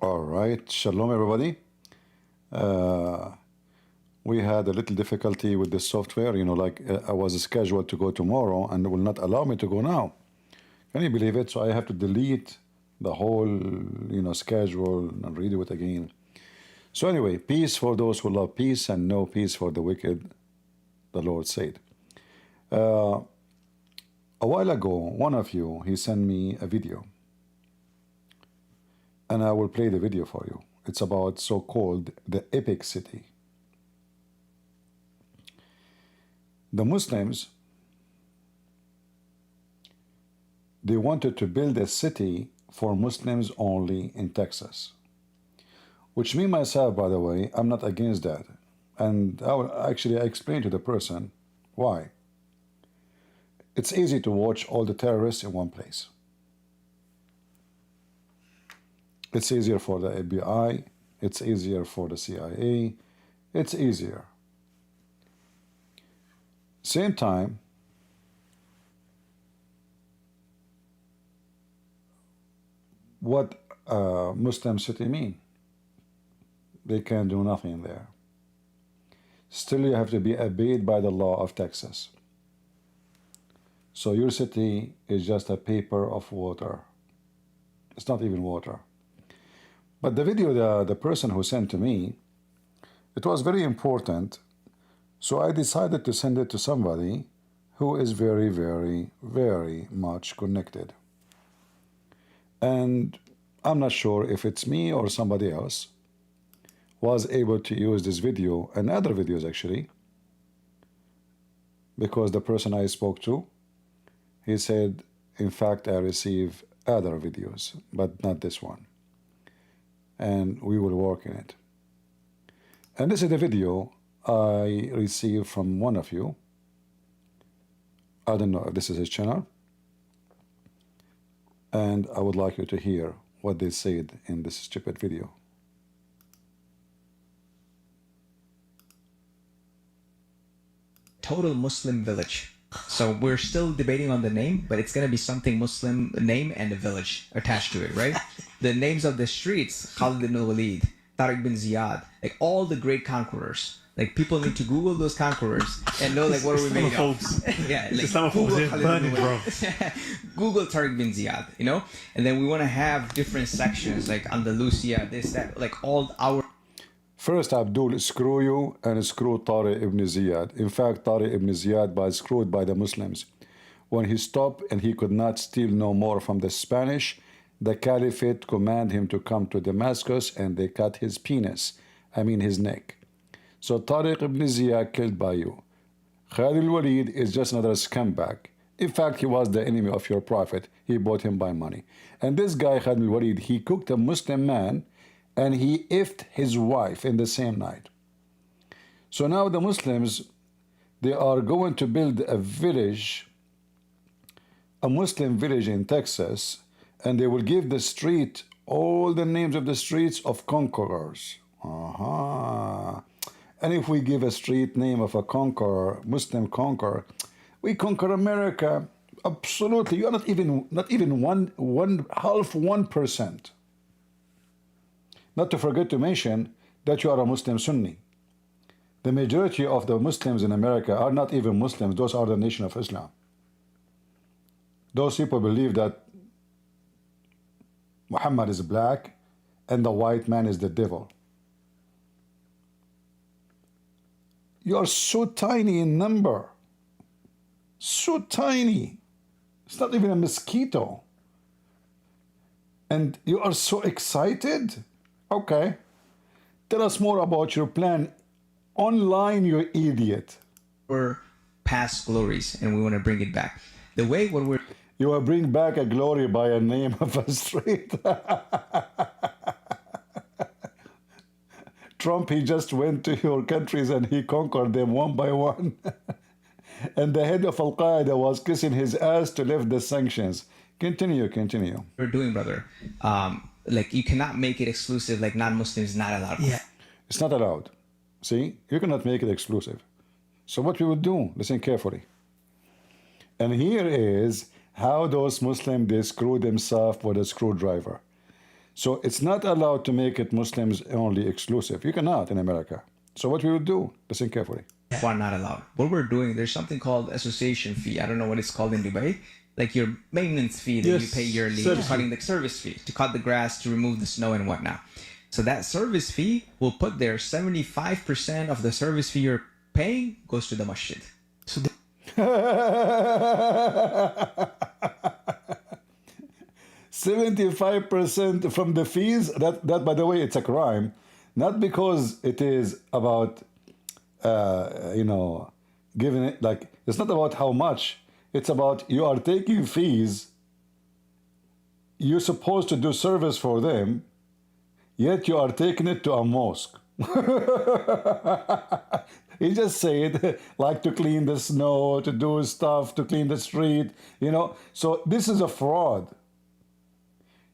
All right, shalom everybody. Uh, we had a little difficulty with the software, like I was scheduled to go tomorrow and it will not allow me to go now. Can you believe it? So I have to delete the whole, schedule and redo it again. So anyway, peace for those who love peace and no peace for the wicked, the Lord said. A while ago, one of you, he sent me a video. And I will play the video for you. It's about so-called the epic city. The Muslims, they wanted to build a city for Muslims only in Texas. Which me myself, by the way, I'm not against that. And I explained to the person why. It's easy to watch all the terrorists in one place. It's easier for the FBI, it's easier for the CIA, it's easier. Same time, what Muslim city mean? They can't do nothing there. Still you have to be obeyed by the law of Texas. So your city is just a paper of water. It's not even water. But the video, the person who sent to me, it was very important. So I decided to send it to somebody who is very, very, very much connected. And I'm not sure if it's me or somebody else was able to use this video and other videos actually, because the person I spoke to, he said, in fact, I receive other videos, but not this one. And we will work in it. And this is the video I received from one of you. I don't know if this is his channel. And I would like you to hear what they said in this stupid video. Total Muslim village. So we're still debating on the name, but it's going to be something Muslim name and a village attached to it, right? The names of the streets, Khalid ibn Walid, Tariq bin Ziyad, like all the great conquerors. Like people need to Google those conquerors and know like what are we made of. Yeah, like Google Khalid ibn Walid. Google Tariq bin Ziyad, And then we want to have different sections like Andalusia, this, that, like all our... First, Abdul, screw you and screw Tariq ibn Ziyad. In fact, Tariq ibn Ziyad was screwed by the Muslims. When he stopped and he could not steal no more from the Spanish, the Caliphate commanded him to come to Damascus and they cut his his neck. So Tariq ibn Ziyad killed by you. Khalid al-Walid is just another scumbag. In fact, he was the enemy of your prophet. He bought him by money. And this guy, Khalid al-Walid, he cooked a Muslim man and he effed his wife in the same night. So now the Muslims, they are going to build a village, a Muslim village in Texas, and they will give the street all the names of the streets of conquerors. And if we give a street name of a conqueror, Muslim conqueror, we conquer America. Absolutely, you're not even 1%. Not to forget to mention that you are a Muslim Sunni. The majority of the Muslims in America are not even Muslims. Those are the nation of Islam. Those people believe that Muhammad is black and the white man is the devil. You are so tiny in number. So tiny. It's not even a mosquito. And you are so excited? Okay. Tell us more about your plan online, you idiot. We're past glories and we want to bring it back. The way when we're... You will bring back a glory by a name of a street. Trump, he just went to your countries and he conquered them one by one. And the head of Al-Qaeda was kissing his ass to lift the sanctions. Continue. We're doing, brother. Like you cannot make it exclusive, like non-Muslims not allowed. Yeah. It's not allowed. See, you cannot make it exclusive. So what we would do, listen carefully. And here is how those Muslims, they screw themselves with a screwdriver. So it's not allowed to make it Muslims only exclusive. You cannot in America. So what we would do, listen carefully. Why not allowed? What we're doing, there's something called association fee. I don't know what it's called in Dubai. Like your maintenance fee that you pay yearly, cutting the service fee to cut the grass, to remove the snow and whatnot. So that service fee will put there 75% of the service fee you're paying goes to the masjid. So 75% from the fees, that by the way, it's a crime. Not because it is about, giving it, like, it's not about how much. It's about you are taking fees. You're supposed to do service for them, yet you are taking it to a mosque. He just said, like to clean the snow, to do stuff, to clean the street, So this is a fraud.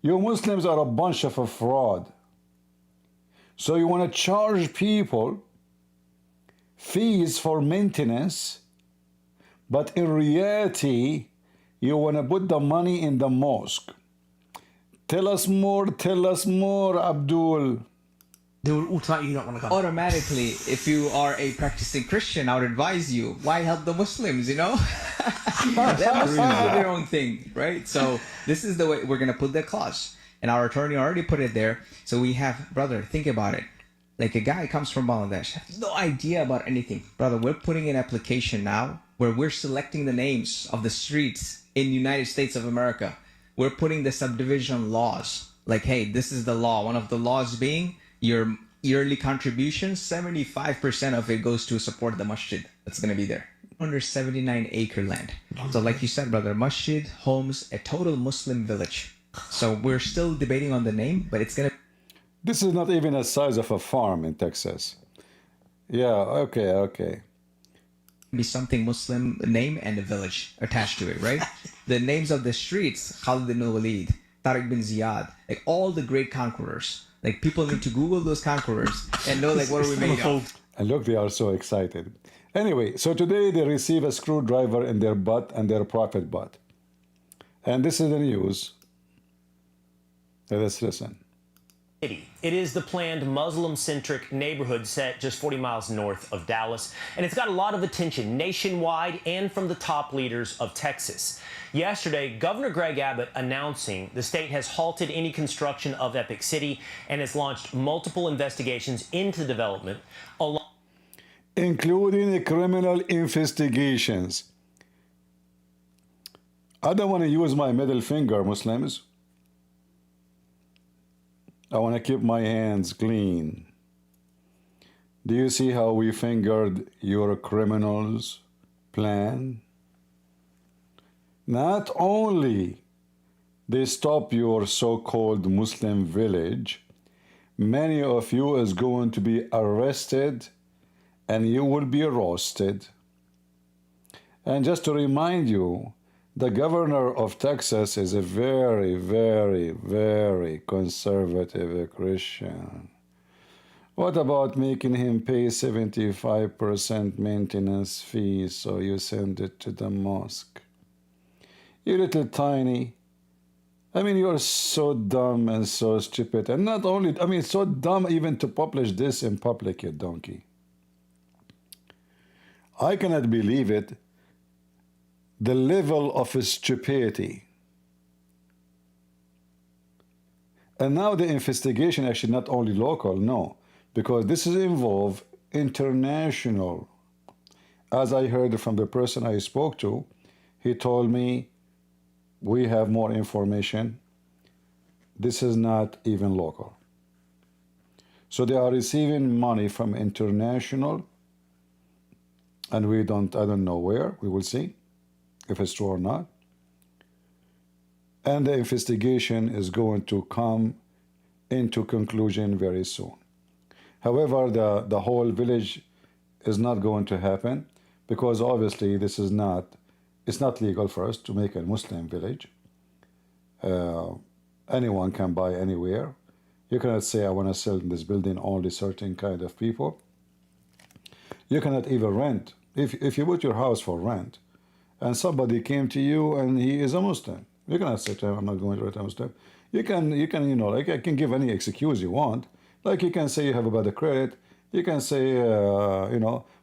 You Muslims are a bunch of a fraud. So you want to charge people fees for maintenance, but in reality, you want to put the money in the mosque. Tell us more, Abdul. They will automatically not want to come. Automatically, if you are a practicing Christian, I would advise you, why help the Muslims, Let Muslims do their own thing, right? So this is the way we're going to put the clause. And our attorney already put it there. So we have, brother, think about it. Like a guy comes from Bangladesh, has no idea about anything. Brother, we're putting an application now where we're selecting the names of the streets in the United States of America. We're putting the subdivision laws. Like, hey, this is the law. One of the laws being your yearly contribution, 75% of it goes to support the masjid. That's going to be there. Under 79-acre land. So like you said, brother, masjid, homes, a total Muslim village. So we're still debating on the name, but it's going to This is not even the size of a farm in Texas. Yeah, okay. be something Muslim name and a village attached to it, right? The names of the streets, Khalid bin Walid, Tariq bin Ziyad, like all the great conquerors. Like people need to Google those conquerors and know like what are we made of. And look, they are so excited. Anyway, so today they receive a screwdriver in their butt and their prophet butt. And this is the news. Let's listen. It is the planned Muslim-centric neighborhood set just 40 miles north of Dallas, and it's got a lot of attention nationwide and from the top leaders of Texas. Yesterday, Governor Greg Abbott announcing the state has halted any construction of Epic City and has launched multiple investigations into development, including criminal investigations. I don't want to use my middle finger, Muslims. I want to keep my hands clean. Do you see how we fingered your criminals' plan? Not only they stop your so-called Muslim village, many of you is going to be arrested and you will be roasted. And just to remind you, the governor of Texas is a very, very, very conservative Christian. What about making him pay 75% maintenance fee so you send it to the mosque? You little tiny. I mean, you're so dumb and so stupid. And not only, I mean, so dumb even to publish this in public, you donkey. I cannot believe it. The level of stupidity. And now the investigation actually not only local, no, because this is involved international. As I heard from the person I spoke to, he told me, we have more information. This is not even local. So they are receiving money from international, and I don't know where, we will see if it's true or not. And the investigation is going to come into conclusion very soon. However, the whole village is not going to happen because obviously this is it's not legal for us to make a Muslim village. Anyone can buy anywhere. You cannot say, I want to sell in this building only certain kind of people. You cannot even rent. If you put your house for rent, and somebody came to you and he is a Muslim, You cannot say to him, I'm not going to return step. You can, like I can give any excuse you want. Like you can say you have a bad credit. You can say,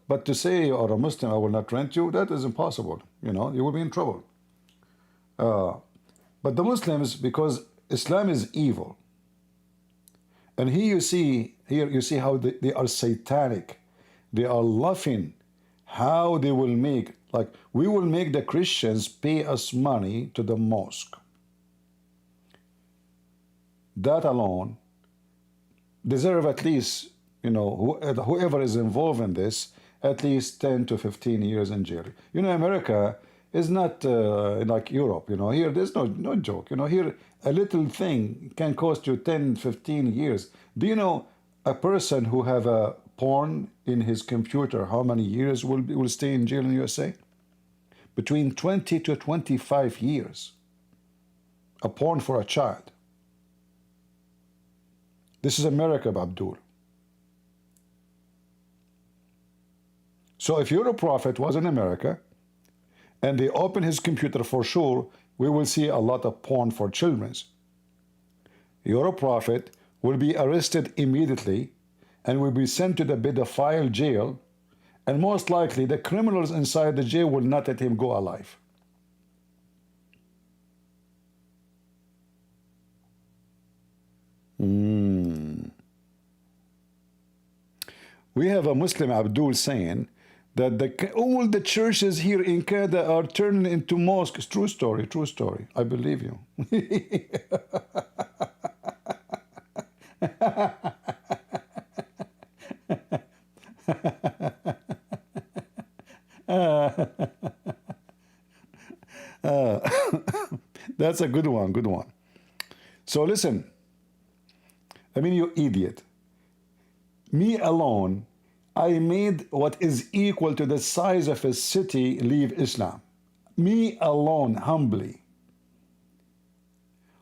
but to say you're a Muslim, I will not rent you, that is impossible. You will be in trouble. But the Muslims, because Islam is evil, and here you see how they are satanic. They are laughing how they will make, like we will make the Christians pay us money to the mosque. That alone deserve at least, whoever is involved in this, at least 10 to 15 years in jail. America is not like Europe. Here there's no joke. Here a little thing can cost you 10, 15 years. Do you know a person who have a porn in his computer, how many years will stay in jail in USA? Between 20 to 25 years. A porn for a child. This is America, Abdul. So if your prophet was in America and they open his computer, for sure, we will see a lot of porn for children. Your prophet will be arrested immediately and will be sent to the pedophile jail, and most likely the criminals inside the jail will not let him go alive. We have a Muslim, Abdul, saying that all the churches here in Canada are turning into mosques. True story, true story. I believe you. That's a good one, good one. So listen, you idiot. Me alone, I made what is equal to the size of a city leave Islam. Me alone, humbly.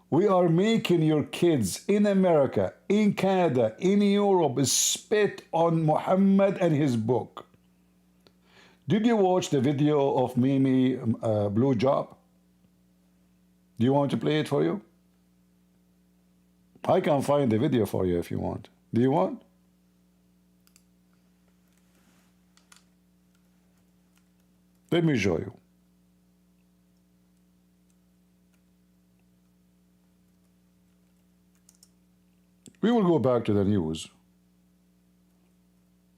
We are making your kids in America, in Canada, in Europe spit on Muhammad and his book. Did you watch the video of Mimi Blue Job? Do you want to play it for you? I can find the video for you if you want. Do you want? Let me show you. We will go back to the news,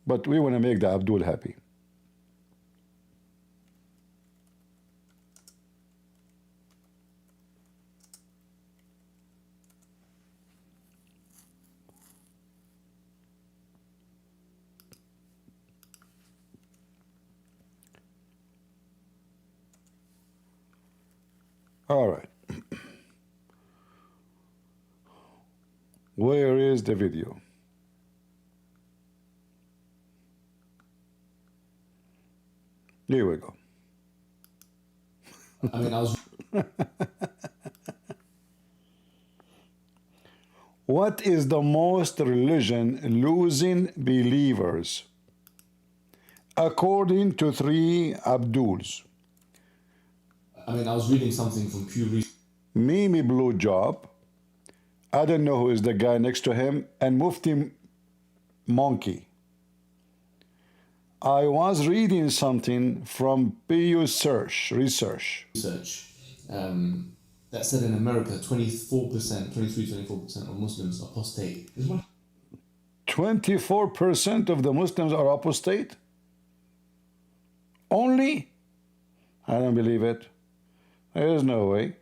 but we want to make the Abdul happy. All right. Where is the video? Here we go. I was. What is the most religion losing believers? According to 3 Abduls. I was reading something from Pew Research. Mimi Blue Job, I don't know who is the guy next to him, and Mufti Monkey. I was reading something from Pew Research That said in America, 23-24% of Muslims apostate. 24% of the Muslims are apostate? Only? I don't believe it. There is no way.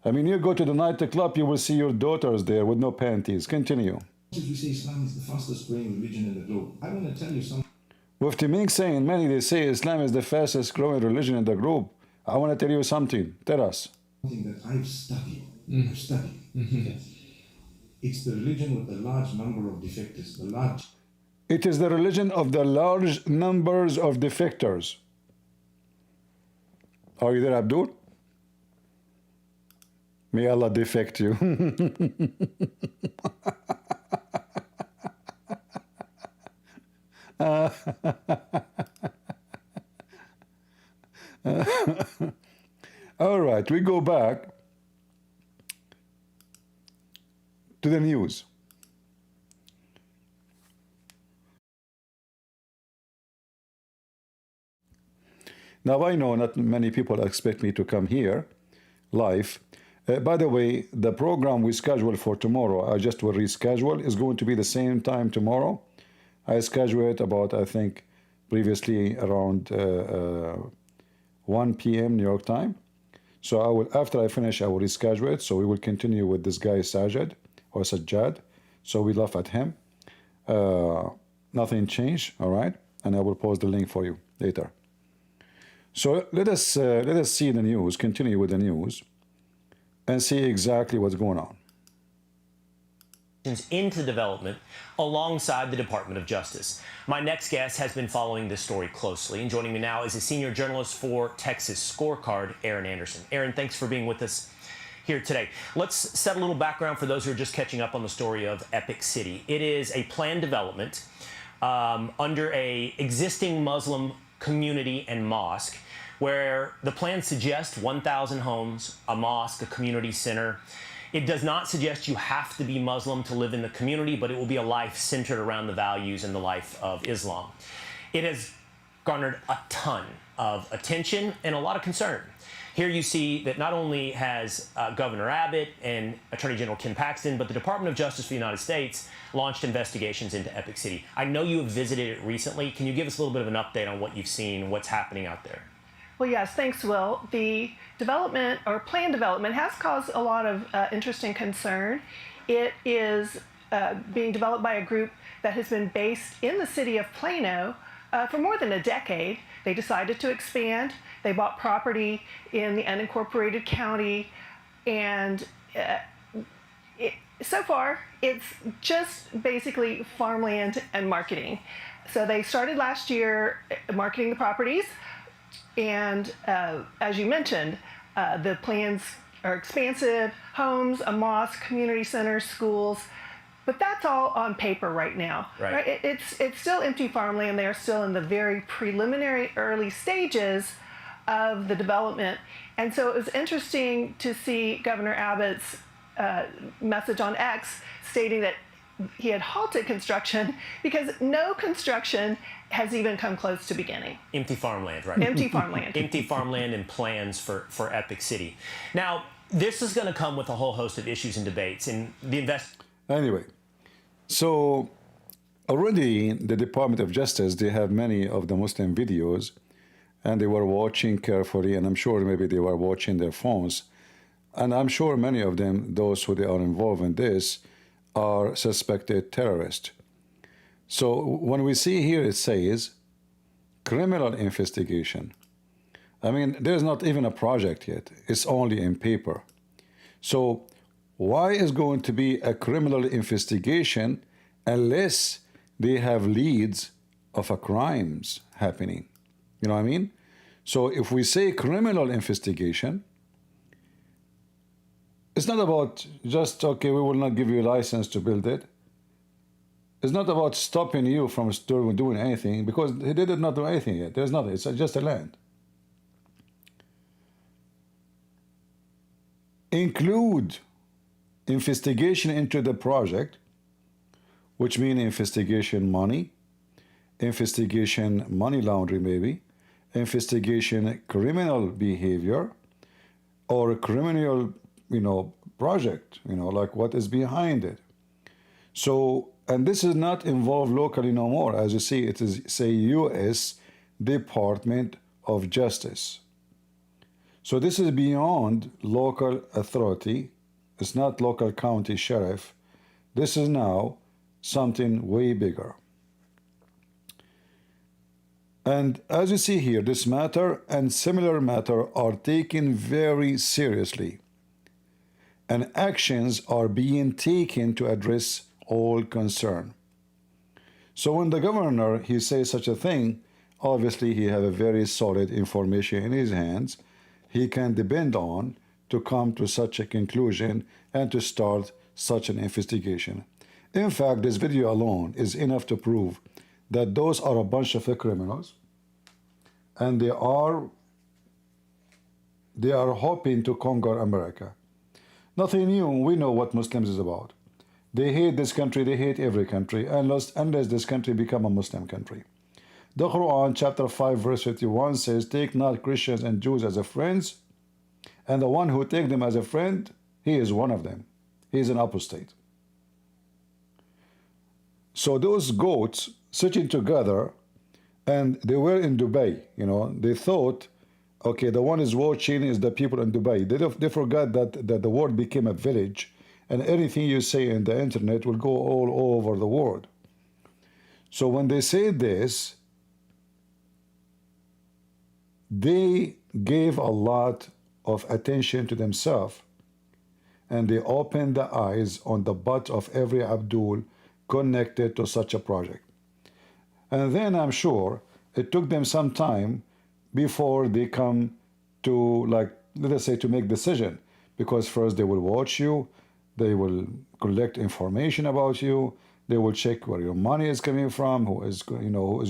You go to the nightclub, you will see your daughters there with no panties. Continue. If you say Islam is the fastest growing religion in the globe, I want to tell you something. Mufti Menk saying, many they say Islam is the fastest growing religion in the globe. I want to tell you something. Tell us. Something that I've studied. Okay. It's the religion with the large number of defectors. It is the religion of the large numbers of defectors. Are you there, Abdul? May Allah defect you. All right, we go back to the news. Now, I know not many people expect me to come here live. By the way, the program we scheduled for tomorrow, I just will reschedule, is going to be the same time tomorrow. I scheduled it about, I think, previously around 1 p.m. New York time. So I will, after I finish, I will reschedule it. So we will continue with this guy Sajid or Sajjad. So we laugh at him. Nothing changed, all right? And I will post the link for you later. So let us see the news, continue with the news, and see exactly what's going on. Into development alongside the Department of Justice. My next guest has been following this story closely, and joining me now is a senior journalist for Texas Scorecard, Aaron Anderson. Aaron, thanks for being with us here today. Let's set a little background for those who are just catching up on the story of Epic City. It is a planned development under a existing Muslim community and mosque, where the plan suggests 1,000 homes, a mosque, a community center. It does not suggest you have to be Muslim to live in the community, but it will be a life centered around the values and the life of Islam. It has garnered a ton of attention and a lot of concern. Here you see that not only has Governor Abbott and Attorney General Ken Paxton, but the Department of Justice for the United States launched investigations into Epic City. I know you have visited it recently. Can you give us a little bit of an update on what you've seen, what's happening out there? Well, yes, thanks, Will. The development or planned development has caused a lot of interest and concern. It is being developed by a group that has been based in the city of Plano for more than a decade. They decided to expand. They bought property in the unincorporated county, and so far it's just basically farmland and marketing. So they started last year marketing the properties. And as you mentioned, the plans are expansive: homes, a mosque, community centers, schools. But that's all on paper right now. Right? It's still empty farmland. They are still in the very preliminary early stages of the development. And so it was interesting to see Governor Abbott's message on X stating that he had halted construction because no construction has even come close to beginning. Empty farmland, right? Empty farmland. Empty farmland and plans for Epic City. Now, this is going to come with a whole host of issues and debates. And the Anyway, so already the Department of Justice, they have many of the Muslim videos, and they were watching carefully, and I'm sure maybe they were watching their phones. And I'm sure many of them, those who they are involved in this, are suspected terrorists. So when we see here, it says criminal investigation. I mean, there's not even a project yet. It's only in paper. So why is going to be a criminal investigation unless they have leads of a crimes happening? You know what I mean? So if we say criminal investigation, it's not about just, okay, we will not give you a license to build it. It's not about stopping you from doing anything, because he did not do anything yet. There's nothing. It's just a land. Include investigation into the project, which means investigation money, investigation money laundering maybe, investigation criminal behavior, or criminal project, like what is behind it. So, and this is not involved locally no more. As you see, it is, say, U.S. Department of Justice. So this is beyond local authority. It's not local county sheriff. This is now something way bigger. And as you see here, this matter and similar matter are taken very seriously, and actions are being taken to address all concern. So when the governor, he says such a thing, obviously he has a very solid information in his hands he can depend on to come to such a conclusion and to start such an investigation. In fact, this video alone is enough to prove that those are a bunch of criminals, and they are hoping to conquer America. Nothing new. We know what Muslims is about. They hate this country, they hate every country, unless this country become a Muslim country. The Quran, chapter 5, verse 51 says, take not Christians and Jews as a friends, and the one who take them as a friend, he is one of them. He is an apostate. So those goats sitting together, and they were in Dubai, you know, they thought, okay, the one is watching is the people in Dubai. They forgot that the world became a village, and anything you say in the internet will go all over the world. So when they say this, they gave a lot of attention to themselves, and they opened the eyes on the butt of every Abdul connected to such a project. And then I'm sure it took them some time before they come to, like, let us say, to make decision, because first they will watch you, they will collect information about you, they will check where your money is coming from, who is, you know,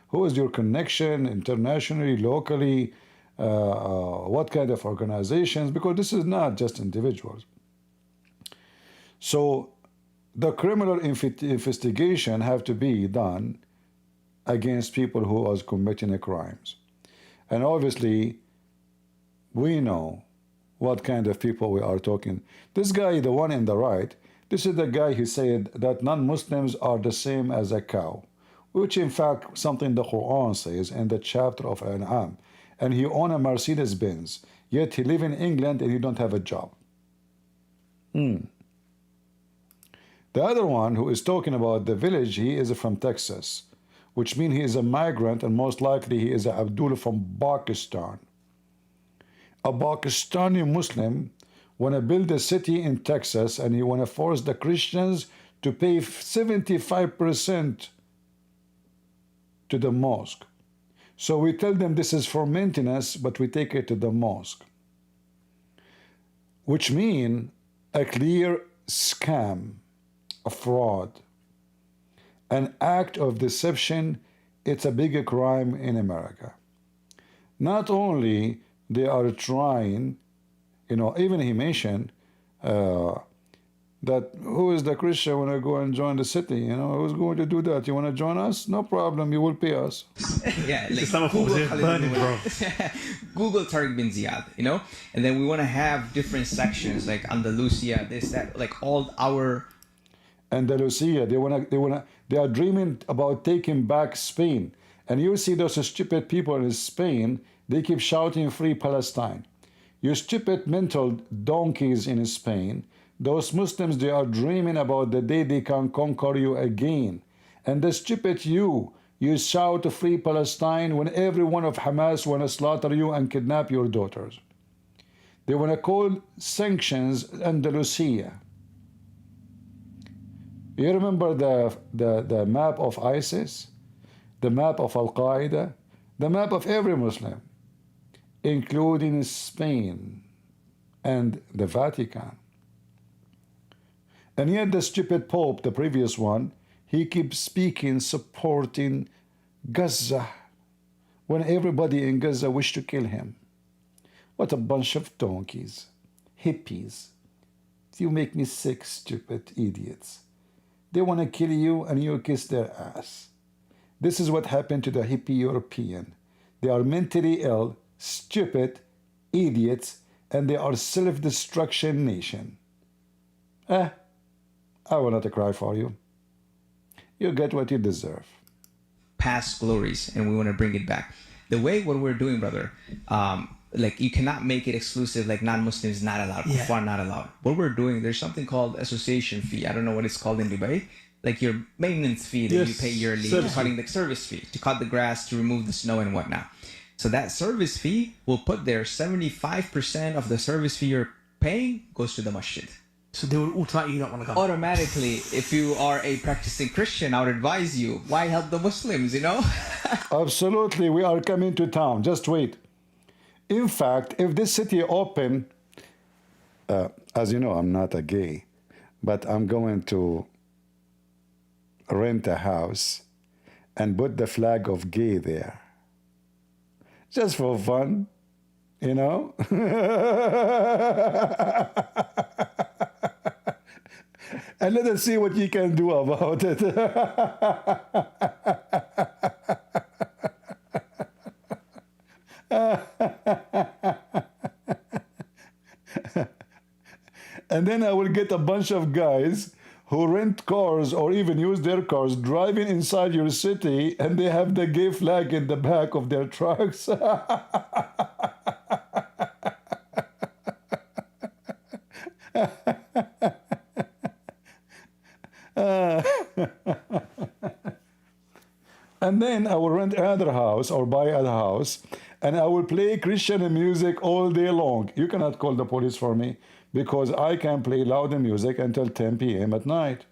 who is your connection internationally, locally, what kind of organizations, because this is not just individuals. So the criminal investigation have to be done against people who are committing crimes. And obviously, we know what kind of people we are talking. This guy, the one in the right, this is the guy who said that non-Muslims are the same as a cow, which in fact something the Quran says in the chapter of An'am. And he own a Mercedes-Benz, yet he live in England and he don't have a job. The other one who is talking about the village, he is from Texas, which means he is a migrant, and most likely he is a Abdul from Pakistan. A Pakistani Muslim want to build a city in Texas, and he want to force the Christians to pay 75% to the mosque. So we tell them this is for maintenance, but we take it to the mosque, which means a clear scam, a fraud, an act of deception. It's a bigger crime in America. Not only they are trying, you know, even he mentioned that who is the Christian when I go and join the city? You know, who's going to do that? You want to join us? No problem, you will pay us. Yeah, like Islamophobia Google, burning, bro. Google Tariq bin Ziyad, you know? And then we want to have different sections like Andalusia, this, that, like all our... Andalusia, they are dreaming about taking back Spain. And you see those stupid people in Spain, they keep shouting free Palestine. You stupid mental donkeys in Spain, those Muslims, they are dreaming about the day they can conquer you again. And the stupid you shout free Palestine when every one of Hamas want to slaughter you and kidnap your daughters. They want to call sanctions Andalusia. You remember the map of ISIS, the map of Al-Qaeda, the map of every Muslim, including Spain and the Vatican. And yet the stupid Pope, the previous one, he keeps speaking, supporting Gaza, when everybody in Gaza wish to kill him. What a bunch of donkeys, hippies. You make me sick, stupid idiots. They want to kill you and you kiss their ass. This is what happened to the hippie European. They are mentally ill, stupid, idiots, and they are self-destruction nation. I will not cry for you. You get what you deserve. Past glories, and we want to bring it back. The way what we're doing, brother, like you cannot make it exclusive, like non-Muslims not allowed, kuffar not allowed. What we're doing, there's something called association fee. I don't know what it's called in Dubai. Like your maintenance fee that you pay yearly, cutting the service fee, to cut the grass, to remove the snow and whatnot. So that service fee will put there 75% of the service fee you're paying goes to the masjid. So they will automatically not want to come. Automatically, if you are a practicing Christian, I would advise you, why help the Muslims, you know? Absolutely, we are coming to town. Just wait. In fact, if this city open, as you know, I'm not a gay, but I'm going to rent a house and put the flag of gay there. Just for fun, you know? and let us see what you can do about it. And then I will get a bunch of guys who rent cars or even use their cars driving inside your city, and they have the gay flag in the back of their trucks. And then I will rent another house or buy a house, and I will play Christian music all day long. You cannot call the police for me because I can play loud music until 10 p.m. at night.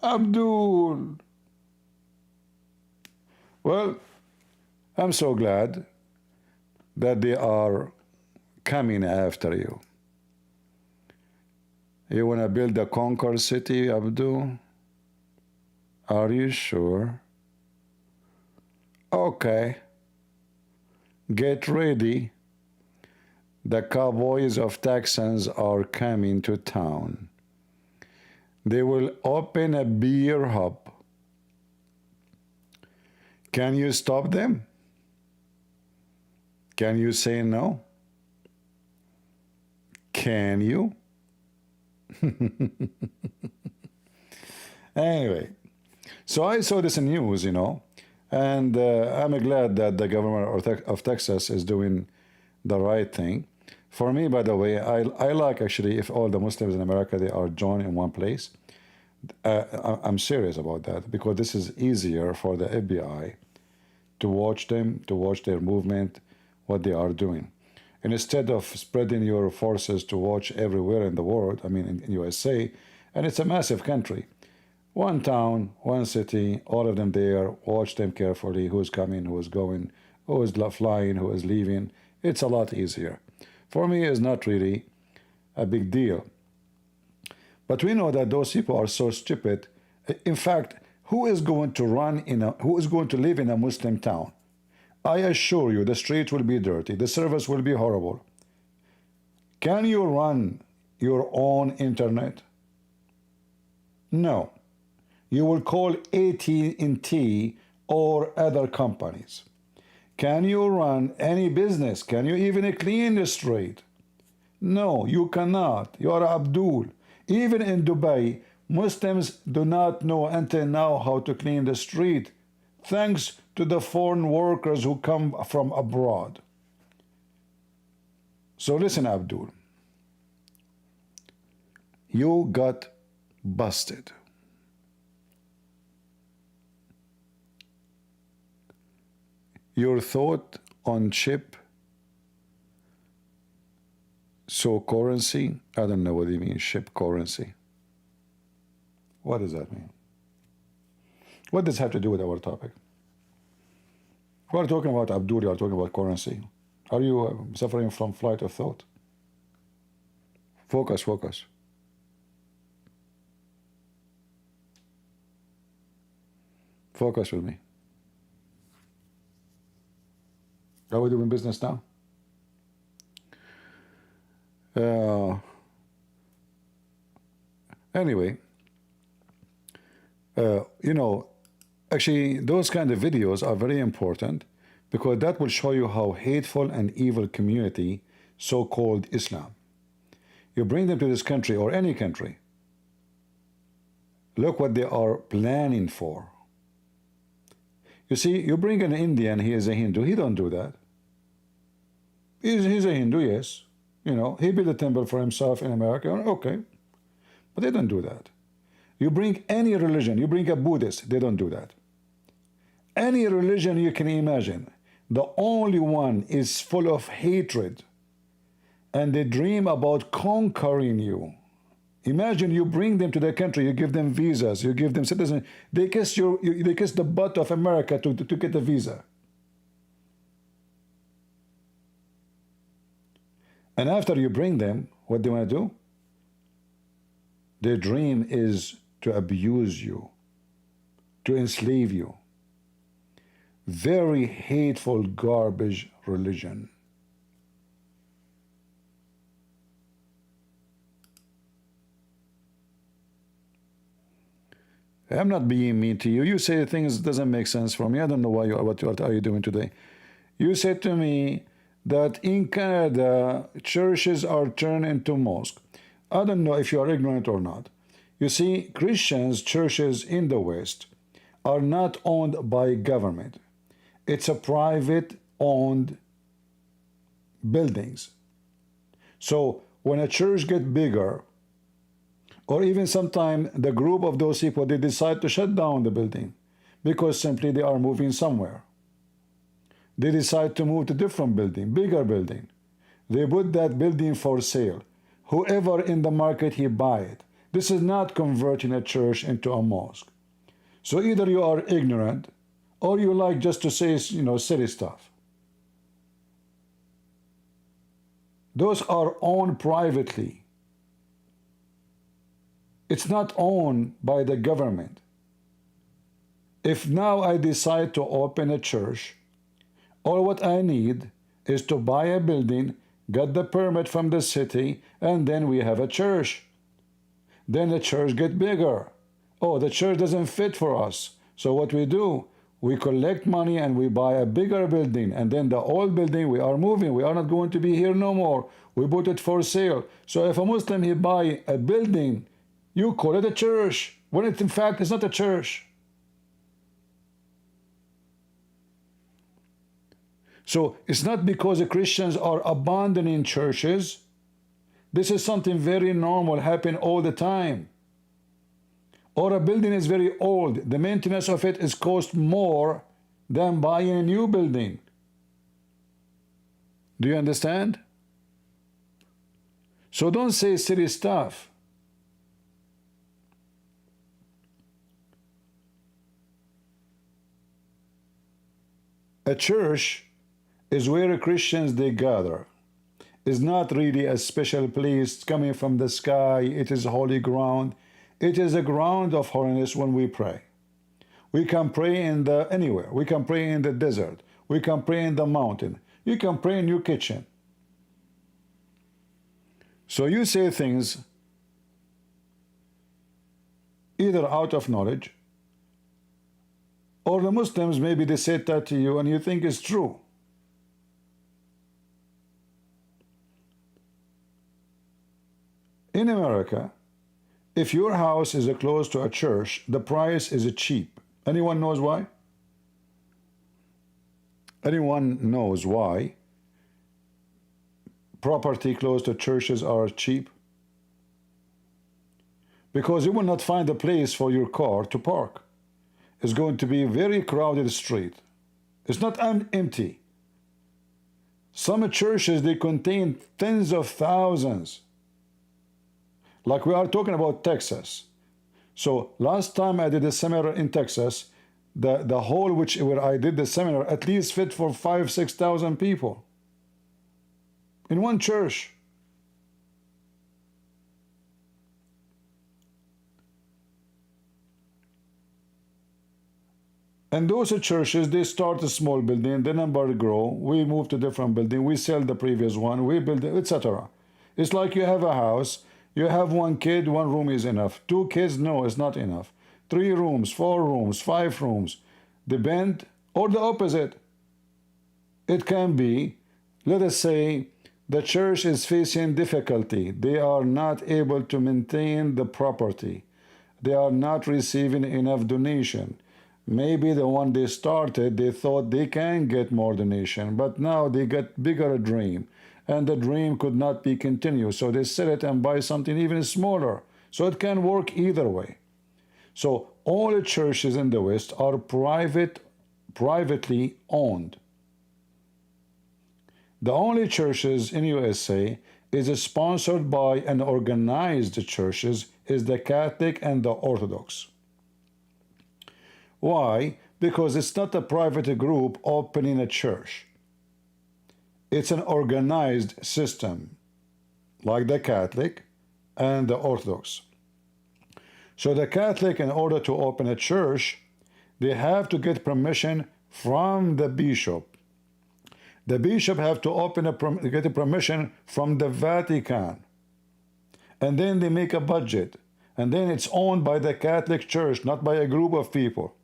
Abdul. Well, I'm so glad that they are coming after you. You want to build a conquer city, Abdul? Are you sure? Okay. Get ready. The cowboys of Texans are coming to town. They will open a beer hub. Can you stop them? Can you say no? Can you? Anyway, so I saw this in news, and I'm glad that the government of Texas is doing the right thing. For me, by the way, I like actually if all the Muslims in America, they are joined in one place. I'm serious about that because this is easier for the FBI to watch them, to watch their movement, what they are doing. And instead of spreading your forces to watch everywhere in the world, I mean in USA, and it's a massive country. One town, one city, all of them there, watch them carefully, who's coming, who's going, who is flying, who is leaving. It's a lot easier. For me, it's not really a big deal. But we know that those people are so stupid. In fact, who is going to live in a Muslim town? I assure you, the streets will be dirty, the service will be horrible. Can you run your own internet? No. You will call AT&T or other companies. Can you run any business? Can you even clean the street? No, you cannot. You are Abdul. Even in Dubai, Muslims do not know until now how to clean the street, thanks to the foreign workers who come from abroad. So listen, Abdul. You got busted. Your thought on chip, so currency, I don't know what you mean, chip currency. What does that mean? What does it have to do with our topic? We're talking about Abdul, you are talking about currency. Are you suffering from flight of thought? Focus, focus. Focus with me. Are we doing business now? Anyway, actually, those kind of videos are very important because that will show you how hateful and evil community, so-called Islam. You bring them to this country or any country. Look what they are planning for. You see, you bring an Indian, he is a Hindu, he don't do that. He's a Hindu, yes. He built a temple for himself in America, okay. But they don't do that. You bring any religion, you bring a Buddhist, they don't do that. Any religion you can imagine, the only one is full of hatred, and they dream about conquering you. Imagine you bring them to their country, you give them visas, you give them citizenship, they kiss they kiss the butt of America to get a visa. And after you bring them, what they want to do? Their dream is to abuse you, to enslave you. Very hateful, garbage religion. I'm not being mean to you. You say things doesn't make sense for me. I don't know why what are you doing today. You said to me that in Canada, churches are turned into mosques. I don't know if you are ignorant or not. You see, Christians, churches in the West are not owned by government. It's a private owned buildings. So when a church gets bigger, or even sometime the group of those people, they decide to shut down the building because simply they are moving somewhere. They decide to move to different building, bigger building. They put that building for sale. Whoever in the market, he buy it. This is not converting a church into a mosque. So either you are ignorant or you like just to say, silly stuff. Those are owned privately. It's not owned by the government. If now I decide to open a church, all what I need is to buy a building, get the permit from the city, and then we have a church. Then the church get bigger. Oh, the church doesn't fit for us. So what we do, we collect money and we buy a bigger building, and then the old building we are moving. We are not going to be here no more. We put it for sale. So if a Muslim he buy a building, you call it a church, when it in fact is not a church. So it's not because the Christians are abandoning churches. This is something very normal, happen all the time. Or a building is very old, the maintenance of it is cost more than buying a new building. Do you understand? So don't say silly stuff. A church is where Christians they gather. It's not really a special place coming from the sky. It is holy ground. It is a ground of holiness when we pray. We can pray in the anywhere. We can pray in the desert. We can pray in the mountain. You can pray in your kitchen. So you say things either out of knowledge, or the Muslims, maybe they said that to you and you think it's true. In America, if your house is close to a church, the price is cheap. Anyone knows why? Anyone knows why property close to churches are cheap? Because you will not find a place for your car to park. It's going to be a very crowded street. It's not empty. Some churches, they contain tens of thousands. Like we are talking about Texas. So last time I did a seminar in Texas, the hall where I did the seminar at least fit for 5,000-6,000 people in one church. And those churches, they start a small building, the number grow, we move to different building, we sell the previous one, we build it, etc. It's like you have a house, you have one kid, one room is enough. 2 kids, no, it's not enough. 3 rooms, 4 rooms, 5 rooms. Depend, or the opposite. It can be, let us say, the church is facing difficulty. They are not able to maintain the property. They are not receiving enough donation. Maybe the one they started, they thought they can get more donation, but now they get bigger dream, and the dream could not be continued. So they sell it and buy something even smaller. So it can work either way. So all the churches in the West are privately owned. The only churches in USA is sponsored by and organized churches is the Catholic and the Orthodox. Why? Because it's not a private group opening a church. It's an organized system, like the Catholic and the Orthodox. So the Catholic, in order to open a church, they have to get permission from the bishop. The bishop have to get a permission from the Vatican. And then they make a budget. and then it's owned by the Catholic Church, not by a group of people.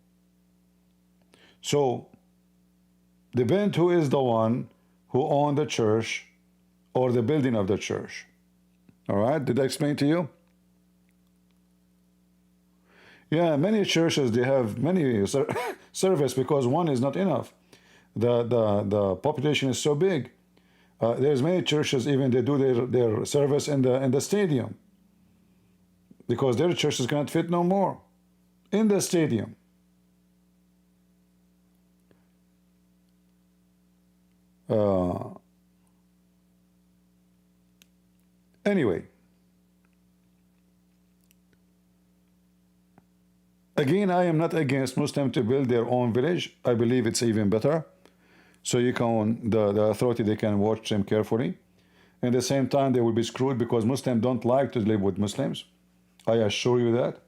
So depend who is the one who owned the church or the building of the church. All right, did I explain to you? Yeah, many churches, they have many service because one is not enough. The population is so big. There's many churches, even they do their service in the stadium because their churches cannot fit no more in the stadium. Anyway, again, I am not against Muslims to build their own village. I believe it's even better. So you can, the authority, they can watch them carefully. At the same time, they will be screwed because Muslims don't like to live with Muslims. I assure you that.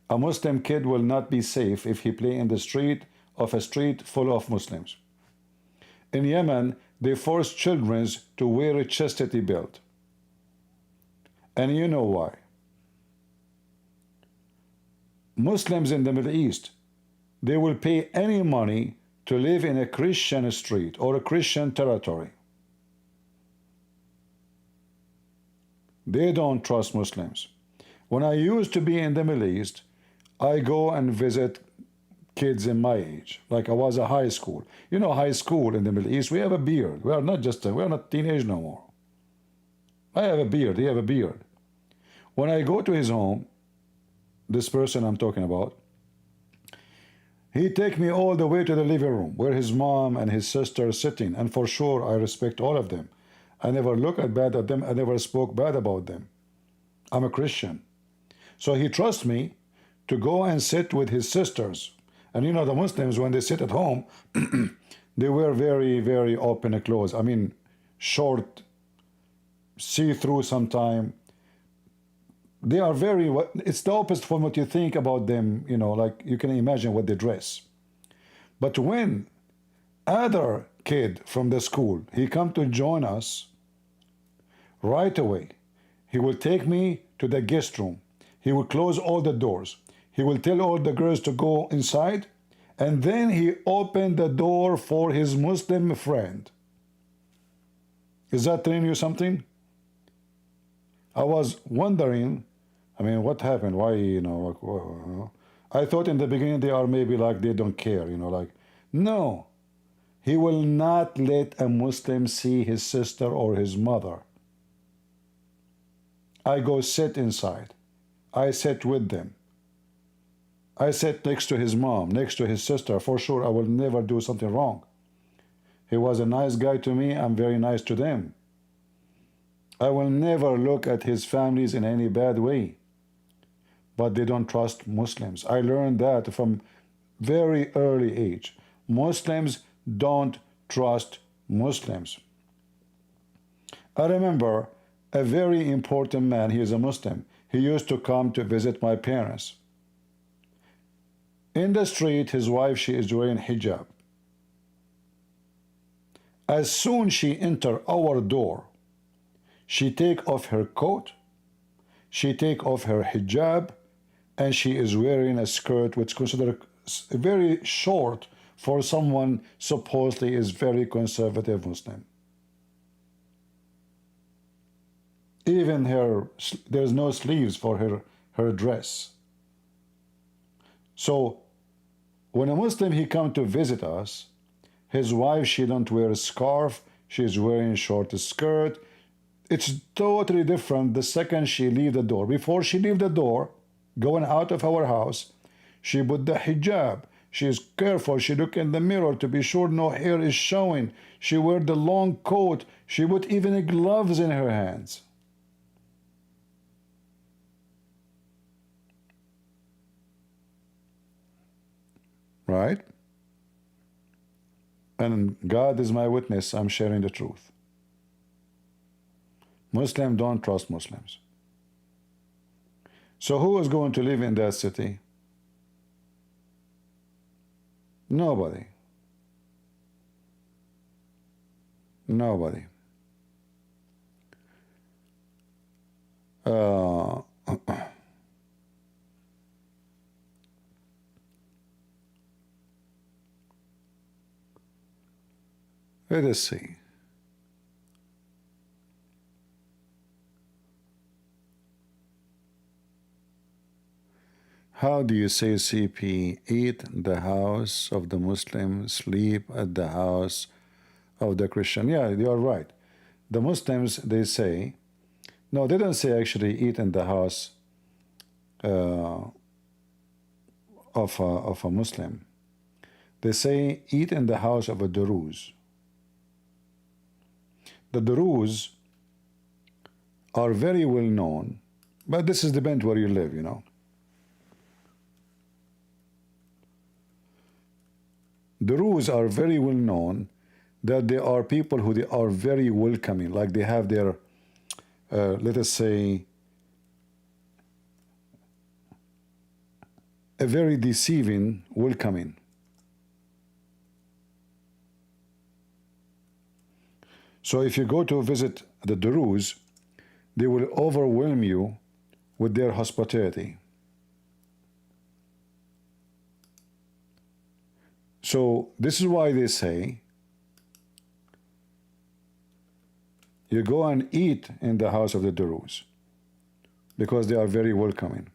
A Muslim kid will not be safe if he play in the street of a street full of Muslims. In Yemen, they force children to wear a chastity belt. And you know why. Muslims in the Middle East, they will pay any money to live in a Christian street or a Christian territory. They don't trust Muslims. When I used to be in the Middle East, I go and visit kids in my age, like I was a high school. You know, high school in the Middle East, we have a beard. We are not just we are not teenage no more. I have a beard, he have a beard. When I go to his home, this person I'm talking about, he take me all the way to the living room where his mom and his sister are sitting, and for sure I respect all of them. I never look bad at them, I never spoke bad about them. I'm a Christian. So he trusts me to go and sit with his sisters. And you know, the Muslims, when they sit at home, they wear very, very open clothes. I mean, short, see-through sometime. They are very, it's the opposite from what you think about them, you know, like you can imagine what they dress. But when other kid from the school, he come to join us, right away, he will take me to the guest room. He will close all the doors. He will tell all the girls to go inside, and then he opened the door for his Muslim friend. Is that telling you something? I was wondering, I mean, what happened? Why, you know, like, well, I thought in the beginning they are maybe like they don't care, you know, like, no. He will not let a Muslim see his sister or his mother. I go sit inside. I sit with them. I sit next to his mom, next to his sister. For sure, I will never do something wrong. He was a nice guy to me. I'm very nice to them. I will never look at his families in any bad way. But they don't trust Muslims. I learned that from very early age. Muslims don't trust Muslims. I remember a very important man, he is a Muslim. He used to come to visit my parents. In the street, his wife, she is wearing hijab. As soon she enter our door, she take off her coat, she take off her hijab, and she is wearing a skirt which is considered very short for someone supposedly is very conservative Muslim. Even there's no sleeves for her dress. So when a Muslim, he come to visit us, his wife, she don't wear a scarf, she's wearing short skirt. It's totally different the second she leave the door. Before she leave the door, going out of our house, she put the hijab. She is careful. She look in the mirror to be sure no hair is showing. She wear the long coat. She put even gloves in her hands. Right? And God is my witness, I'm sharing the truth. Muslims don't trust Muslims. So who is going to live in that city? Nobody. Nobody. Let us see. How do you say CP? Eat in the house of the Muslim, sleep at the house of the Christian. Yeah, you are right. The Muslims, they say, no, they don't say actually eat in the house of a Muslim. They say eat in the house of a Druze. The Druze are very well known, but this is depends where you live, you know. The Druze are very well known that they are people who they are very welcoming, like they have their, let us say, a very deceiving welcoming. So if you go to visit the Druze, they will overwhelm you with their hospitality. So this is why they say you go and eat in the house of the Druze because they are very welcoming.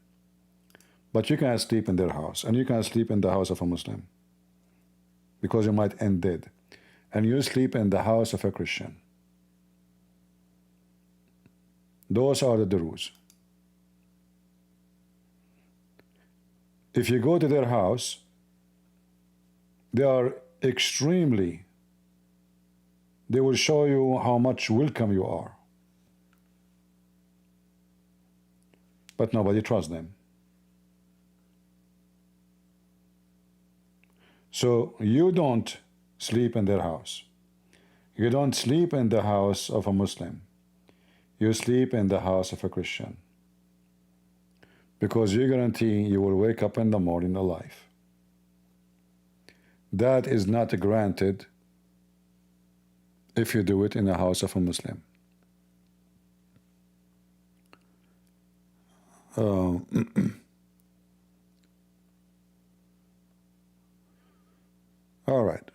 But you can't sleep in their house, and you can't sleep in the house of a Muslim because you might end dead. And you sleep in the house of a Christian. Those are the Druze. If you go to their house, they are extremely, they will show you how much welcome you are. But nobody trusts them. So you don't sleep in their house. You don't sleep in the house of a Muslim. You sleep in the house of a Christian. Because you guarantee you will wake up in the morning alive. That is not granted if you do it in the house of a Muslim. All right.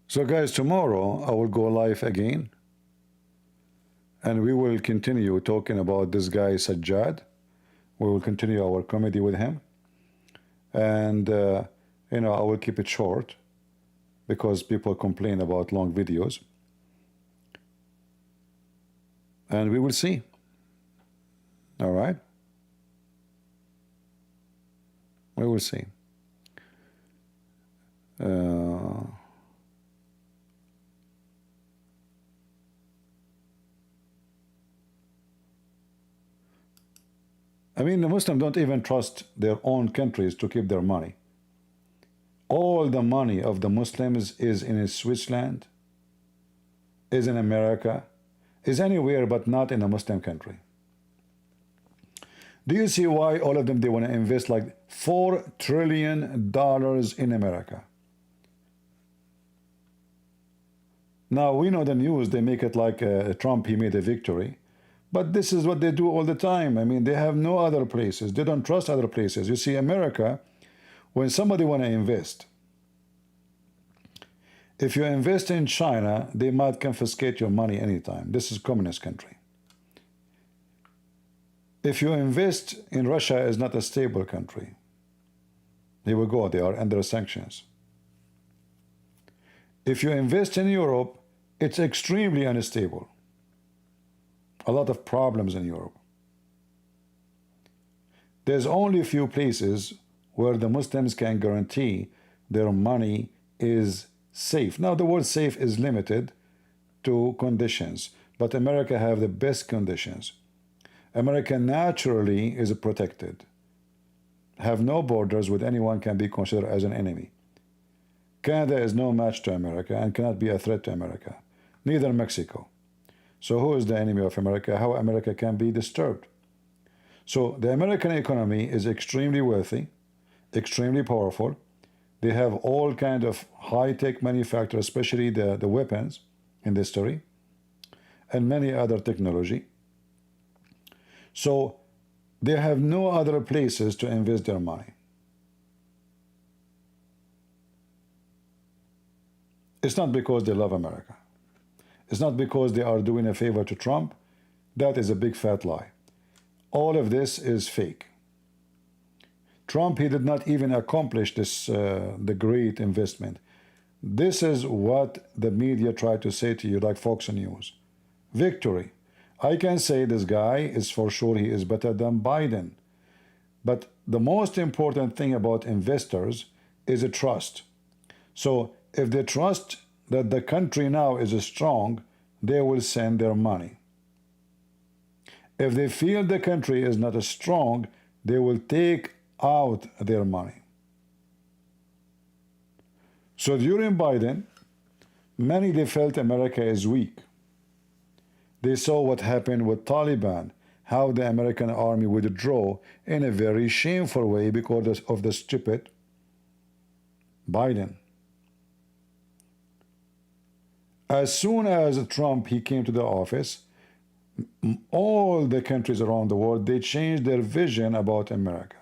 So guys, tomorrow I will go live again and we will continue talking about this guy Sajjad. We will continue our comedy with him, and you know, I will keep it short because people complain about long videos, and we will see. All right, we will see. I mean, the Muslims don't even trust their own countries to keep their money. All the money of the Muslims is in Switzerland, is in America, is anywhere but not in a Muslim country. Do you see why all of them, they want to invest like $4 trillion in America? Now, we know the news, they make it like Trump, he made a victory. But this is what they do all the time. I mean, they have no other places. They don't trust other places. You see, America, when somebody want to invest, if you invest in China, they might confiscate your money anytime. This is a communist country. If you invest in Russia, is not a stable country. Here we go, they are under sanctions. If you invest in Europe, it's extremely unstable. A lot of problems in Europe. There's only a few places where the Muslims can guarantee their money is safe. Now, the word safe is limited to conditions, but America have the best conditions. America naturally is protected, have no borders with anyone, can be considered as an enemy. Canada is no match to America and cannot be a threat to America, neither Mexico. So who is the enemy of America? How America can be disturbed? So the American economy is extremely wealthy, extremely powerful. They have all kind of high-tech manufacture, especially the weapons industry, and many other technology. So they have no other places to invest their money. It's not because they love America. It's not because they are doing a favor to Trump. That is a big fat lie. All of this is fake. Trump, he did not even accomplish this, the great investment. This is what the media try to say to you, like Fox News. Victory. I can say this guy is for sure he is better than Biden. But the most important thing about investors is a trust. So if they trust that the country now is strong, they will send their money. If they feel the country is not strong, they will take out their money. So during Biden, many they felt America is weak. They saw what happened with Taliban, how the American army withdrew in a very shameful way because of the stupid Biden. As soon as Trump he came to the office, all the countries around the world, they changed their vision about America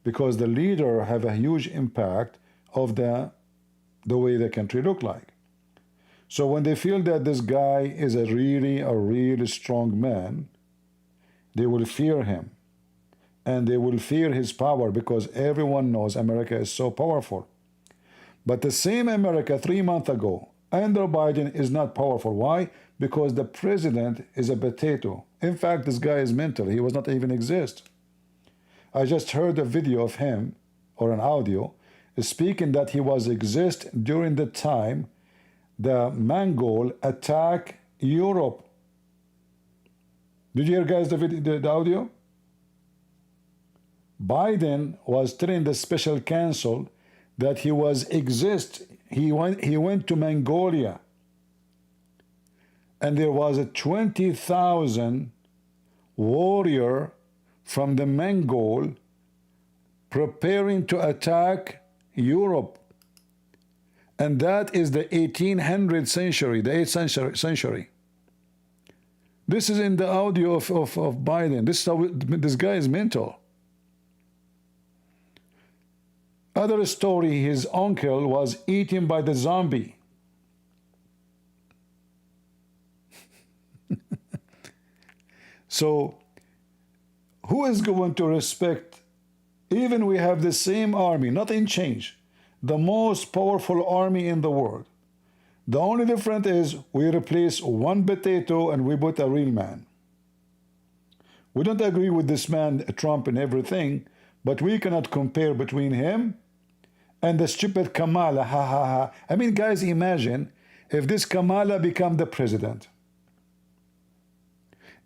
because the leader have a huge impact of the way the country look like. So when they feel that this guy is a really strong man, they will fear him and they will fear his power because everyone knows America is so powerful. But the same America 3 months ago under Biden is not powerful. Why? Because the president is a potato. In fact, this guy is mental. He was not even exist. I just heard a video of him, or an audio, speaking that he was exist during the time the Mongol attack Europe. Did you hear, guys, the video, the audio? Biden was telling the special counsel that he was exist. He went to Mongolia, and there was a 20,000 warrior from the Mongol preparing to attack Europe. And that is the 1800th century, the 8th century. This is in the audio of Biden. This guy is mental. Other story, his uncle was eaten by the zombie. So, who is going to respect? Even we have the same army, nothing changed. The most powerful army in the world. The only difference is we replace one potato and we put a real man. We don't agree with this man, Trump, and everything, but we cannot compare between him and the stupid Kamala, ha ha ha. I mean, guys, imagine if this Kamala become the president.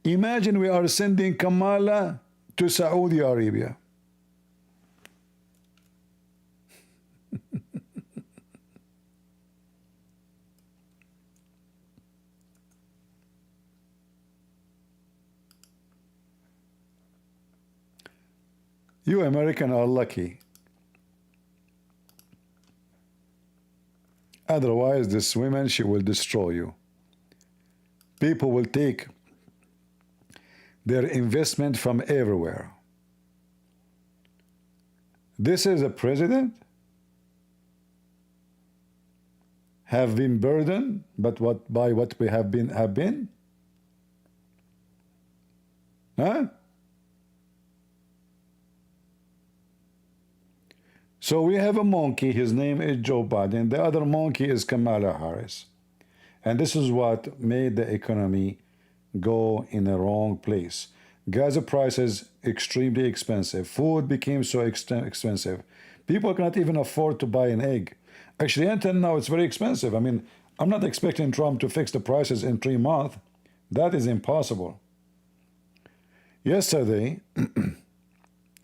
Imagine we are sending Kamala to Saudi Arabia. You Americans are lucky. Otherwise, this woman, she will destroy you. People will take their investment from everywhere. This is a president have been burdened, but by what we have been? Huh? So we have a monkey, his name is Joe Biden. The other monkey is Kamala Harris. And this is what made the economy go in the wrong place. Gas prices extremely expensive. Food became so expensive. People cannot even afford to buy an egg. Actually, until now, it's very expensive. I mean, I'm not expecting Trump to fix the prices in 3 months. That is impossible. Yesterday,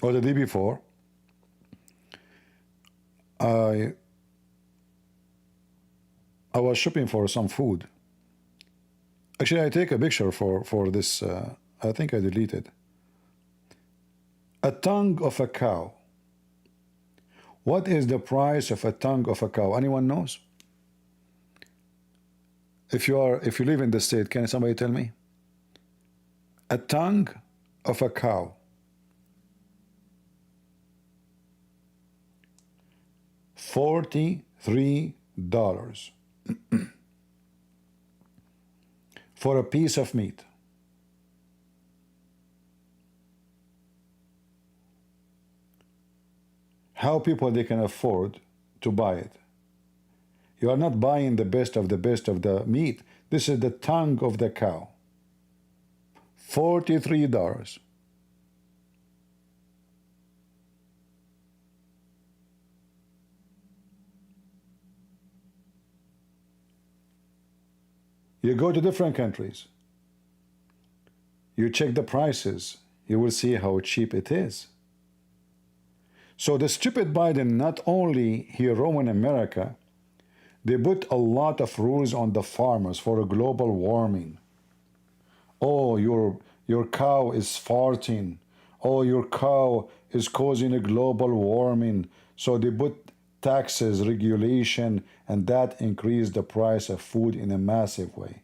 or the day before, I was shopping for some food. Actually, I take a picture for this. I think I deleted. A tongue of a cow. What is the price of a tongue of a cow? Anyone knows? If you live in the state, can somebody tell me? A tongue of a cow. $43. for a piece of meat. How people they can afford to buy it? You are not buying the best of the meat. This is the tongue of the cow. $43. You go to different countries. You check the prices. You will see how cheap it is. So the stupid Biden not only he ruined America, they put a lot of rules on the farmers for a global warming. Oh, your cow is farting. Oh, your cow is causing a global warming. So they put taxes, regulation, and that increased the price of food in a massive way.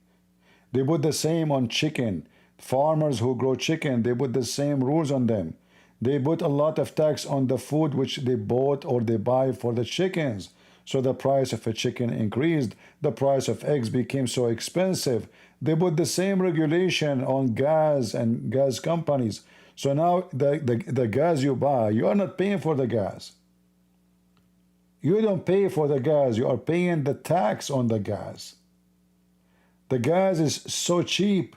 They put the same on chicken. Farmers who grow chicken, they put the same rules on them. They put a lot of tax on the food which they bought or they buy for the chickens. So the price of a chicken increased. The price of eggs became so expensive. They put the same regulation on gas and gas companies. So now the gas you buy, you are not paying for the gas. You don't pay for the gas. You are paying the tax on the gas. The gas is so cheap.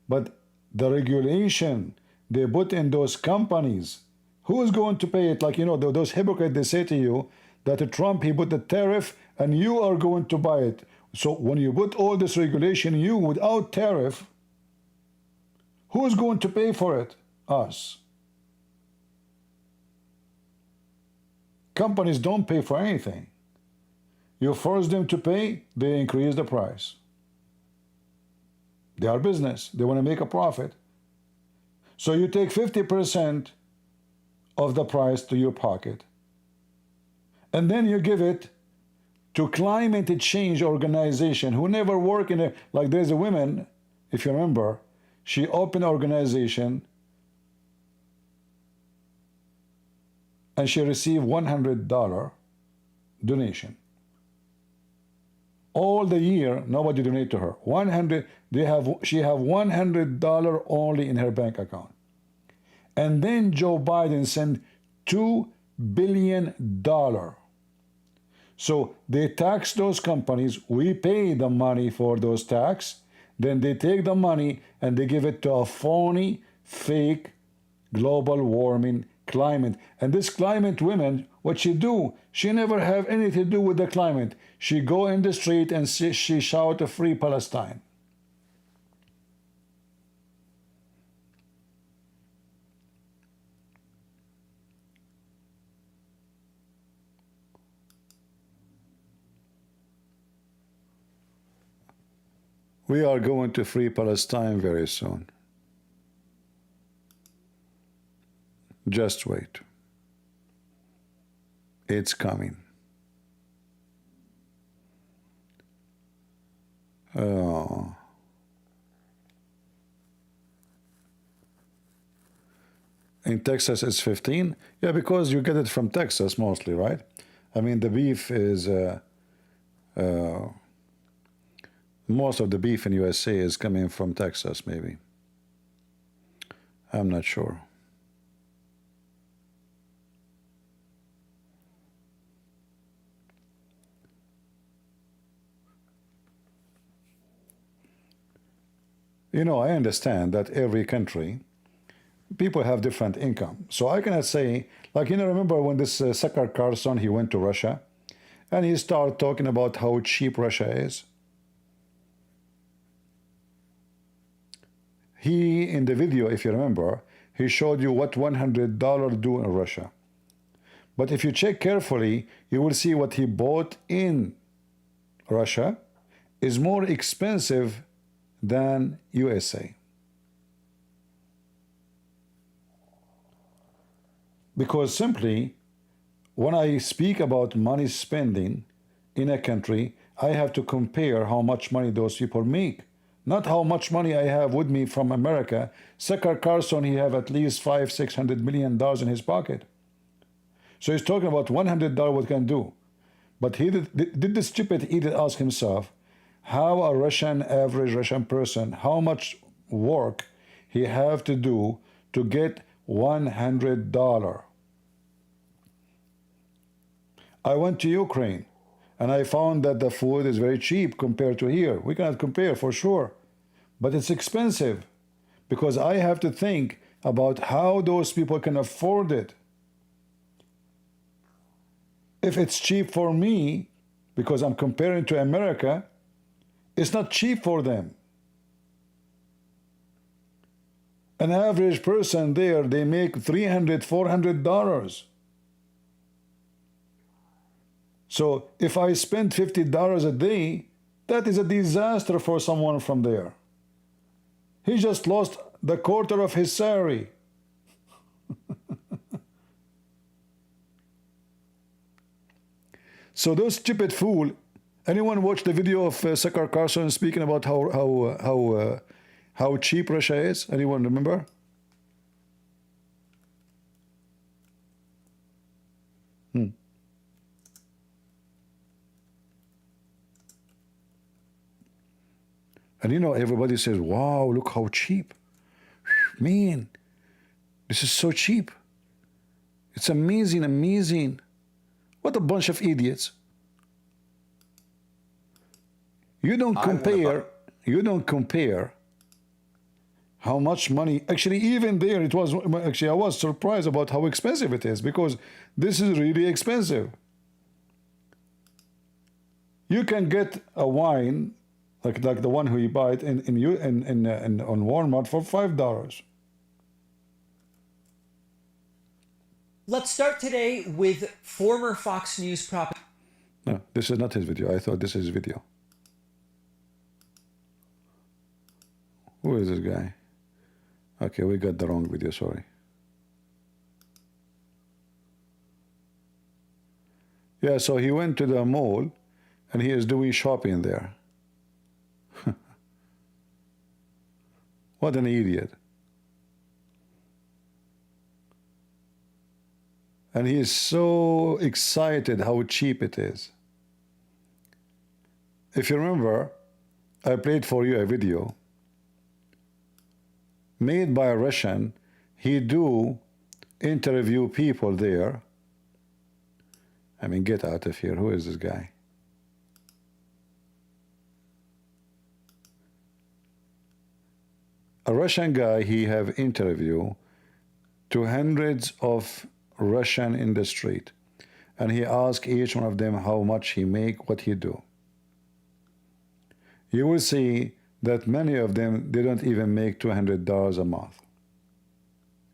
But the regulation they put in those companies, who is going to pay it? Like, you know, those hypocrites, they say to you that Trump, he put the tariff and you are going to buy it. So when you put all this regulation, you without tariff, who is going to pay for it? Us. Companies don't pay for anything. You force them to pay, they increase the price. They are business. They want to make a profit. So you take 50% of the price to your pocket. And then you give it to climate change organization who never work in a, like there's a woman, if you remember, she opened an organization and she received $100 donation. All the year, nobody donate to her. She have $100 only in her bank account. And then Joe Biden sent $2 billion. So they tax those companies. We pay the money for those tax. Then they take the money and they give it to a phony, fake, global warming climate. And this climate women, what she do, she never have anything to do with the climate. She go in the street and she shout a free Palestine. We are going to free Palestine very soon. Just wait. It's coming. Oh. In Texas it's 15? Yeah, because you get it from Texas mostly, right? I mean, the beef is... most of the beef in USA is coming from Texas, maybe. I'm not sure. You know, I understand that every country, people have different income. So I cannot say, like, you know, remember when this Zakir Carson, he went to Russia and he started talking about how cheap Russia is. He, in the video, if you remember, he showed you what $100 do in Russia. But if you check carefully, you will see what he bought in Russia is more expensive than USA. Because simply, when I speak about money spending in a country, I have to compare how much money those people make. Not how much money I have with me from America. Zakir Carson, he have at least $500–600 million in his pocket. So he's talking about $100 what can do. But did the stupid idiot ask himself how a average Russian person, how much work he have to do to get $100? I went to Ukraine and I found that the food is very cheap compared to here. We cannot compare for sure, but it's expensive because I have to think about how those people can afford it. If it's cheap for me, because I'm comparing to America, it's not cheap for them. An average person there, they make $300, $400. So if I spend $50 a day, that is a disaster for someone from there. He just lost the quarter of his salary. So those stupid fool. Anyone watch the video of Zakir Carson speaking about how cheap Russia is? Anyone remember? And you know, everybody says, wow, look how cheap. Man, this is so cheap. It's amazing, amazing. What a bunch of idiots. You don't compare how much money, actually even there it was, actually I was surprised about how expensive it is, because this is really expensive. You can get a wine like the one who you buy it on Walmart for $5. Let's start today with former Fox News prop. No, this is not his video. I thought this is his video. Who is this guy? Okay, we got the wrong video, sorry. Yeah, so he went to the mall and he is doing shopping there. What an idiot. And he is so excited how cheap it is. If you remember, I played for you a video made by a Russian. He do interview people there. I mean, get out of here. Who is this guy? A Russian guy, he have interview to hundreds of Russian in the street, and he ask each one of them how much he make, what he do. You will see that many of them, they don't even make $200 a month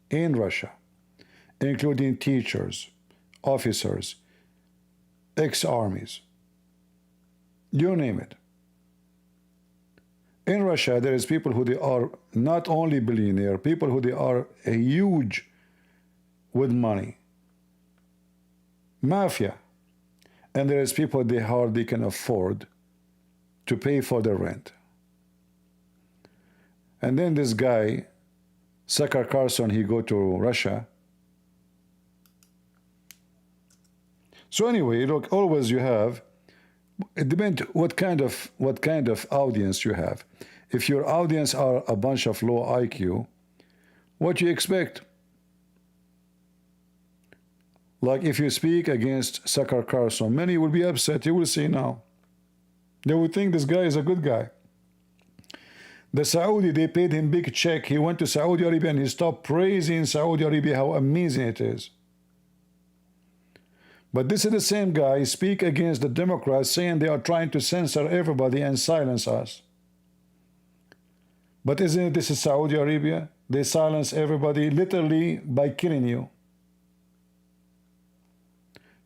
in Russia, including teachers, officers, ex-armies, you name it. In Russia, there is people who they are not only billionaire, people who they are huge with money, mafia, and there is people they hardly can afford to pay for the rent. And then this guy, Zakir Carson, he go to Russia. So anyway, look, always you have, it depends what kind of audience you have. If your audience are a bunch of low IQ, what you expect? Like if you speak against Zakir Carson, many will be upset. You will see now. They will think this guy is a good guy. The Saudi, they paid him big check. He went to Saudi Arabia and he stopped praising Saudi Arabia, how amazing it is. But this is the same guy speak against the Democrats, saying they are trying to censor everybody and silence us. But isn't it, this is Saudi Arabia? They silence everybody literally by killing you.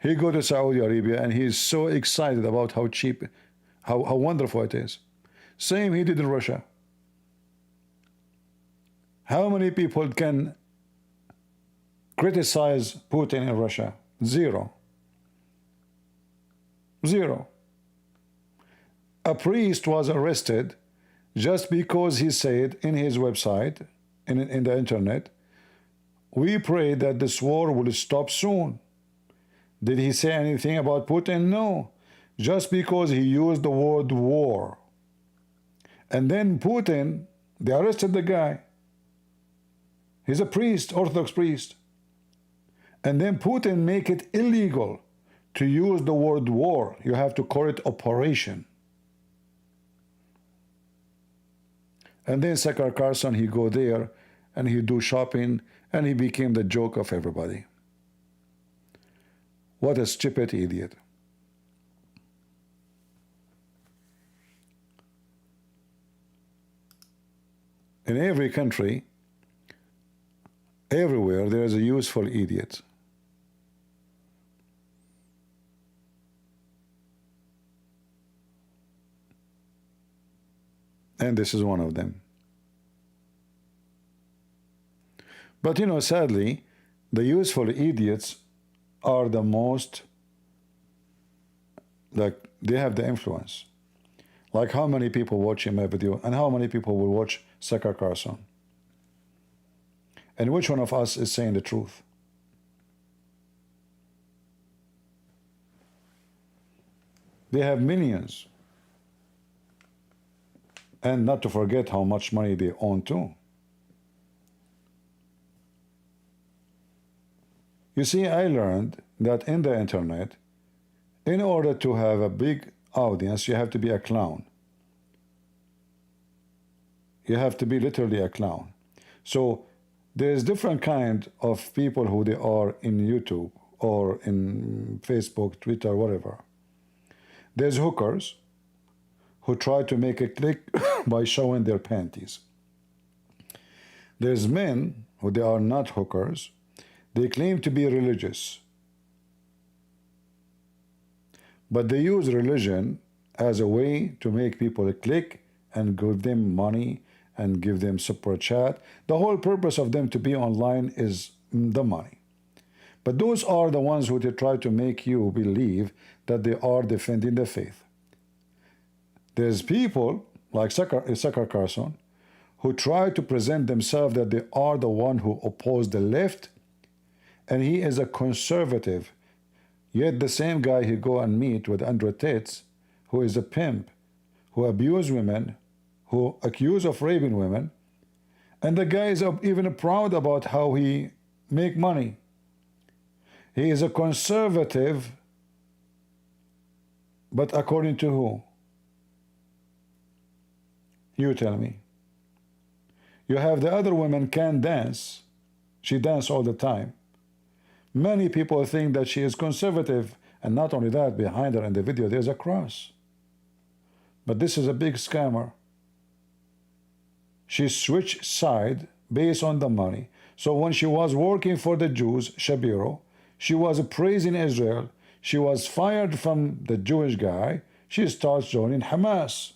He go to Saudi Arabia and he is so excited about how cheap, how wonderful it is. Same he did in Russia. How many people can criticize Putin in Russia? Zero. Zero. A priest was arrested just because he said in his website, in the internet, we pray that this war will stop soon. Did he say anything about Putin? No. Just because he used the word war. And then Putin, they arrested the guy. He's a priest, Orthodox priest. And then Putin make it illegal to use the word war. You have to call it operation. And then Zakir Carson, he go there and he do shopping and he became the joke of everybody. What a stupid idiot. In every country, everywhere, there is a useful idiot. And this is one of them. But you know, sadly, the useful idiots are the most, like, they have the influence. Like how many people watch my video and how many people will watch Zakir Carson? And which one of us is saying the truth? They have millions. And not to forget how much money they own too. You see, I learned that in the internet, in order to have a big audience, you have to be a clown. You have to be literally a clown. So there's different kind of people who they are in YouTube or in Facebook, Twitter, whatever. There's hookers who try to make a click by showing their panties. There's men who they are not hookers. They claim to be religious. But they use religion as a way to make people click and give them money and give them super chat. The whole purpose of them to be online is the money. But those are the ones who they try to make you believe that they are defending the faith. There's people like Zakir Carson who try to present themselves that they are the one who oppose the left, and he is a conservative. Yet the same guy he go and meet with Andrew Tate, who is a pimp, who abuse women, who accuse of raping women, and the guy is even proud about how he make money. He is a conservative, but according to who? You tell me. You have the other woman can dance. She dances all the time. Many people think that she is conservative, and not only that, behind her in the video there's a cross. But this is a big scammer. She switched side based on the money. So when she was working for the Jews, Shapiro, she was praising Israel. She was fired from the Jewish guy. She starts joining Hamas.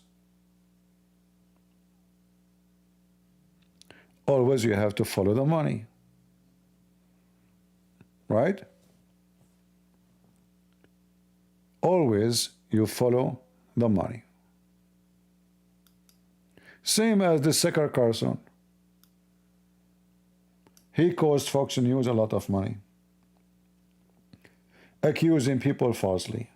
Always you have to follow the money. Right? Always you follow the money. Same as the Zakir Carson. He cost Fox News a lot of money, accusing people falsely.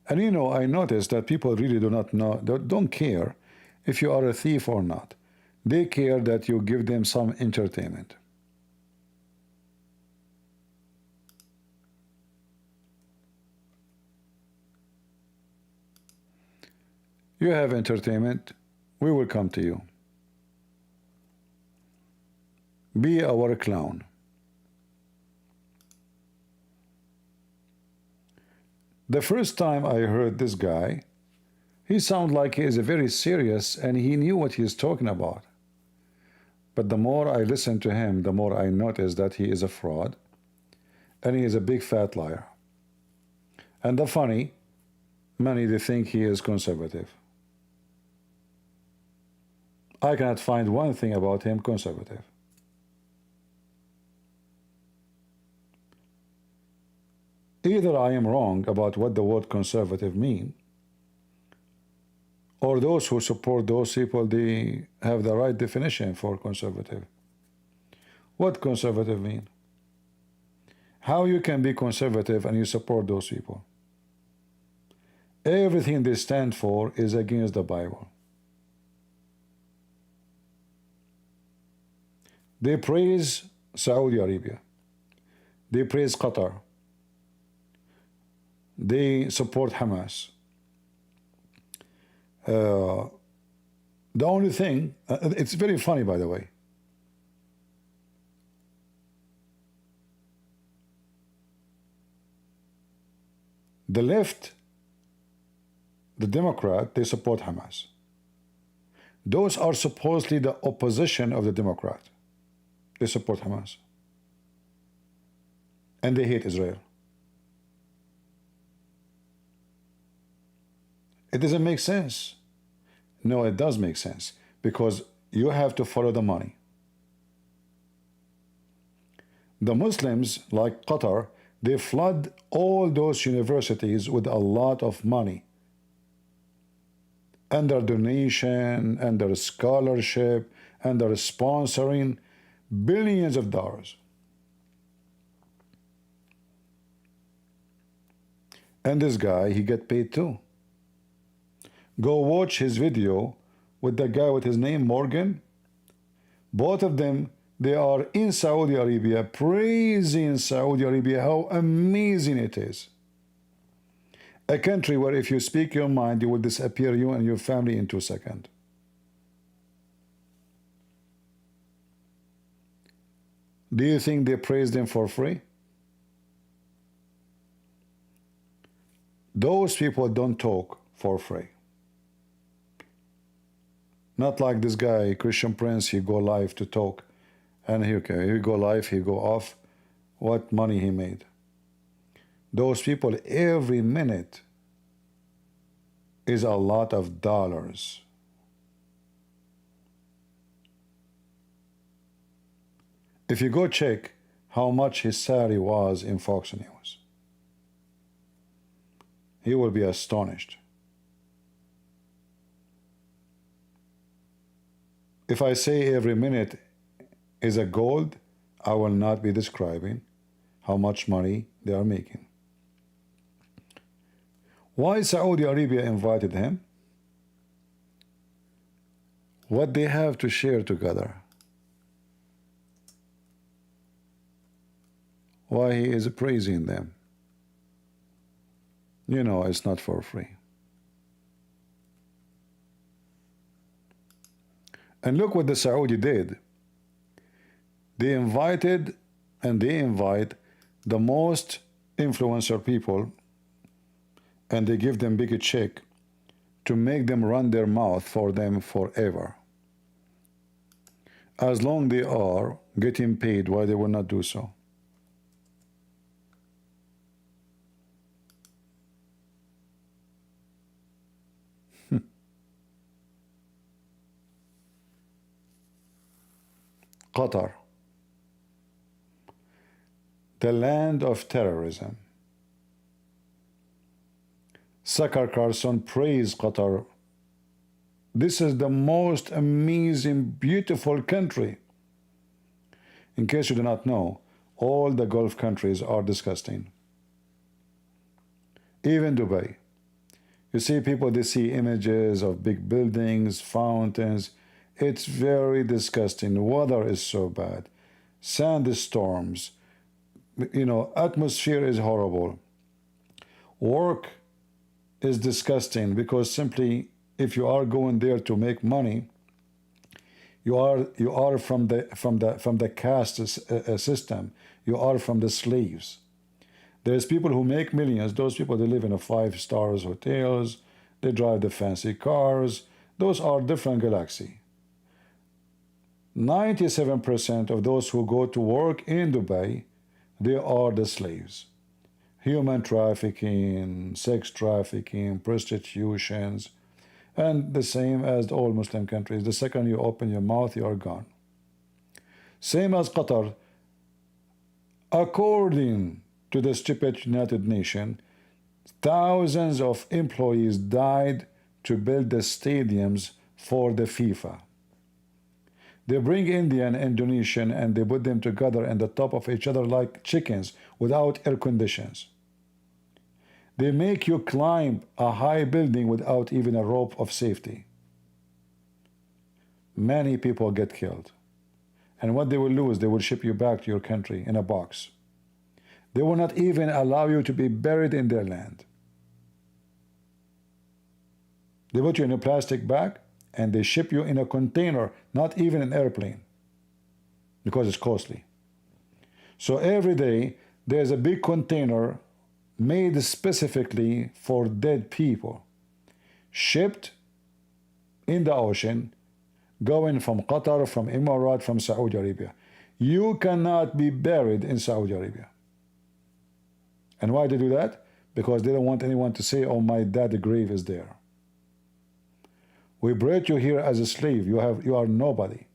And you know, I noticed that people really do not know, don't care if you are a thief or not. They care that you give them some entertainment. You have entertainment, we will come to you. Be our clown. The first time I heard this guy, he sounded like he is very serious and he knew what he is talking about. But the more I listened to him, the more I noticed that he is a fraud and he is a big fat liar. And the funny, many they think he is conservative. I cannot find one thing about him conservative. Either I am wrong about what the word conservative mean, or those who support those people, they have the right definition for conservative. What conservative mean? How you can be conservative and you support those people? Everything they stand for is against the Bible. They praise Saudi Arabia. They praise Qatar. They support Hamas. The only thing, it's very funny, by the way. The left, the Democrat, they support Hamas. Those are supposedly the opposition of the Democrat. They support Hamas. And they hate Israel. It doesn't make sense. No, it does make sense, because you have to follow the money. The Muslims, like Qatar, they flood all those universities with a lot of money. Under donation, under scholarship, under sponsoring, billions of dollars. And this guy, he get paid too. Go watch his video with the guy with his name Morgan. Both of them, they are in Saudi Arabia, praising Saudi Arabia, how amazing it is. A country where if you speak your mind, you will disappear, you and your family, in 2 seconds. Do you think they praise them for free? Those people don't talk for free. Not like this guy, Christian Prince, he go live to talk. And he go live, he go off. What money he made. Those people, every minute is a lot of dollars. If you go check how much his salary was in Fox News, he will be astonished. If I say every minute is a gold, I will not be describing how much money they are making. Why Saudi Arabia invited him? What they have to share together. Why he is praising them. You know, it's not for free. And look what the Saudi did. They invited and they invite the most influencer people, and they give them big check to make them run their mouth for them forever. As long they are getting paid, why they will not do so? Qatar, the land of terrorism. Zakir Carson praised Qatar. This is the most amazing, beautiful country. In case you do not know, all the Gulf countries are disgusting. Even Dubai. You see people, they see images of big buildings, fountains. It's very disgusting. The weather is so bad. Sandstorms. You know, atmosphere is horrible. Work is disgusting, because simply if you are going there to make money, you are from the caste system. You are from the slaves. There's people who make millions. Those people, they live in a 5-star hotels. They drive the fancy cars. Those are different galaxy. 97% of those who go to work in Dubai, they are the slaves. Human trafficking, sex trafficking, prostitutions, and the same as all Muslim countries. The second you open your mouth, you are gone. Same as Qatar. According to the stupid United Nations, thousands of employees died to build the stadiums for the FIFA. They bring Indian, Indonesian, and they put them together on the top of each other like chickens without air conditions. They make you climb a high building without even a rope of safety. Many people get killed. And what they will lose, they will ship you back to your country in a box. They will not even allow you to be buried in their land. They put you in a plastic bag and they ship you in a container, not even an airplane, because it's costly. So every day there's a big container made specifically for dead people, shipped in the ocean, going from Qatar, from Emirates, from Saudi Arabia. You cannot be buried in Saudi Arabia. And why they do that? Because they don't want anyone to say, oh, my dad's grave is there. We brought you here as a slave. You are nobody.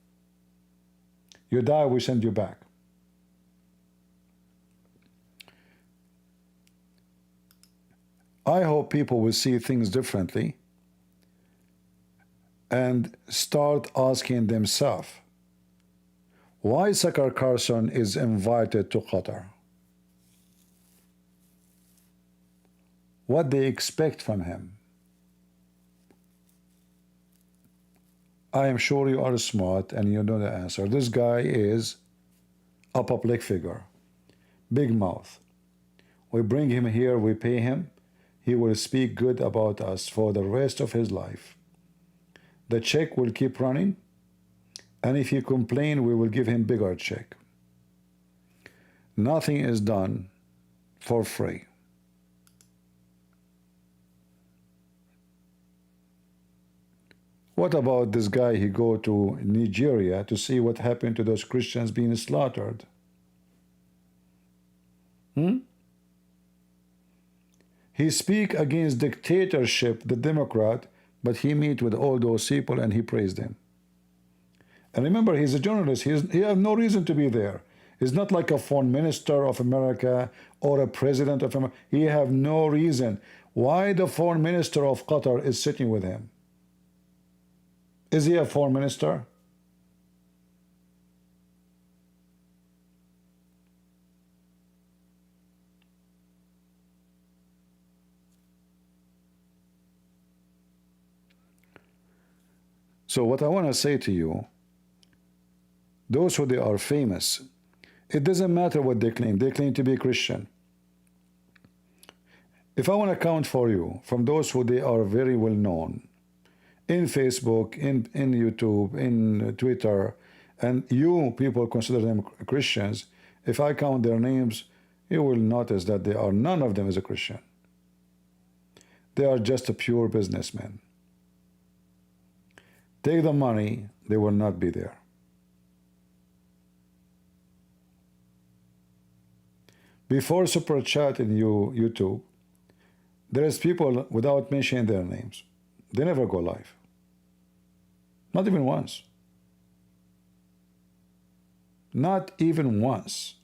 You die, we send you back. I hope people will see things differently and start asking themselves, why Zakir Carson is invited to Qatar? What they expect from him? I am sure you are smart and you know the answer. This guy is a public figure, big mouth. We bring him here, we pay him. He will speak good about us for the rest of his life. The check will keep running, and if he complains, we will give him bigger check. Nothing is done for free. What about this guy? He go to Nigeria to see what happened to those Christians being slaughtered. He speak against dictatorship, the Democrat, but he meet with all those people and he praised them. And remember, he's a journalist. He has no reason to be there. He's not like a foreign minister of America or a president of America. He have no reason. Why the foreign minister of Qatar is sitting with him? Is he a foreign minister? So what I want to say to you, those who they are famous, it doesn't matter what they claim. They claim to be Christian. If I want to count for you from those who they are very well known, in Facebook, in YouTube, in Twitter, and you people consider them Christians, if I count their names, you will notice that they are, none of them is a Christian. They are just a pure businessman. Take the money, they will not be there. Before Super Chat in YouTube, there is people without mentioning their names. They never go live. Not even once. Not even once.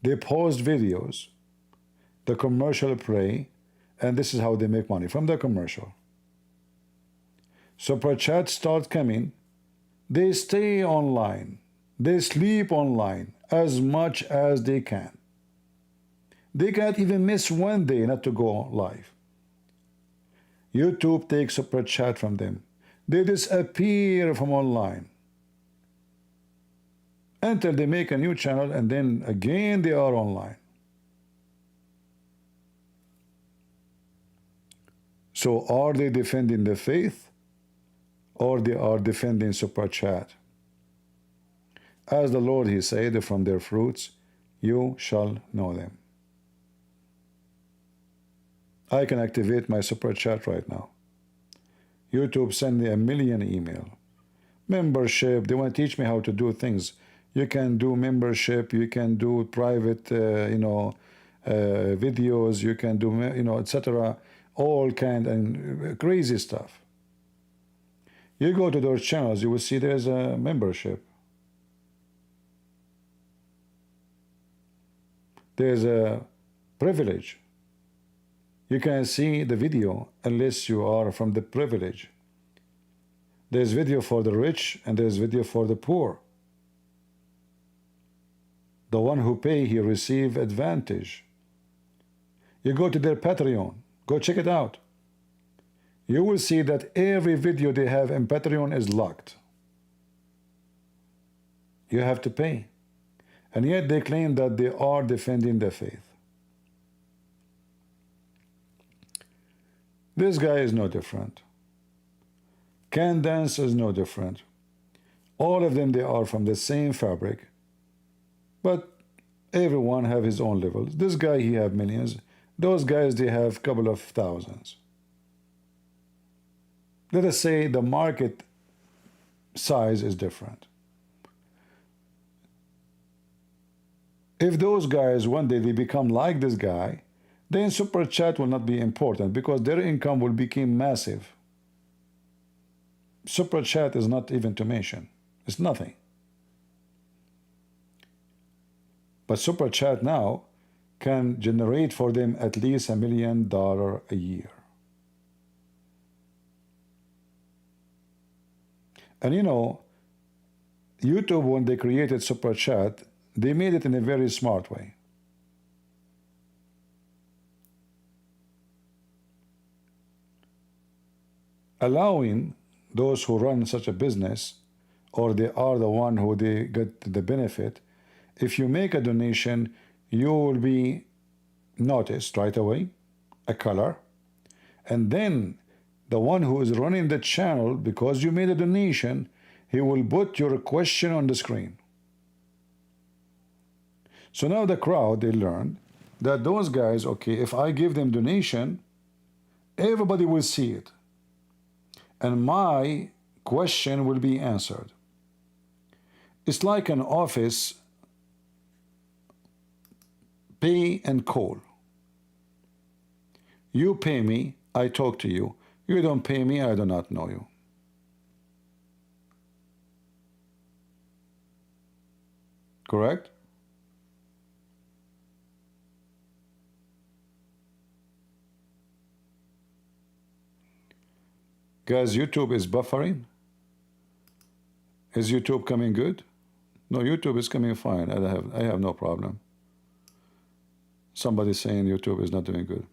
They post videos, the commercial play, and this is how they make money, from the commercial. Super Chat start coming, they stay online, they sleep online as much as they can. They can't even miss one day not to go live. YouTube takes Super Chat from them. They disappear from online until they make a new channel, and then again they are online. So are they defending the faith, or they are defending Super Chat? As the Lord, he said, from their fruits you shall know them. I can activate my Super Chat right now. YouTube send me 1 million email. Membership, they want to teach me how to do things. You can do membership, you can do private, videos, you can do, etc. All kind and crazy stuff. You go to those channels, you will see there's a membership. There's a privilege. You can see the video unless you are from the privilege. There's video for the rich and there's video for the poor. The one who pay, he receive advantage. You go to their Patreon, go check it out. You will see that every video they have in Patreon is locked. You have to pay. And yet they claim that they are defending the faith. This guy is no different. Can Dance is no different. All of them, they are from the same fabric. But everyone have his own levels. This guy, he have millions. Those guys, they have couple of thousands. Let us say the market size is different. If those guys one day they become like this guy, then super chat will not be important because their income will become massive. Super chat is not even to mention. It's nothing. But super chat now can generate for them at least $1 million a year. And you know, YouTube, when they created super chat, they made it in a very smart way. Allowing those who run such a business, or they are the one who they get the benefit, if you make a donation, you will be noticed right away, a color, and then the one who is running the channel, because you made a donation, he will put your question on the screen. So now the crowd, they learned that those guys, okay, if I give them donation, everybody will see it. And my question will be answered. It's like an office pay and call. You pay me, I talk to you. You don't pay me, I do not know you. Correct? Guys, YouTube is buffering. Is YouTube coming good? No, YouTube is coming fine. I have no problem. Somebody saying YouTube is not doing good.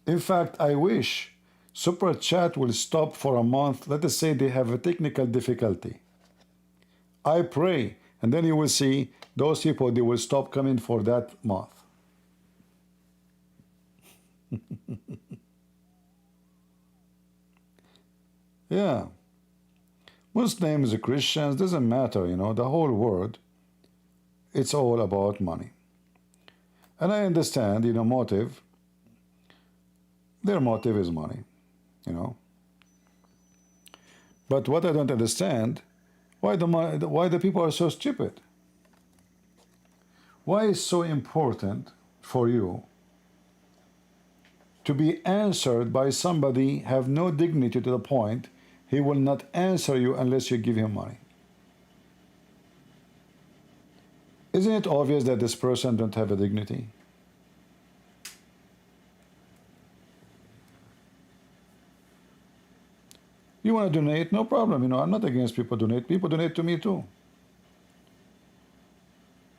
In fact, I wish Super Chat will stop for a month. Let us say they have a technical difficulty. I pray, and then you will see those people, they will stop coming for that month. Yeah. Muslims, Christians, doesn't matter, you know, the whole world, it's all about money. And I understand, you know, motive. Their motive is money, you know. But what I don't understand, why the people are so stupid? Why is so important for you to be answered by somebody have no dignity to the point he will not answer you unless you give him money? Isn't it obvious that this person don't have a dignity? You want to donate? No problem. You know, I'm not against people donate. People donate to me too.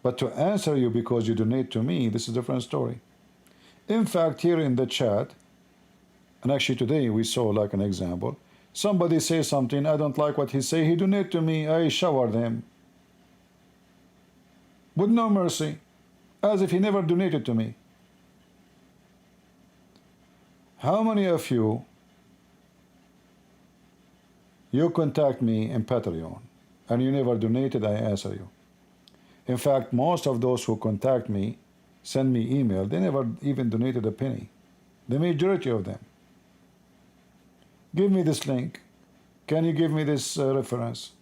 But to answer you because you donate to me, this is a different story. In fact, here in the chat, and actually today we saw like an example, somebody say something, I don't like what he say, he donate to me, I showered him. With no mercy, as if he never donated to me. How many of you contact me in Patreon and you never donated, I answer you. In fact, most of those who contact me, send me email, they never even donated a penny. The majority of them. Give me this link. Can you give me this reference?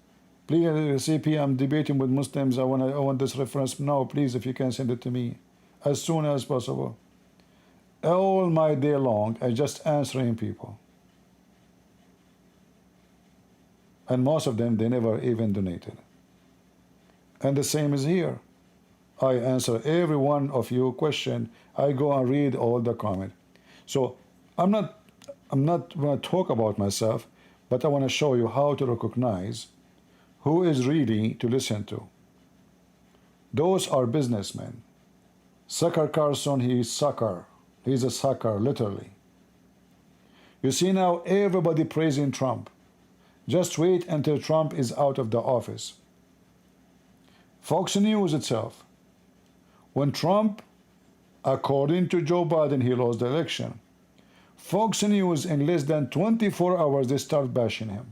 Please, CP, I'm debating with Muslims. I want this reference. No, please, if you can send it to me as soon as possible. All my day long, I just answering people. And most of them, they never even donated. And the same is here. I answer every one of your question. I go and read all the comment. So I'm not going to talk about myself, but I want to show you how to recognize who is ready to listen to. Those are businessmen. Sucker Carson, he is sucker. He's a sucker, literally. You see now everybody praising Trump. Just wait until Trump is out of the office. Fox News itself. When Trump, according to Joe Biden, he lost the election, Fox News in less than 24 hours, they start bashing him.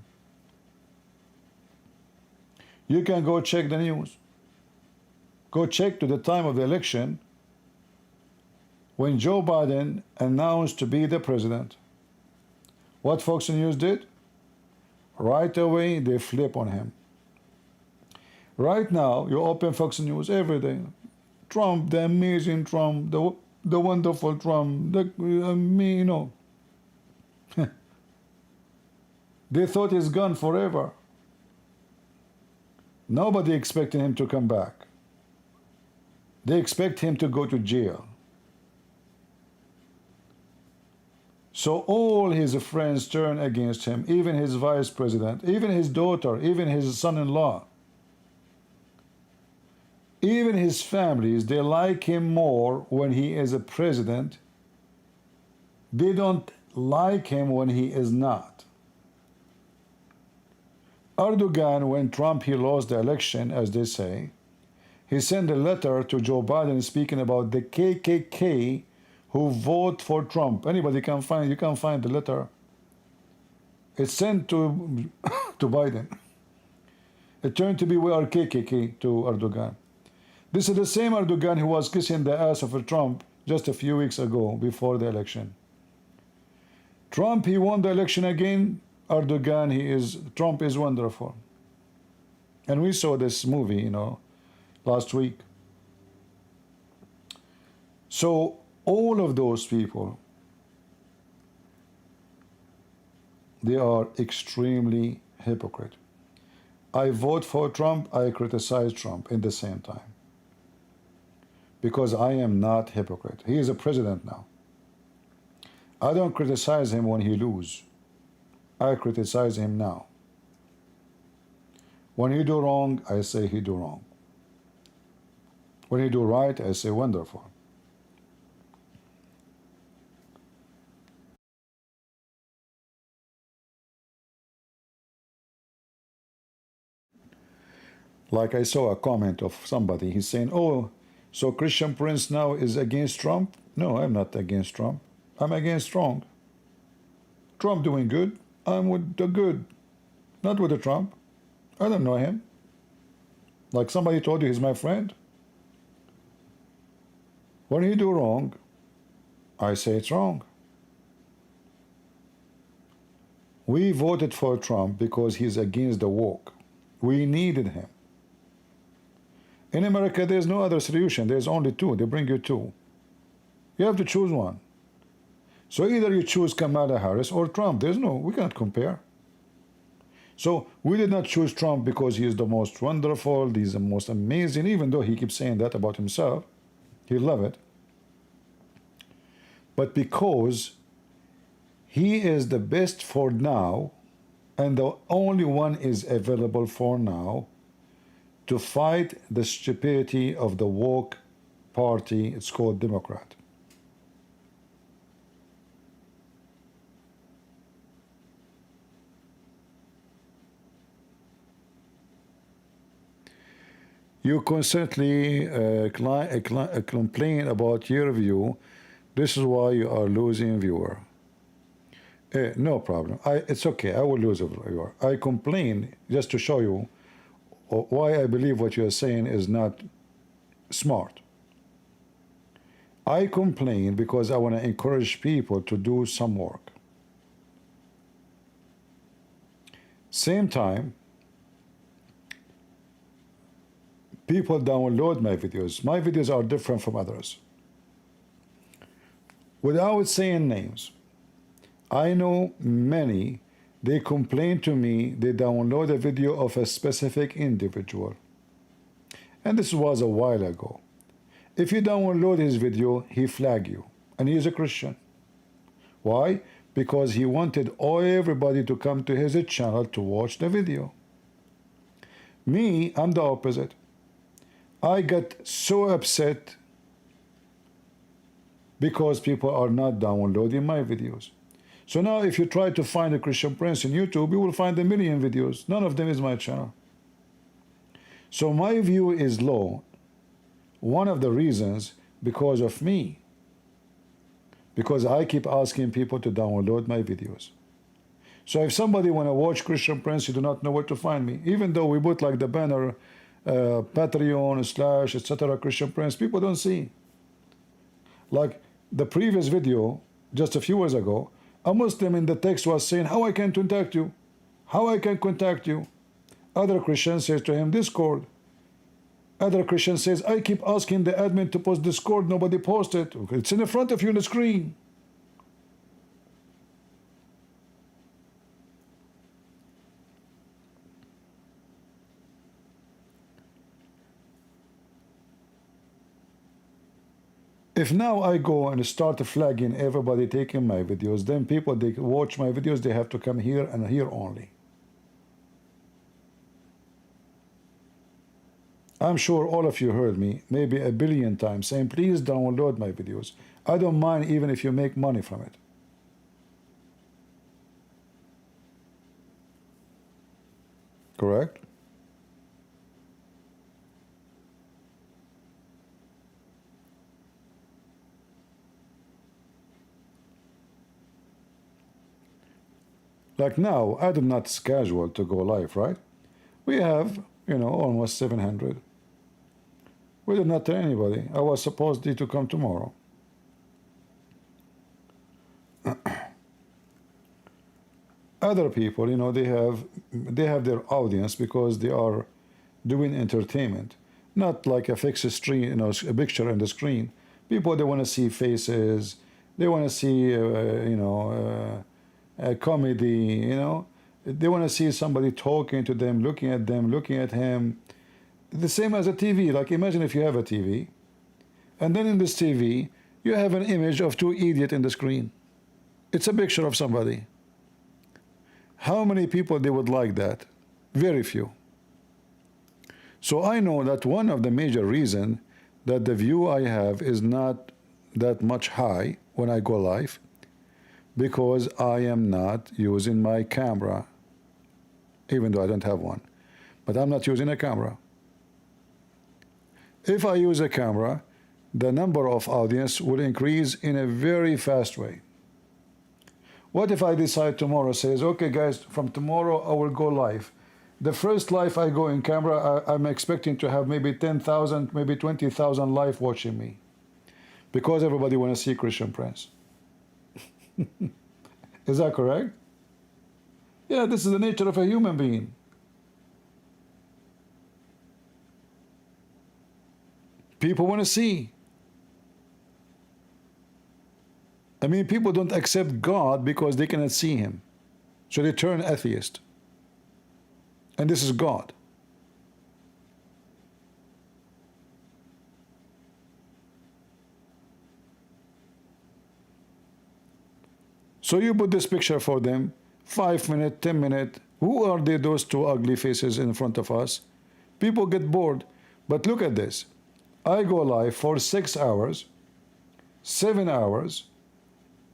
You can go check the news. Go check to the time of the election when Joe Biden announced to be the president. What Fox News did? Right away, they flip on him. Right now, you open Fox News every day. Trump, the amazing Trump, the wonderful Trump, you know. They thought he's gone forever. Nobody expected him to come back. They expect him to go to jail. So all his friends turn against him, even his vice president, even his daughter, even his son-in-law. Even his families, they like him more when he is a president. They don't like him when he is not. Erdogan, when Trump he lost the election, as they say, he sent a letter to Joe Biden speaking about the KKK who vote for Trump. Anybody can find, you can find the letter. It's sent to to Biden. It turned to be we are KKK to Erdogan. This is the same Erdogan who was kissing the ass of Trump just a few weeks ago before the election. Trump, he won the election again. Erdogan, Trump is wonderful. And we saw this movie, you know, last week. So all of those people, they are extremely hypocrite. I vote for Trump, I criticize Trump in the same time. Because I am not hypocrite. He is a president now. I don't criticize him when he loses. I criticize him now. When he do wrong, I say he do wrong. When he do right, I say wonderful. Like I saw a comment of somebody, he's saying, oh, so Christian Prince now is against Trump? No, I'm not against Trump. I'm against Trump. Trump doing good. I'm with the good, not with the Trump. I don't know him. Like somebody told you he's my friend. When he do wrong, I say it's wrong. We voted for Trump because he's against the woke. We needed him. In America, there's no other solution. There's only two. They bring you two. You have to choose one. So either you choose Kamala Harris or Trump. We can't compare. So we did not choose Trump because he is the most wonderful, he's the most amazing, even though he keeps saying that about himself. He love it. But because he is the best for now, and the only one is available for now, to fight the stupidity of the woke party, it's called Democrat. You constantly complain about your view. This is why you are losing viewer. No problem. It's okay. I will lose a viewer. I complain just to show you why I believe what you are saying is not smart. I complain because I want to encourage people to do some work. Same time, people download my videos. My videos are different from others. Without saying names, I know many they complain to me they download a video of a specific individual. And this was a while ago. If you download his video, he flag you. And he is a Christian. Why? Because he wanted everybody to come to his channel to watch the video. Me, I'm the opposite. I got so upset because people are not downloading my videos. So now if you try to find a Christian Prince in YouTube, you will find a million videos. None of them is my channel. So my view is low. One of the reasons, because of me. Because I keep asking people to download my videos. So if somebody want to watch Christian Prince, you do not know where to find me. Even though we put like the banner, Patreon / etc. Christian Prince, people don't see. Like the previous video, just a few years ago, a Muslim in the text was saying, how I can contact you? How I can contact you? Other Christian says to him, Discord. Other Christian says, I keep asking the admin to post Discord, nobody posts it. It's in the front of you on the screen. If now I go and start flagging everybody taking my videos, then people, they watch my videos, they have to come here and here only. I'm sure all of you heard me maybe a billion times saying, please download my videos. I don't mind even if you make money from it. Correct? Like now, I do not schedule to go live, right? We have, almost 700. We did not tell anybody. I was supposed to come tomorrow. Other people, they have their audience because they are doing entertainment, not like a fixed screen, a picture on the screen. People, they want to see faces. They want to see, a comedy, They want to see somebody talking to them, looking at him. The same as a TV. Like imagine if you have a TV, and then in this TV, you have an image of two idiots in the screen. It's a picture of somebody. How many people they would like that? Very few. So I know that one of the major reasons that the view I have is not that much high when I go live, because I am not using my camera, even though I don't have one. But I'm not using a camera. If I use a camera, the number of audience will increase in a very fast way. What if I decide tomorrow, says, okay guys, from tomorrow I will go live. The first live I go in camera, I'm expecting to have maybe 10,000, maybe 20,000 live watching me. Because everybody want to see Christian Prince. Is that correct? Yeah, this is the nature of a human being. People want to see. I mean, people don't accept God because they cannot see him. So they turn atheist. And this is God. So you put this picture for them, 5 minutes, 10 minutes. Who are they, those two ugly faces in front of us? People get bored. But look at this. I go live for 6 hours, 7 hours,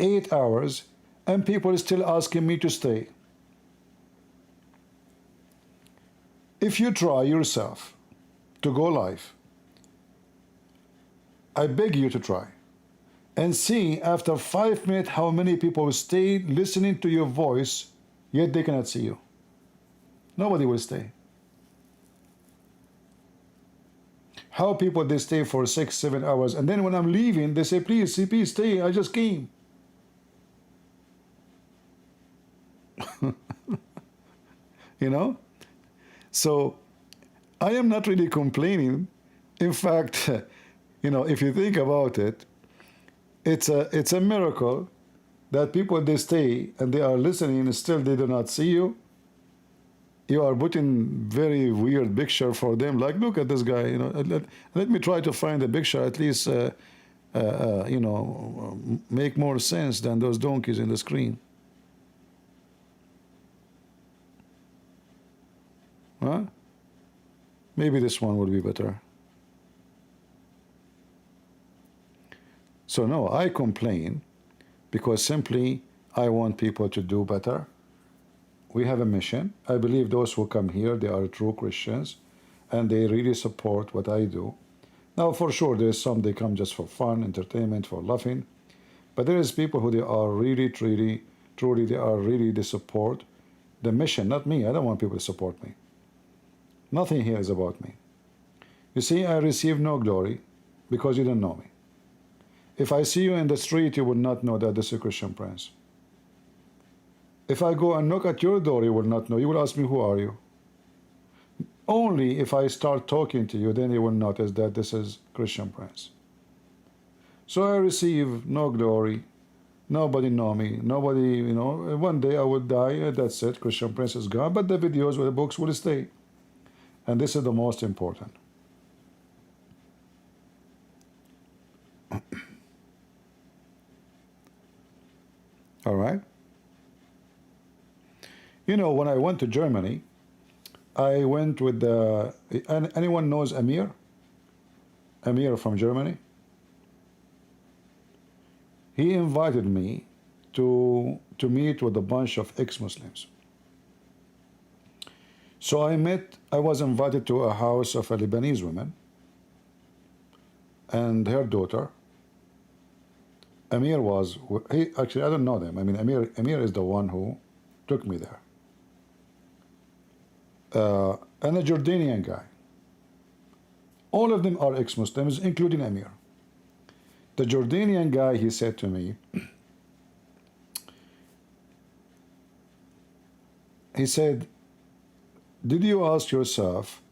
8 hours, and people are still asking me to stay. If you try yourself to go live, I beg you to try, and see after 5 minutes how many people stay listening to your voice, yet they cannot see you. Nobody will stay. How people, they stay for 6, 7 hours, and then when I'm leaving, they say, please, CP, stay, I just came. So I am not really complaining. In fact, if you think about it, it's a miracle that people, they stay and they are listening and still they do not see you. You are putting very weird picture for them. Like, look at this guy. You know, let me try to find a picture at least. You know, make more sense than those donkeys in the screen. Huh? Maybe this one will be better. So no, I complain because simply I want people to do better. We have a mission. I believe those who come here, they are true Christians and they really support what I do. Now, for sure, there's some, they come just for fun, entertainment, for laughing. But there is people who they are really, truly, they support the mission, not me. I don't want people to support me. Nothing here is about me. You see, I receive no glory because you don't know me. If I see you in the street, you will not know that this is a Christian prince. If I go and knock at your door, you will not know. You will ask me, who are you? Only if I start talking to you, then you will notice that this is Christian prince. So I receive no glory. Nobody know me. Nobody, you know, one day I will die. That's it. Christian prince is gone. But the videos or the books will stay. And this is the most important. All right. You know, when I went to Germany, I went with the, anyone knows Amir? Amir from Germany? He invited me to meet with a bunch of ex-Muslims. So I was invited to a house of a Lebanese woman and her daughter. Amir was, actually, I don't know them. I mean, Amir is the one who took me there. And a Jordanian guy. All of them are ex-Muslims, including Amir. The Jordanian guy, he said to me, he said, did you ask yourself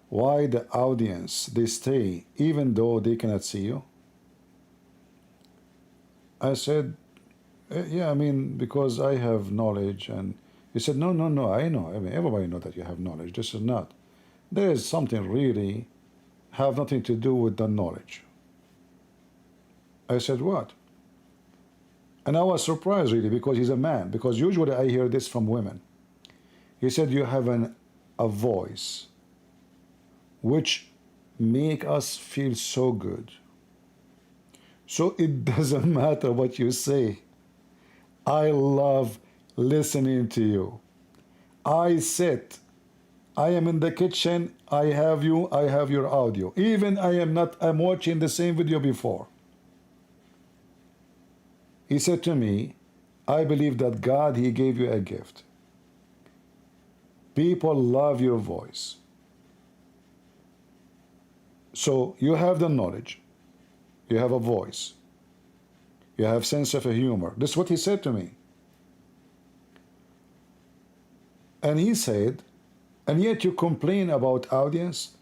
why the audience, they stay even though they cannot see you? I said, yeah, I mean, because I have knowledge. And he said, no, I know. I mean, everybody knows that you have knowledge. This is not. There is something really have nothing to do with the knowledge. I said, what? And I was surprised really because he's a man. Because usually I hear this from women. He said, you have a voice which make us feel so good. So it doesn't matter what you say. I love listening to you. I am in the kitchen, I have you, I have your audio. Even I'm watching the same video before. He said to me, I believe that God, He gave you a gift. People love your voice. So you have the knowledge. You have a voice. You have sense of humor. This is what he said to me. And he said, and yet you complain about audience?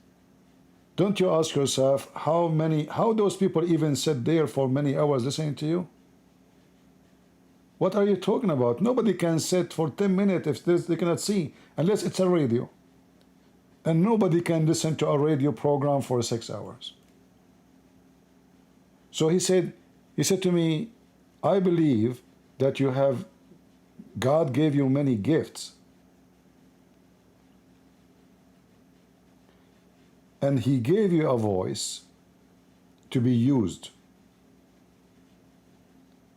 Don't you ask yourself how those people even sit there for many hours listening to you? What are you talking about? Nobody can sit for 10 minutes if they cannot see, unless it's a radio. And nobody can listen to a radio program for 6 hours. So he said to me, I believe that God gave you many gifts. And He gave you a voice to be used.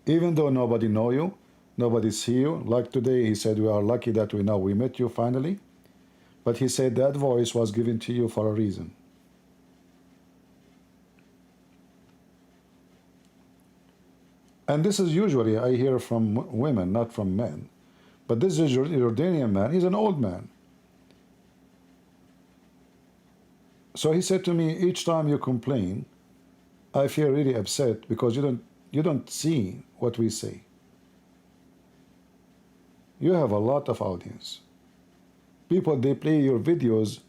Even though nobody know you, nobody see you. Like today, he said, we are lucky that we met you finally. But he said that voice was given to you for a reason. And this is usually, I hear from women, not from men. But this is a Jordanian man. He's an old man. So he said to me, each time you complain, I feel really upset because you don't see what we say. You have a lot of audience. People, they play your videos,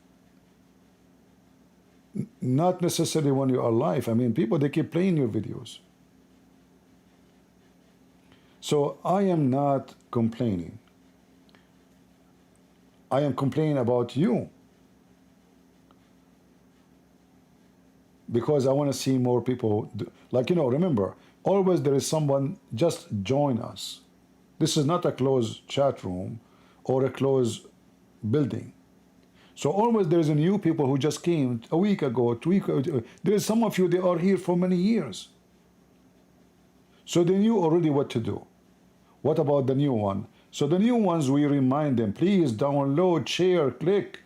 not necessarily when you are live. I mean, people, they keep playing your videos. So I am not complaining. I am complaining about you because I want to see more people. Like, you know, remember, always there is someone, just join us. This is not a closed chat room or a closed building. So always there is a new people who just came a week ago, 2 weeks ago. There is some of you, they are here for many years. So they knew already what to do. What about the new one? So the new ones, we remind them, please download, share, click.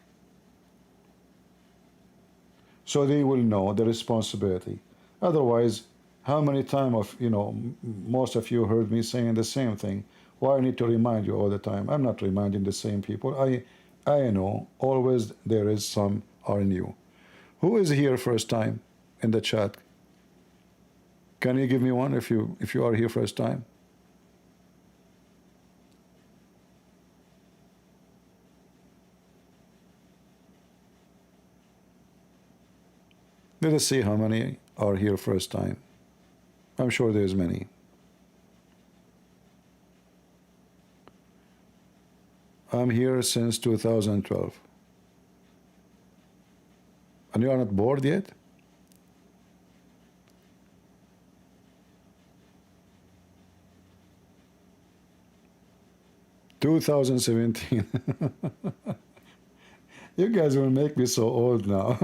So they will know the responsibility. Otherwise, how many times of, you know, most of you heard me saying the same thing. Why I need to remind you all the time? I'm not reminding the same people. I know always there is some are new. Who is here first time in the chat? Can you give me one if you are here first time? Let us see how many are here first time. I'm sure there's many. I'm here since 2012. And you are not bored yet? "2017." You guys will make me so old now.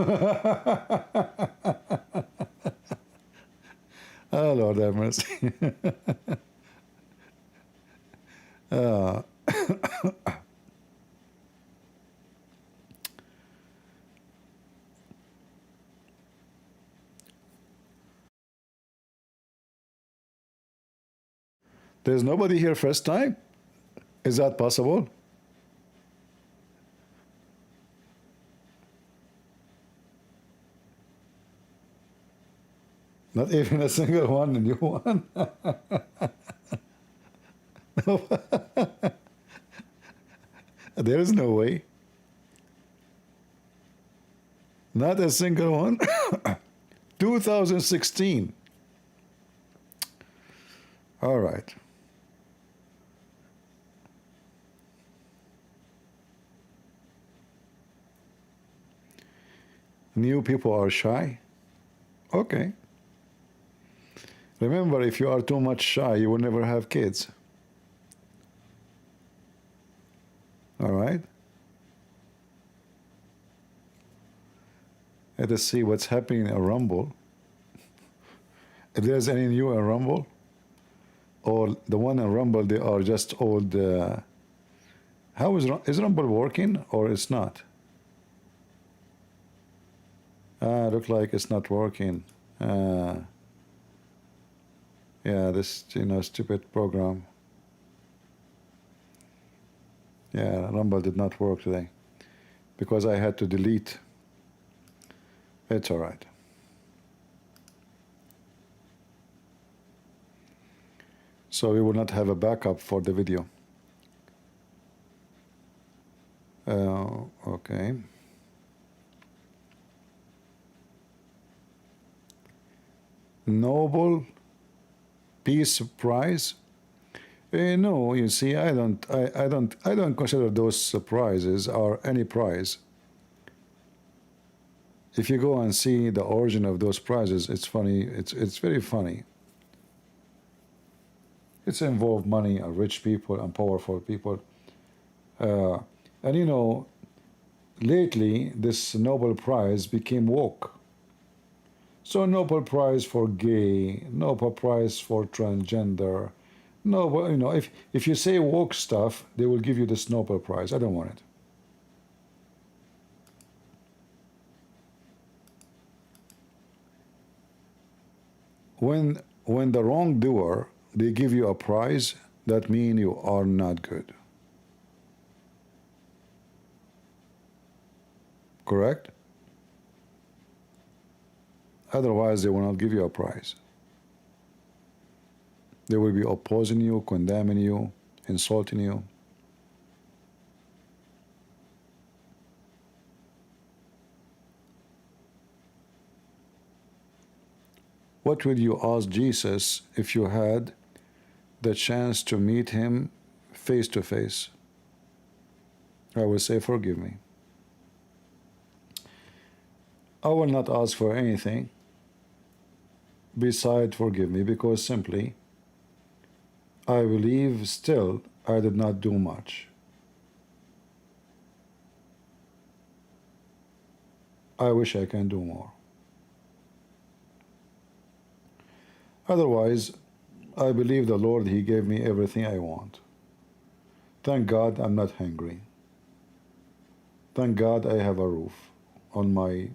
Oh, Lord have mercy. There's nobody here first time? Is that possible? Not even a single one, a new one? No. There is no way. Not a single one. 2016. All right. New people are shy? Okay. Remember, if you are too much shy, you will never have kids. All right? Let us see what's happening in Rumble. If there's any new in Rumble, or the one in Rumble, they are just old. How is Rumble working, or it's not? Look like it's not working. Yeah, this, you know, stupid program. Yeah, Rumble did not work today because I had to delete. It's all right. So we will not have a backup for the video. Okay. Nobel Peace Prize? No, you see, I don't consider those prizes or any prize. If you go and see the origin of those prizes, it's funny. It's very funny. It's involved money and rich people and powerful people. And you know, lately this Nobel Prize became woke. So Nobel Prize for gay, Nobel Prize for transgender. No, you know, if you say woke stuff, they will give you this Nobel Prize. I don't want it. When the wrongdoer, they give you a prize, that means you are not good. Correct? Otherwise, they will not give you a prize. They will be opposing you, condemning you, insulting you. What would you ask Jesus if you had the chance to meet him face to face, I will say, forgive me. I will not ask for anything beside forgive me, because simply I believe still I did not do much. I wish I can do more. Otherwise, I believe the Lord, He gave me everything I want. Thank God I'm not hungry. Thank God I have a roof on my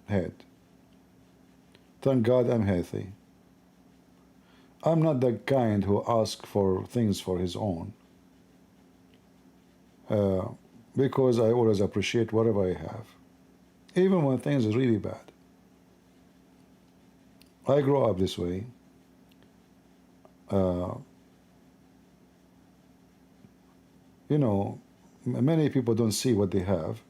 head. Thank God I'm healthy. I'm not the kind who asks for things for his own, because I always appreciate whatever I have, even when things are really bad. I grew up this way. You know, many people don't see what they have.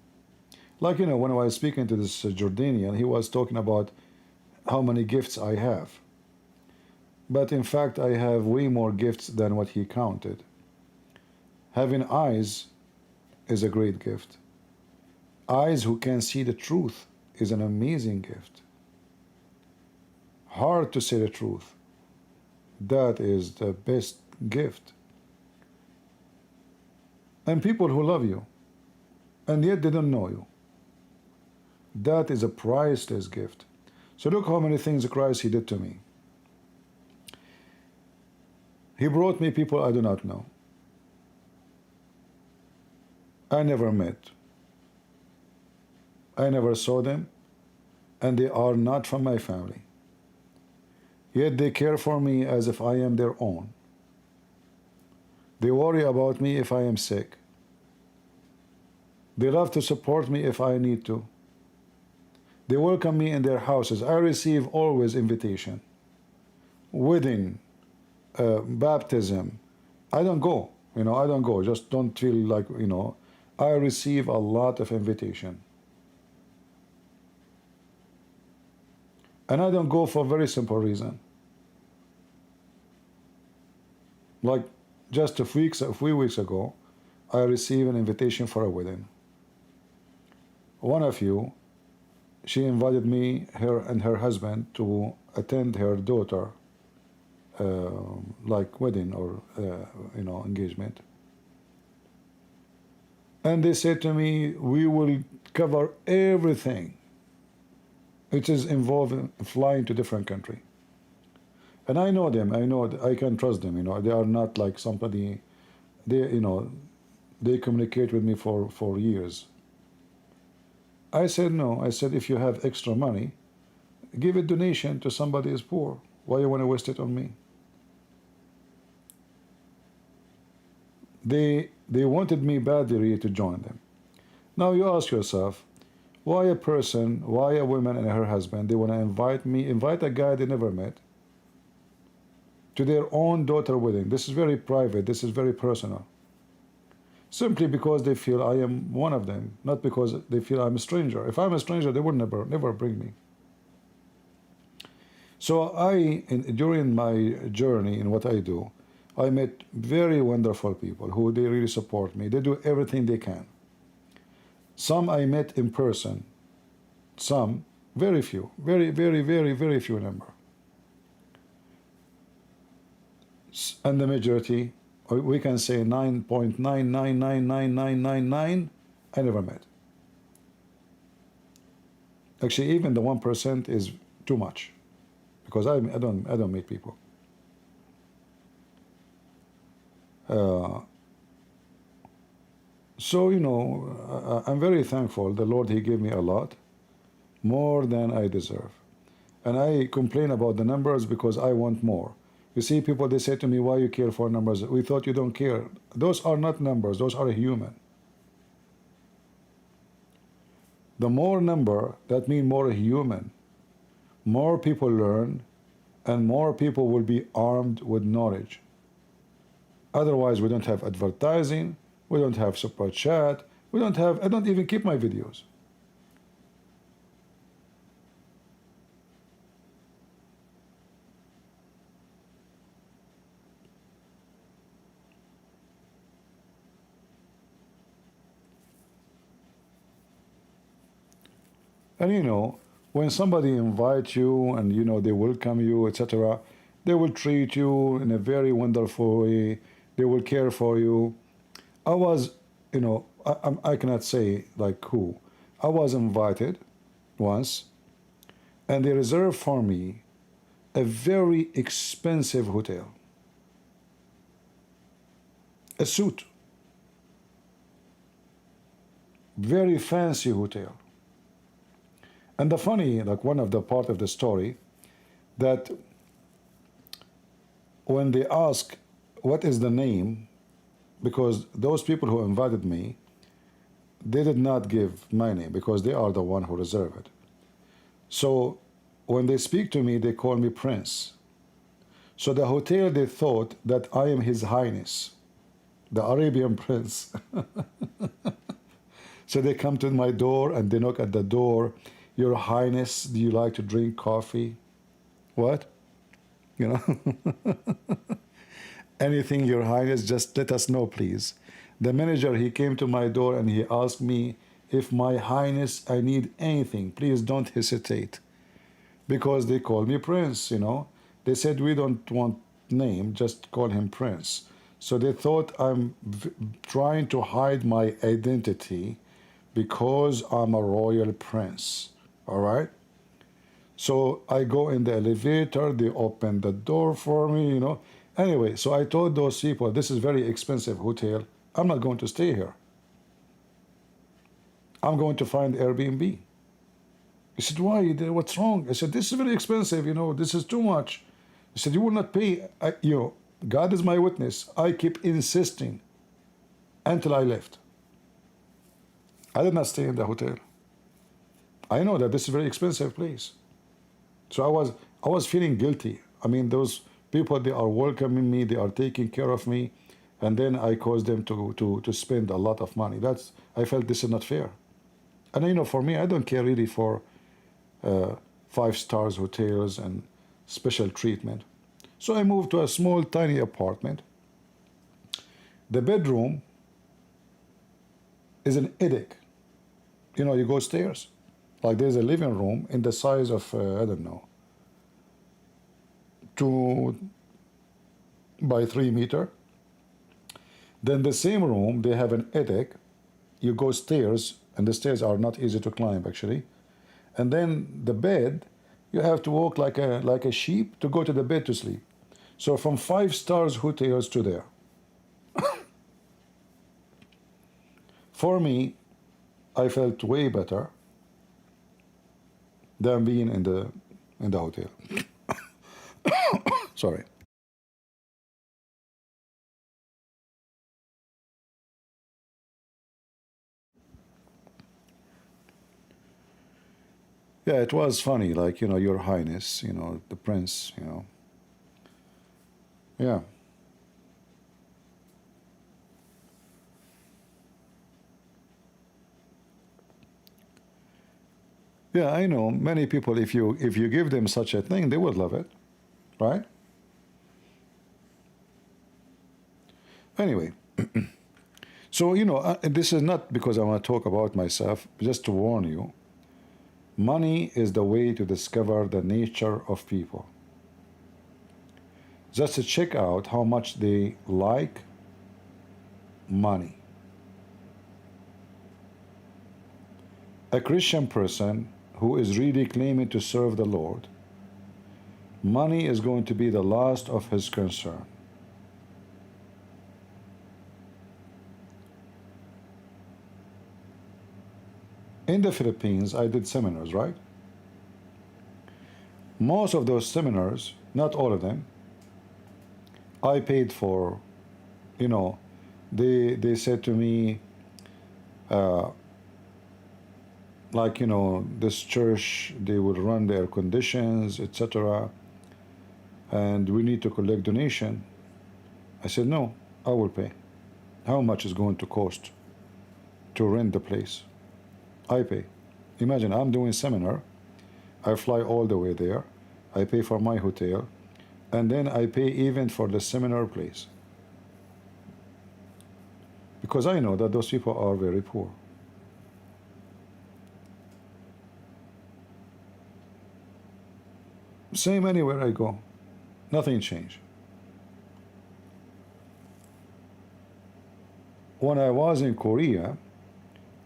Like, you know, when I was speaking to this Jordanian, he was talking about how many gifts I have. But in fact, I have way more gifts than what he counted. Having eyes is a great gift. Eyes who can see the truth is an amazing gift. Heart to say the truth, that is the best gift. And people who love you, and yet they don't know you, that is a priceless gift. So look how many things Christ He did to me. He brought me people I do not know. I never met. I never saw them, and they are not from my family. Yet they care for me as if I am their own. They worry about me if I am sick. They love to support me if I need to. They welcome me in their houses. I receive always invitation. Wedding, baptism. I don't go. You know, I don't go. Just don't feel like, you know. I receive a lot of invitation. And I don't go for a very simple reason. Like just a few weeks ago, I received an invitation for a wedding. One of you, she invited me, her and her husband, to attend her daughter, like wedding or you know, engagement. And they said to me, we will cover everything. It is involving flying to different country. And I know them. I know I can trust them. You know, they are not like somebody. They, you know, they communicate with me for years. I said no. I said, if you have extra money, give a donation to somebody who's poor. Why you want to waste it on me? They wanted me badly to join them. Now you ask yourself, why a person, why a woman and her husband, they want to invite a guy they never met to their own daughter wedding. This is very private, this is very personal. Simply because they feel I am one of them, not because they feel I'm a stranger. If I'm a stranger, they would never bring me. So during my journey in what I do, I met very wonderful people who they really support me. They do everything they can. Some I met in person. Some, very few, very few number. And the majority, we can say 9.9999999, I never met. Actually, even the 1% is too much, because I don't meet people. So, you know, I'm very thankful. The Lord, He gave me a lot, more than I deserve. And I complain about the numbers because I want more. You see, people, they say to me, why you care for numbers? We thought you don't care. Those are not numbers. Those are human. The more number, that means more human. More people learn, and more people will be armed with knowledge. Otherwise, we don't have advertising, we don't have super chat, I don't even keep my videos. And you know, when somebody invites you and you know they welcome you, etc., they will treat you in a very wonderful way. They will care for you. I was, you know, I cannot say like who. I was invited once, and they reserved for me a very expensive hotel, a suite, very fancy hotel. And the funny, like one of the part of the story, that when they ask what is the name, because those people who invited me, they did not give my name because they are the one who reserved it. So when they speak to me, they call me Prince. So the hotel, they thought that I am His Highness, the Arabian Prince. So they come to my door and they knock at the door. Your Highness, do you like to drink coffee? What? You know? Anything, Your Highness, just let us know, please. The manager, he came to my door and he asked me if my Highness, I need anything, please don't hesitate. Because they call me Prince, you know. They said, we don't want name, just call him Prince. So they thought I'm trying to hide my identity because I'm a royal prince, all right? So I go in the elevator, they open the door for me, you know. Anyway, so I told those people, this is very expensive hotel. I'm not going to stay here. I'm going to find Airbnb. He said, why? What's wrong? I said, this is very expensive, you know, this is too much. He said, you will not pay. You know, God is my witness. I keep insisting until I left. I did not stay in the hotel. I know that this is a very expensive place. So I was feeling guilty. I mean, those people, they are welcoming me, they are taking care of me, and then I caused them to spend a lot of money. I felt this is not fair. And you know, for me, I don't care really for 5 stars hotels and special treatment. So I moved to a small, tiny apartment. The bedroom is an attic. You know, you go stairs. Like there's a living room in the size of, I don't know, 2 by 3 meter. Then the same room, they have an attic. You go stairs, and the stairs are not easy to climb actually. And then the bed, you have to walk like a sheep to go to the bed to sleep. So from 5 stars hotels to there. For me, I felt way better than being in the hotel. Sorry. Yeah, it was funny, like, you know, Your Highness, you know, the prince, you know. Yeah. Yeah, I know. Many people, if you give them such a thing, they would love it, right? Anyway, so you know, this is not because I want to talk about myself, just to warn you. Money is the way to discover the nature of people. Just to check out how much they like money. A Christian person who is really claiming to serve the Lord, money is going to be the last of his concern. In the Philippines, I did seminars, right? Most of those seminars, not all of them, I paid for. You know, they said to me, like, you know, this church, they will run the air conditions, etc. And we need to collect donation. I said, no, I will pay. How much is going to cost to rent the place? I pay. Imagine I'm doing seminar. I fly all the way there. I pay for my hotel. And then I pay even for the seminar place. Because I know that those people are very poor. Same anywhere I go. Nothing changed. When I was in Korea,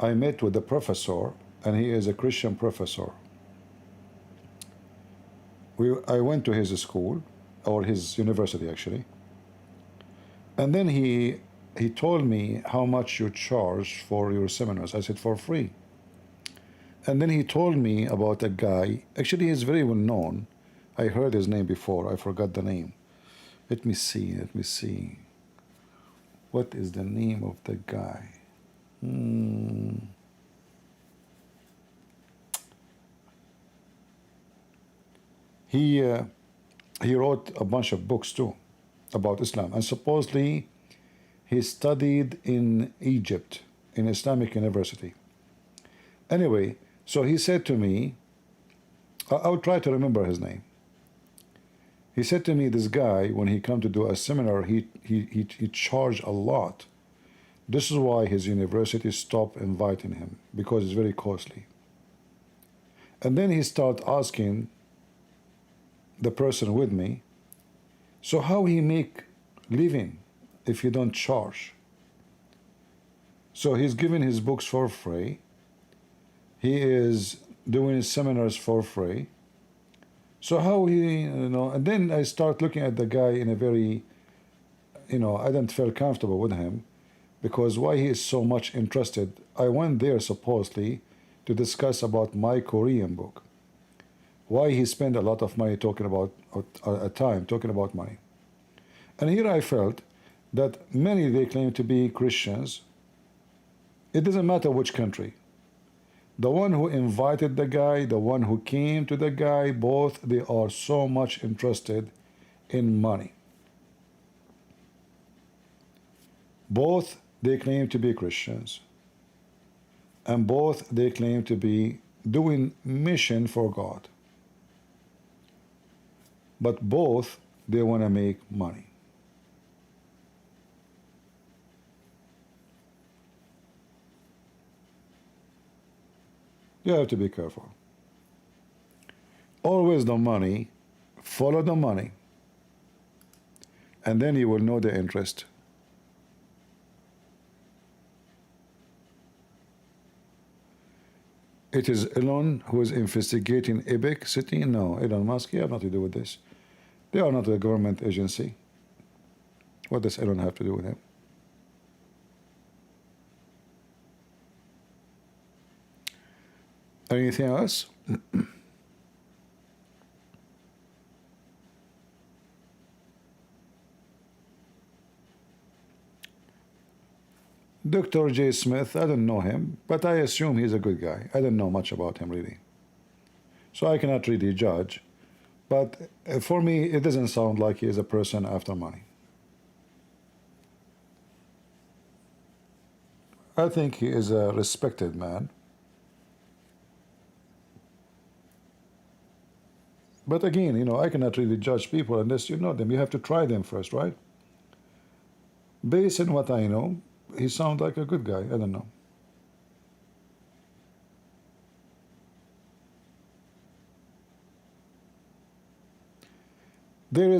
I met with the professor, and he is a Christian professor. I went to his school, or his university actually, and then he told me how much you charge for your seminars. I said for free. And then he told me about a guy. Actually, he's very well known. I heard his name before. I forgot the name. Let me see. Let me see. What is the name of the guy? He wrote a bunch of books too about Islam, and supposedly he studied in Egypt in Islamic University. Anyway, so he said to me, I'll try to remember his name. He said to me, this guy, when he come to do a seminar, he charged a lot. This is why his university stopped inviting him, because it's very costly. And then he started asking the person with me, so how he make living if you don't charge? So he's giving his books for free. He is doing his seminars for free. So how he, and then I start looking at the guy in a very, I didn't feel comfortable with him, because why he is so much interested. I went there supposedly to discuss about my Korean book. Why he spent a lot of money talking about, time talking about money. And here I felt that many, they claim to be Christians. It doesn't matter which country. The one who invited the guy, the one who came to the guy, both, they are so much interested in money. Both, they claim to be Christians. And both, they claim to be doing mission for God. But both, they want to make money. You have to be careful. Always the money, follow the money, and then you will know the interest. It is Elon who is investigating Epic City? No, Elon Musk, you have nothing to do with this. They are not a government agency. What does Elon have to do with him? Anything else? Dr. J. Smith, I don't know him, but I assume he's a good guy. I don't know much about him really. So I cannot really judge. But for me, it doesn't sound like he is a person after money. I think he is a respected man. But again, I cannot really judge people unless you know them. You have to try them first, right? Based on what I know, he sounds like a good guy. I don't know. There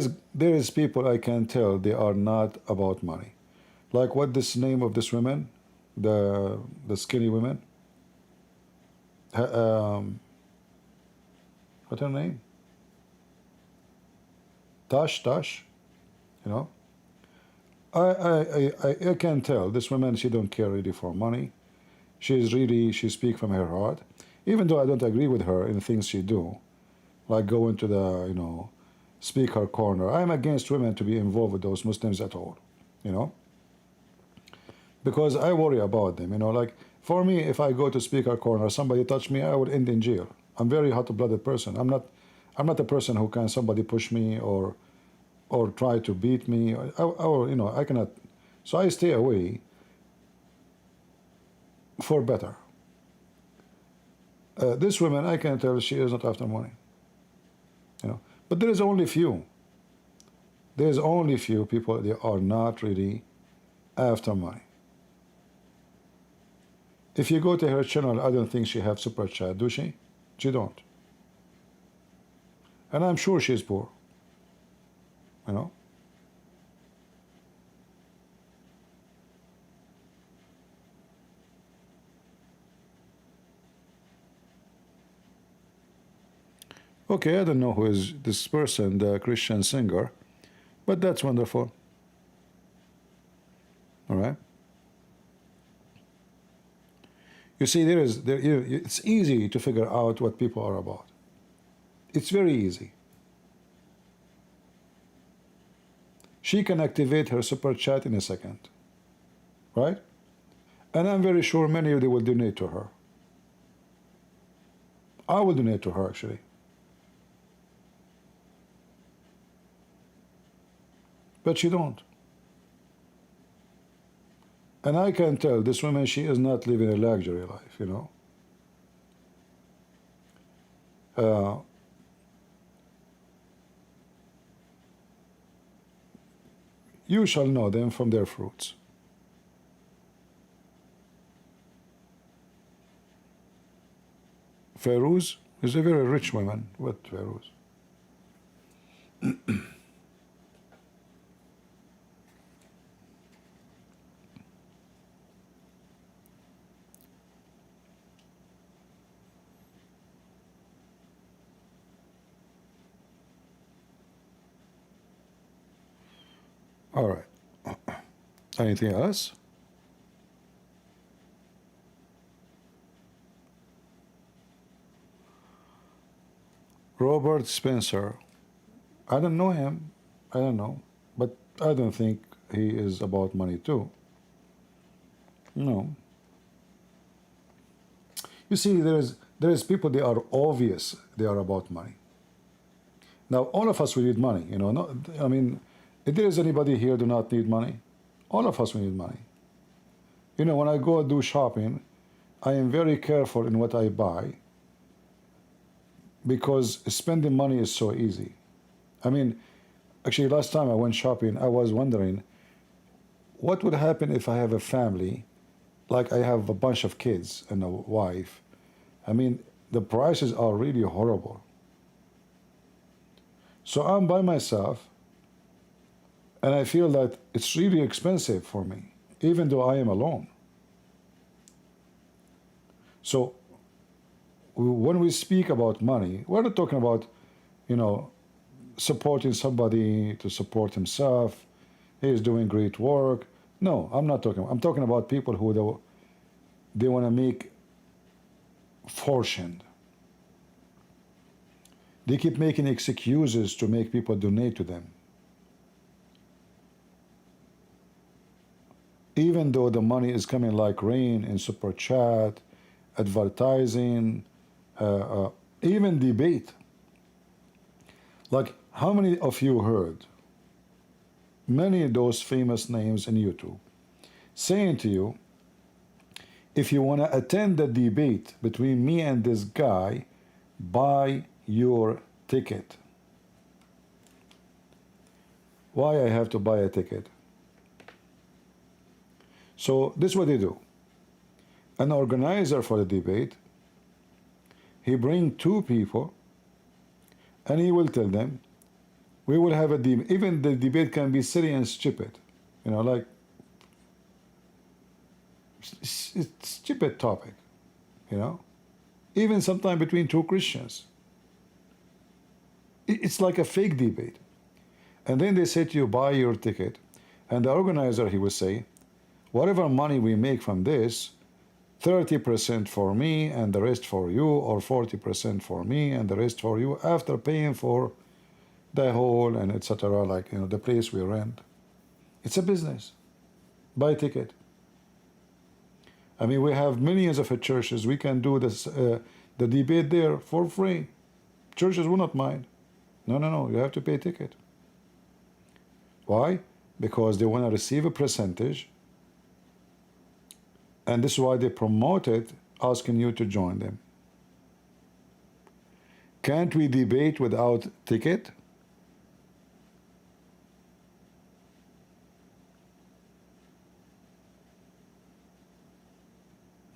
is people I can tell they are not about money. Like what this name of this woman, the skinny woman. What's her name? Tash, I can tell this woman, she don't care really for money. She speaks from her heart, even though I don't agree with her in things she do, like go into the, speak her corner. I'm against women to be involved with those Muslims at all, because I worry about them, like for me, if I go to speak her corner, somebody touch me, I would end in jail. I'm a very hot-blooded person. I'm not a person who can somebody push me or try to beat me or I cannot. So I stay away for better. This woman, I can tell she is not after money. But there is only few. There's only few people, they are not really after money. If you go to her channel, I don't think she have super chat, do she? She don't. And I'm sure she's poor. You know? Okay, I don't know who is this person, the Christian singer, but that's wonderful. All right. You see, it's easy to figure out what people are about. It's very easy. She can activate her super chat in a second, right? And I'm very sure many of you will donate to her. I will donate to her, actually. But she don't. And I can tell this woman, she is not living a luxury life, you know. You shall know them from their fruits. Feroz is a very rich woman. What Feroz? All right. Anything else? Robert Spencer. I don't know him. I don't know. But I don't think he is about money too. No. You see, there is people, they are obvious they are about money. Now, all of us, we need money, you know. No, I mean, if there is anybody here do not need money, all of us, we need money. You know, when I go do shopping, I am very careful in what I buy because spending money is so easy. I mean, actually, last time I went shopping, I was wondering, what would happen if I have a family, like I have a bunch of kids and a wife? I mean, the prices are really horrible. So I'm by myself, and I feel that it's really expensive for me, even though I am alone. So when we speak about money, we're not talking about, you know, supporting somebody to support himself. He is doing great work. No, I'm not talking. I'm talking about people who they want to make fortune. They keep making excuses to make people donate to them, even though the money is coming like rain in super chat, advertising, even debate. Like, how many of you heard many of those famous names in YouTube saying to you, if you want to attend the debate between me and this guy, buy your ticket. Why I have to buy a ticket? So this is what they do. An organizer for the debate, he bring two people and he will tell them, we will have a debate. Even the debate can be silly and stupid, you know, like it's stupid topic, you know, even sometimes between two Christians. It's like a fake debate. And then they say to you, buy your ticket. And the organizer, he will say, whatever money we make from this, 30% for me and the rest for you, or 40% for me and the rest for you, after paying for the hall and etc., like, you know, the place we rent. It's a business. Buy a ticket. I mean, we have millions of churches. We can do this, the debate there for free. Churches will not mind. No, you have to pay a ticket. Why? Because they want to receive a percentage, and this is why they promote it, asking you to join them. Can't we debate without ticket?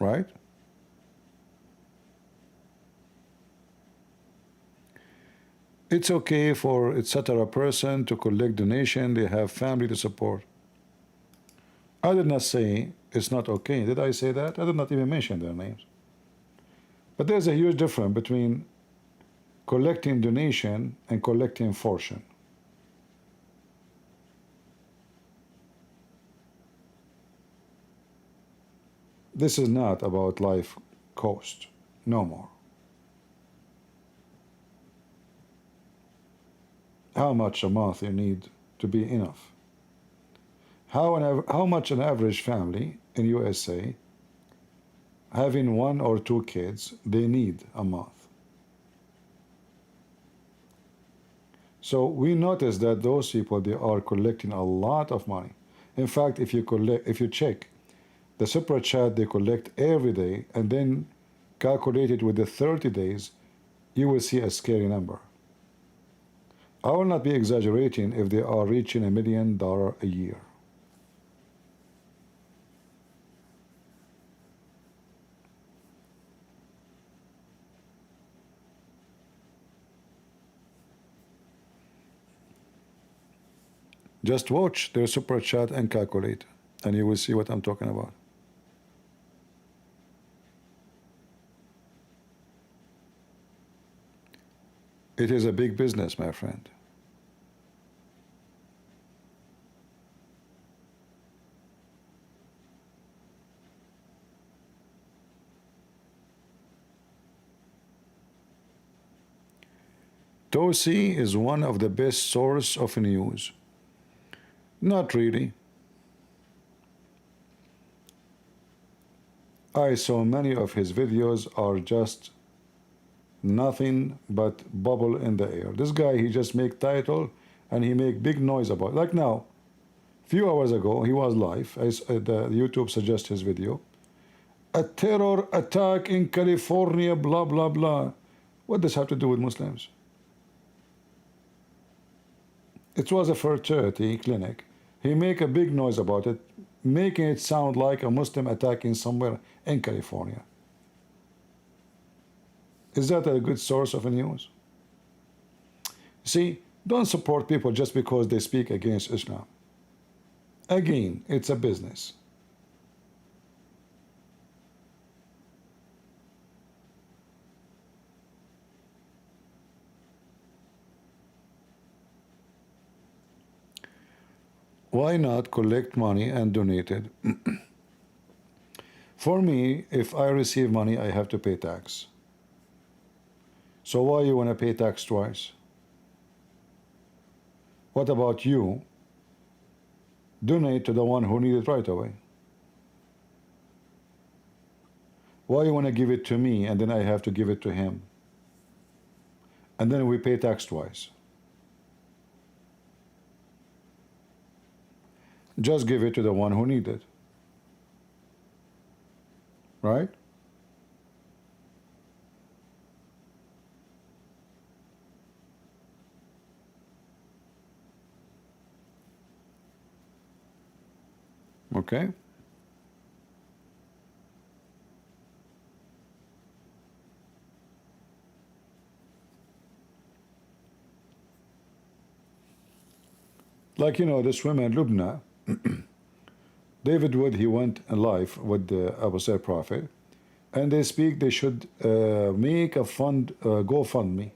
Right? It's okay for etc. person to collect donation. They have family to support. I did not say it's not okay. Did I say that? I did not even mention their names. But there's a huge difference between collecting donation and collecting fortune. This is not about life cost, no more. How much a month you need to be enough? How much an average family in USA having 1 or 2 kids they need a month? So we notice that those people, they are collecting a lot of money. In fact, if you check the super chat they collect every day and then calculate it with the 30 days, you will see a scary number. I will not be exaggerating if they are reaching $1 million a year. Just watch their super chat and calculate, and you will see what I'm talking about. It is a big business, my friend. Tosi is one of the best source of news. Not really. I saw many of his videos are just nothing but bubble in the air. This guy, he just make title and he make big noise about it. Like now, few hours ago, he was live. The YouTube suggests his video. A terror attack in California, blah, blah, blah. What does have to do with Muslims? It was a fertility clinic. He make a big noise about it, making it sound like a Muslim attacking somewhere in California. Is that a good source of news? See, don't support people just because they speak against Islam. Again, it's a business. Why not collect money and donate it? For me, if I receive money, I have to pay tax. So why you want to pay tax twice? What about you? Donate to the one who needs it right away. Why you want to give it to me and then I have to give it to him? And then we pay tax twice. Just give it to the one who needs it. Right? Okay? Like, you know, this woman, Lubna, David Wood, he went live with the Abu Sayyid Prophet, and they speak they should make a fund, GoFundMe.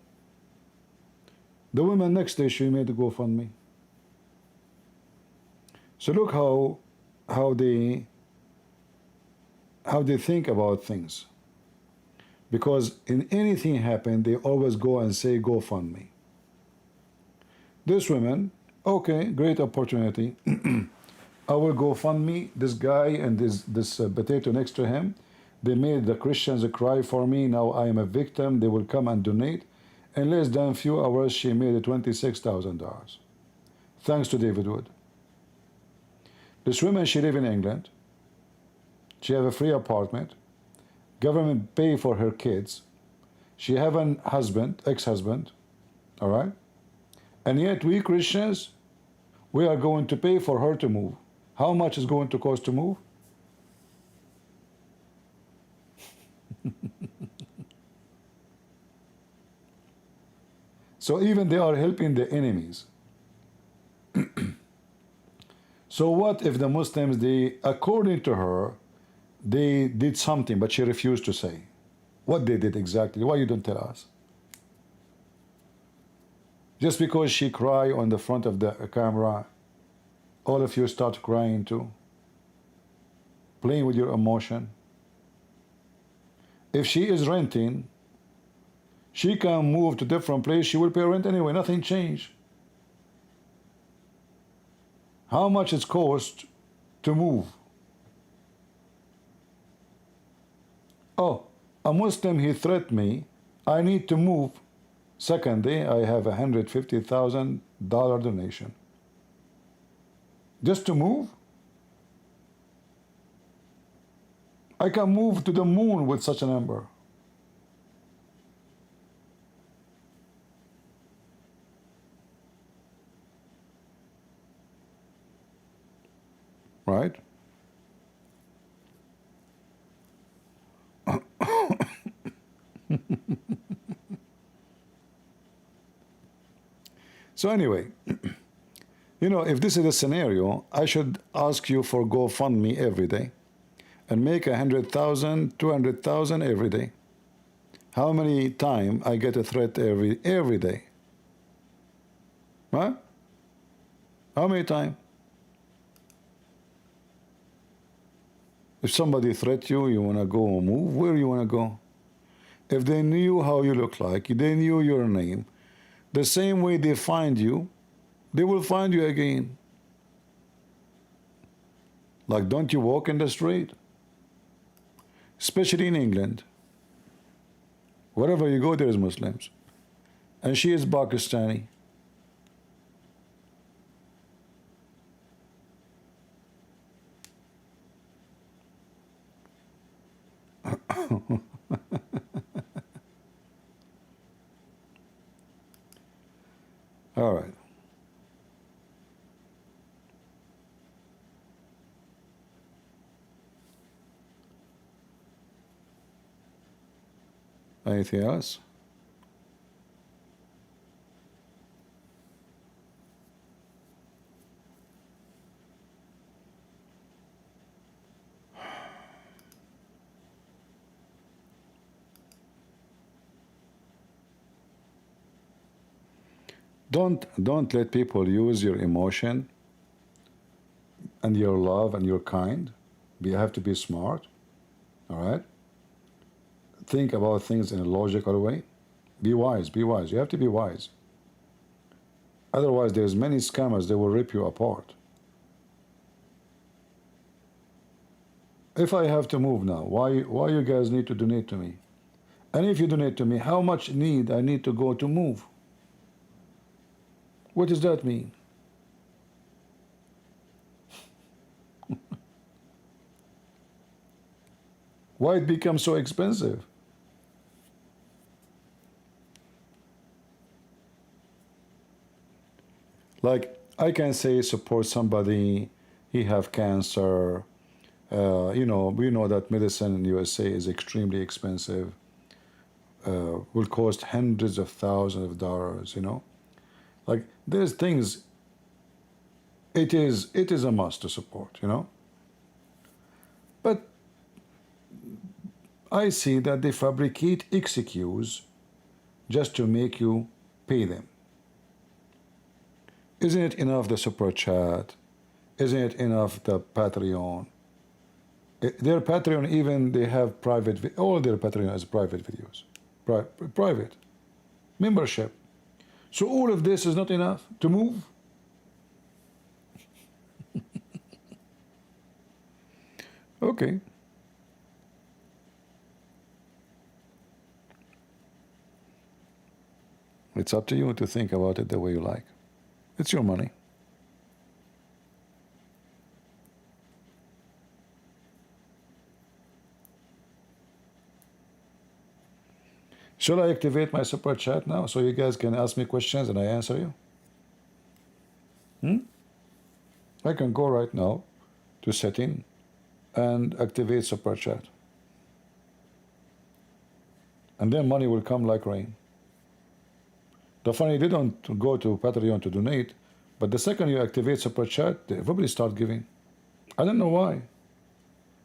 The woman next day, she made a GoFundMe. So look how they think about things. Because in anything happen, they always go and say GoFundMe. This woman, okay, great opportunity. I will GoFundMe this guy and this potato next to him. They made the Christians cry for me. Now I am a victim. They will come and donate. In less than a few hours, she made $26,000. Thanks to David Wood. This woman, she live in England. She have a free apartment. Government pay for her kids. She have an husband, ex-husband, all right? And yet we Christians, we are going to pay for her to move. How much is going to cost to move? So even they are helping the enemies. So what if the Muslims, they, according to her, they did something, but she refused to say what they did exactly? Why you don't tell us? Just because she cried on the front of the camera, all of you start crying too, playing with your emotion. If she is renting, she can move to different place. She will pay rent anyway. Nothing changed. How much it cost to move? Oh, a Muslim, he threatened me. I need to move. Second day, I have $150,000 donation. Just to move? I can move to the moon with such a number. Right? So anyway, you know, if this is a scenario, I should ask you for GoFundMe every day and make 100,000, 200,000 every day. How many times I get a threat every day? Huh? How many times? If somebody threat you, you want to go move, where you want to go? If they knew how you look like, they knew your name, the same way they find you, they will find you again. Like, don't you walk in the street? Especially in England. Wherever you go, there is Muslims. And she is Pakistani. All right. Anything else? Don't let people use your emotion and your love and your kind. You have to be smart. All right? Think about things in a logical way. Be wise, be wise. You have to be wise. Otherwise, there's many scammers, they will rip you apart. If I have to move now, why you guys need to donate to me? And if you donate to me, how much need I need to go to move? What does that mean? Why it becomes so expensive? Like, I can say support somebody, he have cancer, you know, we know that medicine in USA is extremely expensive, will cost hundreds of thousands of dollars, you know. Like, there's things, it is a must to support, you know. But I see that they fabricate excuse just to make you pay them. Isn't it enough the super chat? Isn't it enough the Patreon? Their Patreon, even they have private, all their Patreon is private videos, private membership. So all of this is not enough to move. Okay. It's up to you to think about it the way you like. It's your money. Shall I activate my super chat now so you guys can ask me questions and I answer you? I can go right now to setting and activate super chat. And then money will come like rain. The funny, they don't go to Patreon to donate, but the second you activate Super Chat, everybody start giving. I don't know why.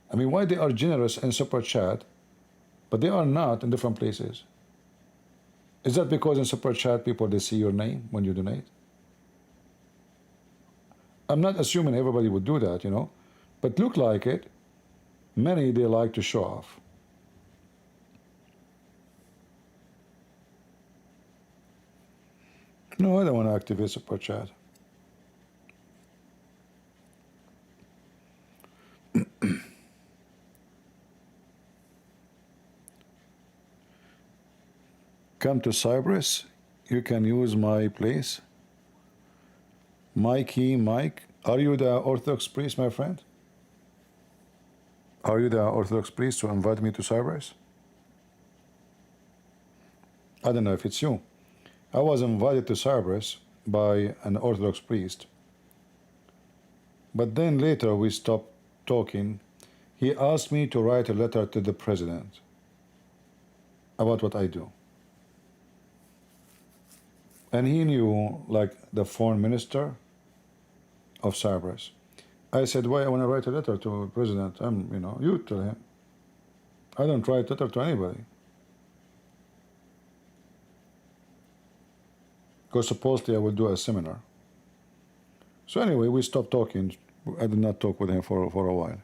I mean, why they are generous in Super Chat, but they are not in different places? Is that because in Super Chat people, they see your name when you donate? I'm not assuming everybody would do that, you know, but look like it. Many, they like to show off. No, I don't want to activate Super Chat. Come to Cyprus, you can use my place. Mikey, Mike, are you the Orthodox priest, my friend? Are you the Orthodox priest to invite me to Cyprus? I don't know if it's you. I was invited to Cyprus by an Orthodox priest. But then later we stopped talking. He asked me to write a letter to the president about what I do. And he knew, like, the foreign minister of Cyprus. I said, why I want to write a letter to the president? You know, you tell him. I don't write a letter to anybody. Because supposedly I will do a seminar. So anyway, we stopped talking. I did not talk with him for a while.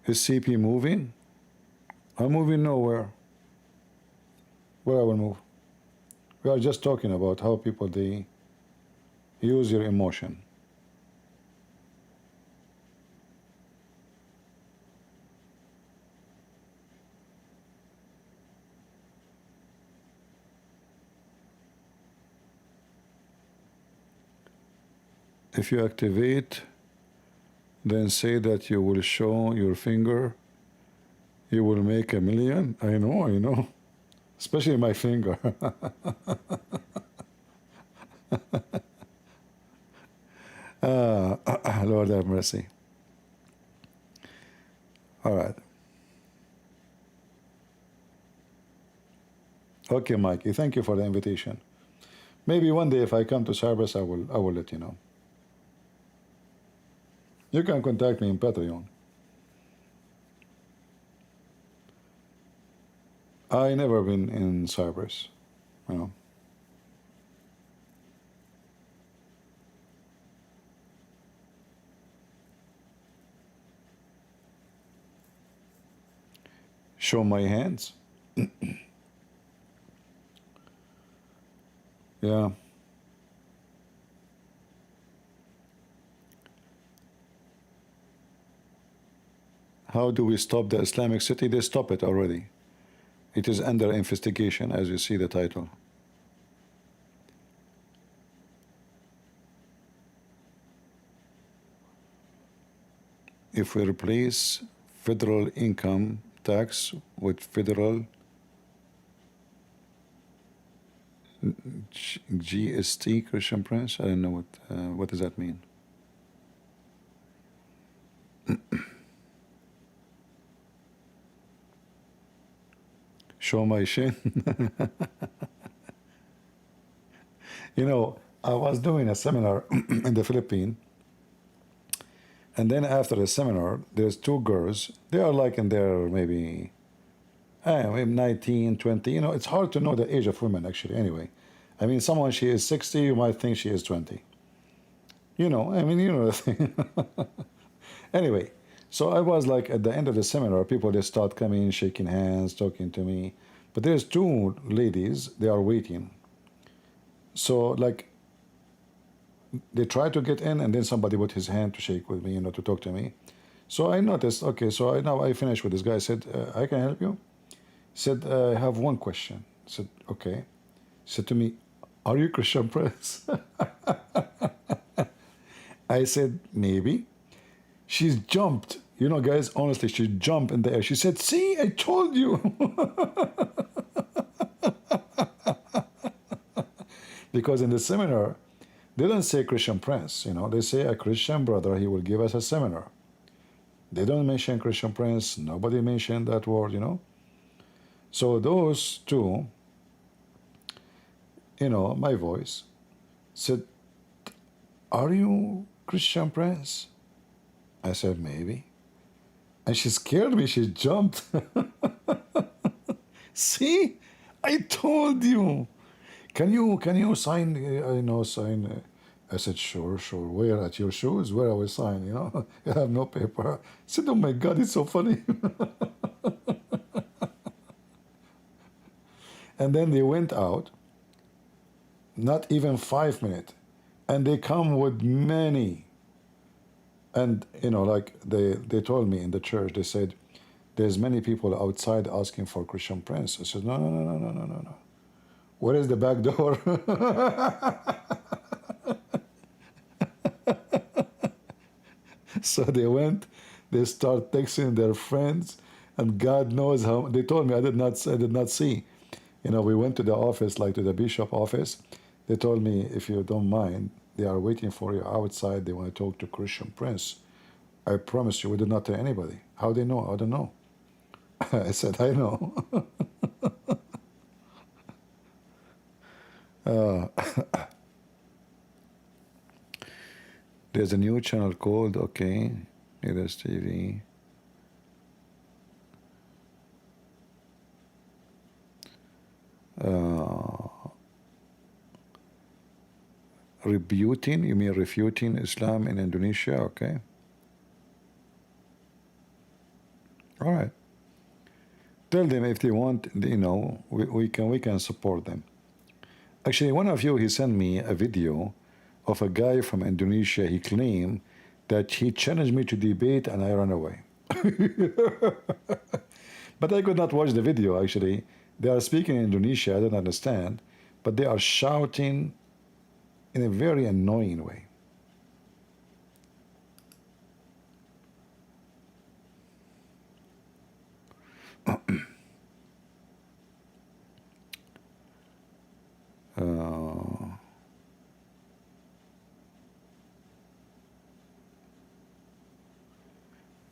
Is CP moving? I'm moving nowhere. Where I will move? We are just talking about how people, they use your emotion. If you activate, then say that you will show your finger, you will make $1 million. I know. Especially my finger. Lord have mercy. All right. Okay, Mikey, thank you for the invitation. Maybe one day if I come to Cyprus, I will let you know. You can contact me in Patreon. I never been in Cyprus, you know. Show my hands. Yeah. How do we stop the Islamic city? They stop it already. It is under investigation, as you see the title. If we replace federal income tax with federal GST, Christian Prince, I don't know what does that mean. Show my shin. You know, I was doing a seminar in the Philippines, and then after the seminar, there's two girls. They are like in their maybe 19, 20. You know, it's hard to know the age of women, actually, anyway. I mean, someone, she is 60, you might think she is 20. You know, I mean, you know the thing. Anyway, so I was like, at the end of the seminar, people, they start coming, shaking hands, talking to me. But there's two ladies, they are waiting. So, like, they try to get in, and then somebody put his hand to shake with me, you know, to talk to me. So I noticed, okay, so now I finished with this guy. I said, I can help you? He said, I have one question. I said, okay. He said to me, are you Christian Prince? I said, maybe. She's jumped. You know, guys, honestly, she jumped in the air. She said, see, I told you. Because in the seminar, they don't say Christian Prince, you know. They say a Christian brother, he will give us a seminar. They don't mention Christian Prince. Nobody mentioned that word, you know. So those two, my voice said, "Are you Christian Prince?" I said, "Maybe." And she scared me. She jumped. See, I told you. Can you sign? Sign. I said, "Sure, sure. Where at your shoes? Where I will sign? You have no paper." I said, "Oh my God, it's so funny." And then they went out. Not even 5 minutes, and they come with many. And like they told me in the church, they said, "There's many people outside asking for Christian Prince." I said, "No, no, no, no, no, no, no, no. Where is the back door?" So they went, they start texting their friends, and God knows how they told me. I did not see. We went to the office, like to the bishop office. They told me, "If you don't mind, they are waiting for you outside. They want to talk to Christian Prince." I promise you, we did not tell anybody. How they know? I don't know. I said, "I know." There's a new channel called, okay, Leaders TV. Refuting, you mean refuting Islam in Indonesia? Okay. All right. Tell them if they want, we can support them. Actually, one of you, he sent me a video of a guy from Indonesia. He claimed that he challenged me to debate and I ran away. But I could not watch the video, actually. They are speaking in Indonesia, I don't understand, but they are shouting in a very annoying way.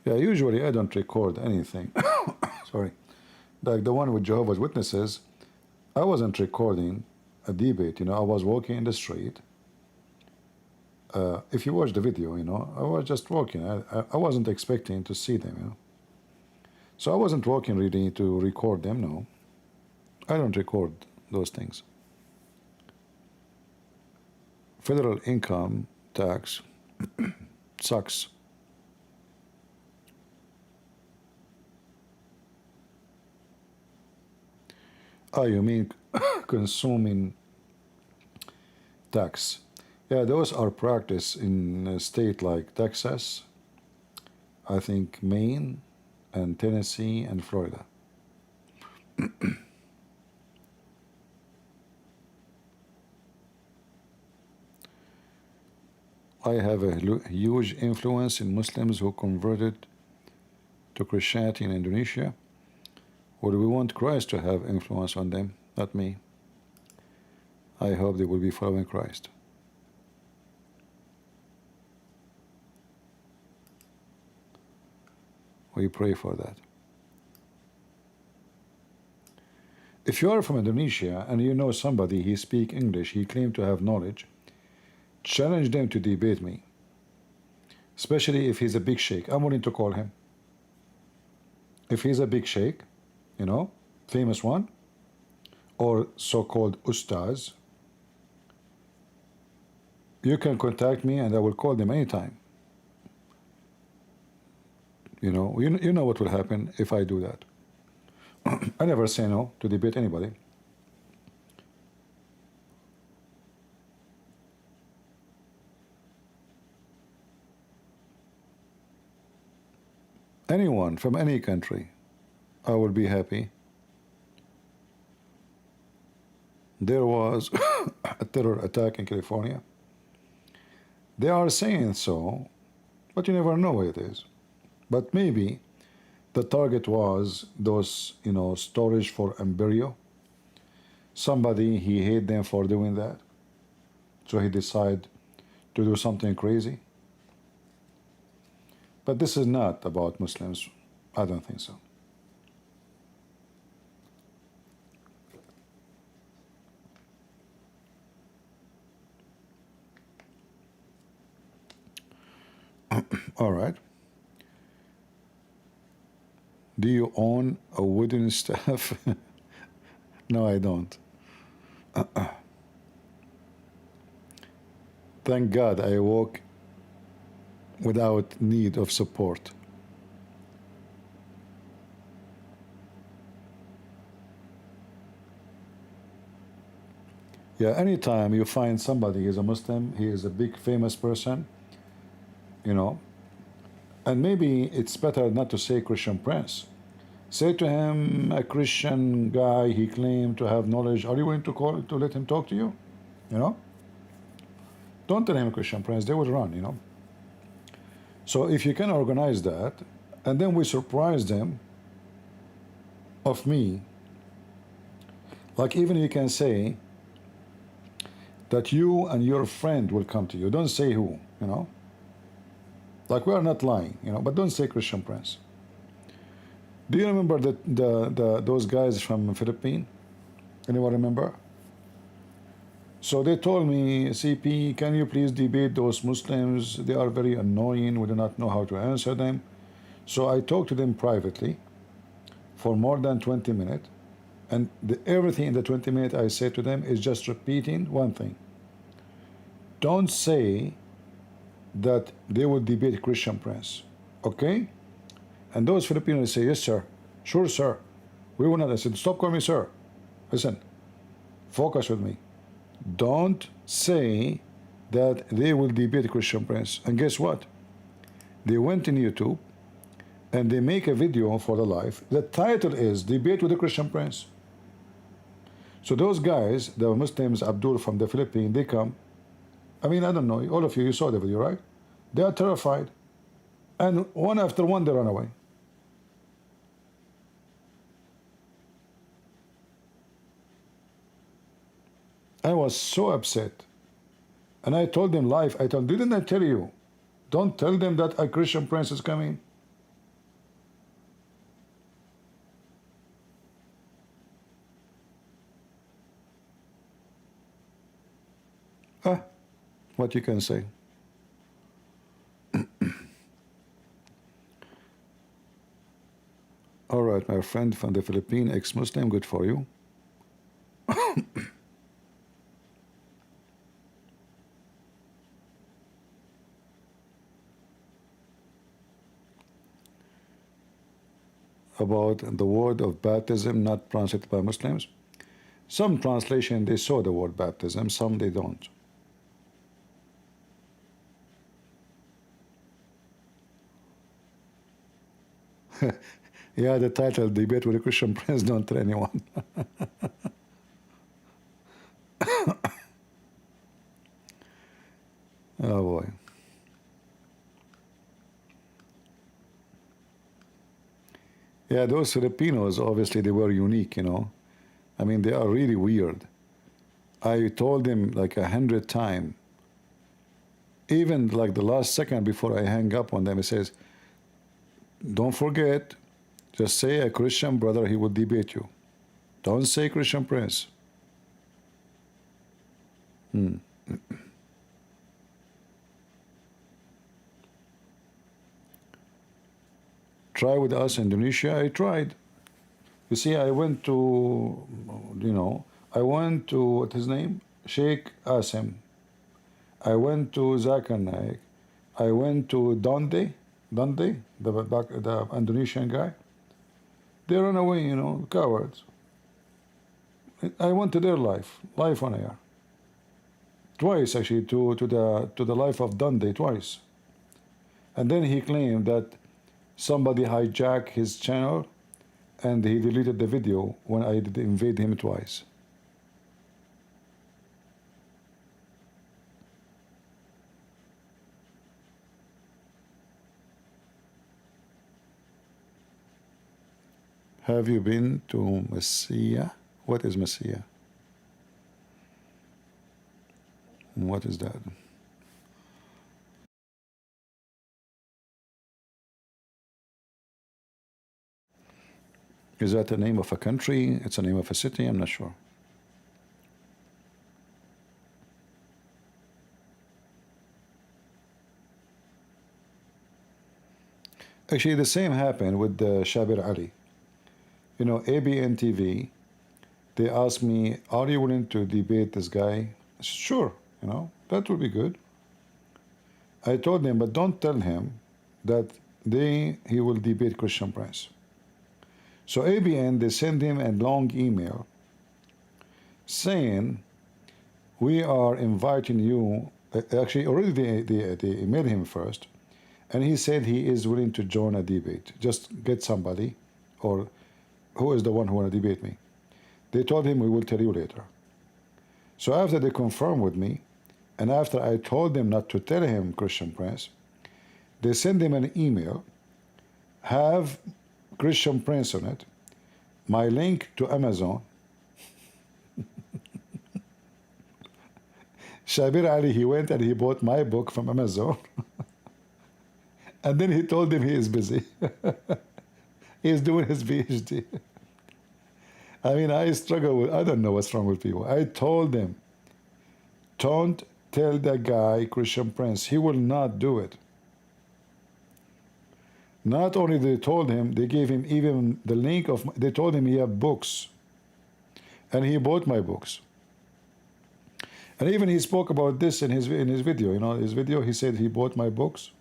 Yeah, usually I don't record anything. Sorry. Like the one with Jehovah's Witnesses, I wasn't recording a debate, I was walking in the street. If you watch the video, I was just walking. I wasn't expecting to see them, So I wasn't walking really to record them, no. I don't record those things. Federal income tax sucks. Oh, you mean consuming tax? Yeah, those are practiced in a state like Texas, I think Maine, and Tennessee, and Florida. I have a huge influence in Muslims who converted to Christianity in Indonesia. Or do we want Christ to have influence on them? Not me. I hope they will be following Christ. We pray for that. If you are from Indonesia and you know somebody, he speaks English, he claims to have knowledge, challenge them to debate me. Especially if he's a big sheikh. I'm willing to call him. If he's a big sheikh, famous one, or so-called ustaz, you can contact me and I will call them anytime. You know what will happen if I do that. I never say no to debate anybody. Anyone from any country, I will be happy. There was a terror attack in California. They are saying so, but you never know what it is. But maybe the target was those, storage for embryo. Somebody, he hate them for doing that. So he decided to do something crazy. But this is not about Muslims. I don't think so. All right. Do you own a wooden staff? No, I don't. Thank God I walk without need of support. Yeah, anytime you find somebody is a Muslim, he is a big famous person, you know, and maybe it's better not to say Christian prince. Say to him, a Christian guy, he claimed to have knowledge. Are you going to let him talk to you? You know? Don't tell him a Christian prince, they will run, you know. So if you can organize that, and then we surprise them of me, like even you can say that you and your friend will come to you. Don't say who, you know. Like we are not lying, you know, but don't say Christian prince. Do you remember those guys from Philippines? Anyone remember? So they told me, CP, can you please debate those Muslims? They are very annoying. We do not know how to answer them. So I talked to them privately for more than 20 minutes. And everything in the 20 minutes I say to them is just repeating one thing. Don't say that they will debate Christian prince. Okay? And those Filipinos say, yes, sir. Sure, sir. We will not. I said, stop calling me sir. Listen, focus with me. Don't say that they will debate Christian prince. And guess what? They went in YouTube and they make a video for the live. The title is Debate with the Christian Prince. So those guys, the Muslims, Abdul from the Philippines, they come. I mean, I don't know, all of you, you saw the video, right? They are terrified. And one after one, they run away. I was so upset. And I told them live, didn't I tell you, don't tell them that a Christian prince is coming? What you can say. All right, my friend from the Philippines, ex-Muslim, good for you. About the word of baptism not translated by Muslims. Some translation, they saw the word baptism, some they don't. Yeah, the title, Debate with a Christian Prince, don't tell anyone. Oh boy. Yeah, those Filipinos, obviously they were unique, you know. I mean, they are really weird. I told them like 100 times, even like the last second before I hang up on them, it says, don't forget, just say a Christian brother, he will debate you. Don't say Christian prince. Try with us, Indonesia. I tried. You see, I went to, what's his name? Sheikh Asim. I went to Zakir Naik. I went to Dande, the Indonesian guy. They run away, you know, cowards. I went to their life on air. Twice, actually, to the life of Dande, twice. And then he claimed that somebody hijacked his channel and he deleted the video when I did invade him twice. Have you been to Messiah? What is Messiah? What is that? Is that the name of a country? It's the name of a city? I'm not sure. Actually, the same happened with Shabir Ali. You know, ABN TV, they asked me, are you willing to debate this guy? I said, sure, you know, that would be good. I told them, but don't tell him that he will debate Christian Prince. So ABN, they sent him a long email saying, we are inviting you. Actually, already they emailed him first, and he said he is willing to join a debate. Just get somebody, or who is the one who want to debate me. They told him, we will tell you later. So after they confirmed with me, and after I told them not to tell him Christian Prince, they sent him an email, have Christian Prince on it, my link to Amazon. Shabir Ali, he went and he bought my book from Amazon. And then he told him he is busy. He is doing his PhD. I mean, I struggle with, I don't know what's wrong with people. I told them, don't tell the guy Christian Prince. He will not do it. Not only they told him, they gave him even the link of, they told him he had books. And he bought my books. And even he spoke about this in his video. You know, his video, he said he bought my books.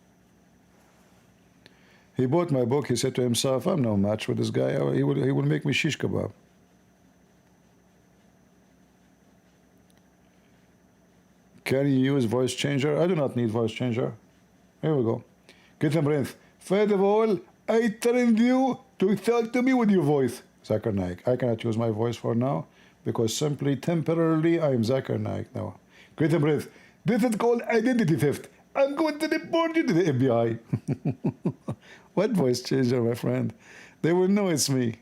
He bought my book. He said to himself, I'm no match with this guy. He will make me shish kebab. Can you use voice changer? I do not need voice changer. Here we go. Get them breath. First of all, I trained you to talk to me with your voice. Zakir Naik. I cannot use my voice for now, because simply, temporarily, I am Zakir Naik now. Get them breath. This is called identity theft. I'm going to report you to the FBI. What voice changer, my friend? They will know it's me.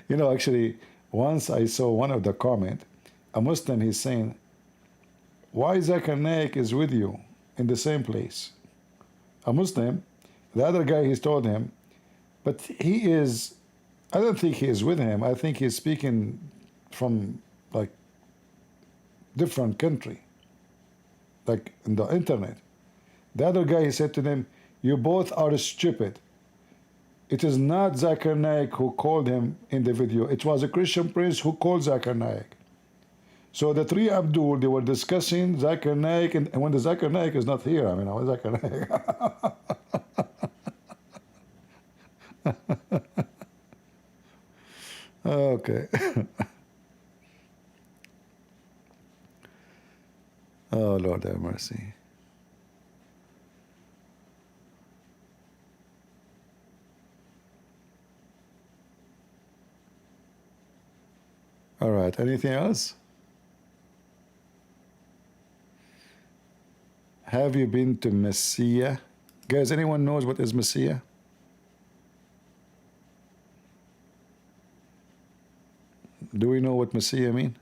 You know, actually, once I saw one of the comment, a Muslim, he's saying, why Zakir Naik is with you in the same place? A Muslim, the other guy, he's told him, but he is, I don't think he is with him. I think he's speaking from, like, different country, like in the internet. The other guy, he said to them, you both are stupid. It is not Zakir Naik who called him in the video. It was a Christian Prince who called Zakir Naik. So the three Abdul, they were discussing Zakir Naik, and when the Zakir Naik is not here, I mean, how is Zakir Naik? Okay. Oh, Lord have mercy. All right, anything else? Have you been to Messiah? Guys, anyone knows what is Messiah? Do we know what Messiah mean?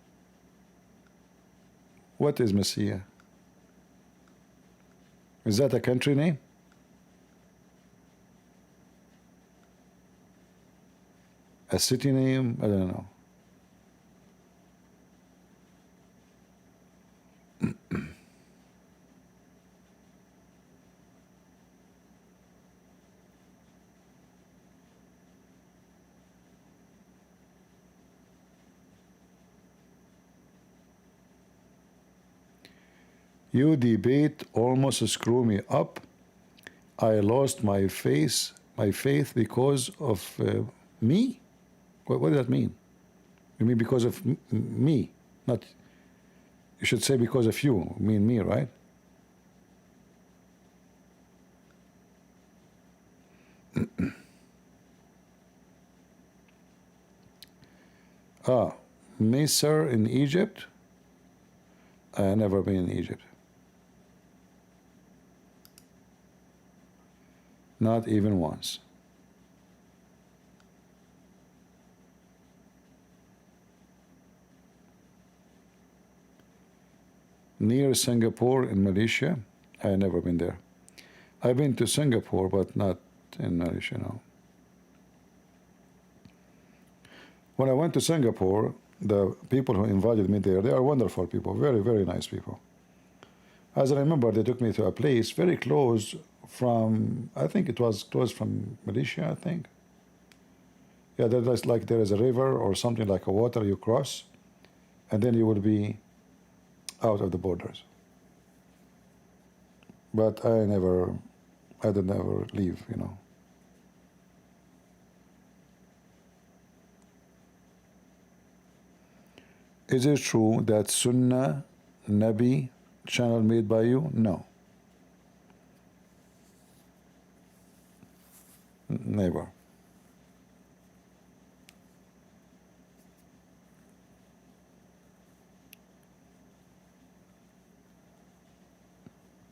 What is Messiah? Is that a country name? A city name? I don't know. You debate almost screw me up. I lost my faith because of me? What does that mean? You mean because of me? Not, you should say because of you. You mean me, right? Misr in Egypt? I never been in Egypt. Not even once. Near Singapore in Malaysia, I never been there. I've been to Singapore, but not in Malaysia, no. When I went to Singapore, the people who invited me there, they are wonderful people, very, very nice people. As I remember, they took me to a place very close from, I think it was close from Malaysia, I think. Yeah, there's like there is a river or something like a water you cross, and then you will be out of the borders. But I didn't ever leave, you know. Is it true that Sunnah Nabi channel made by you? No. Never.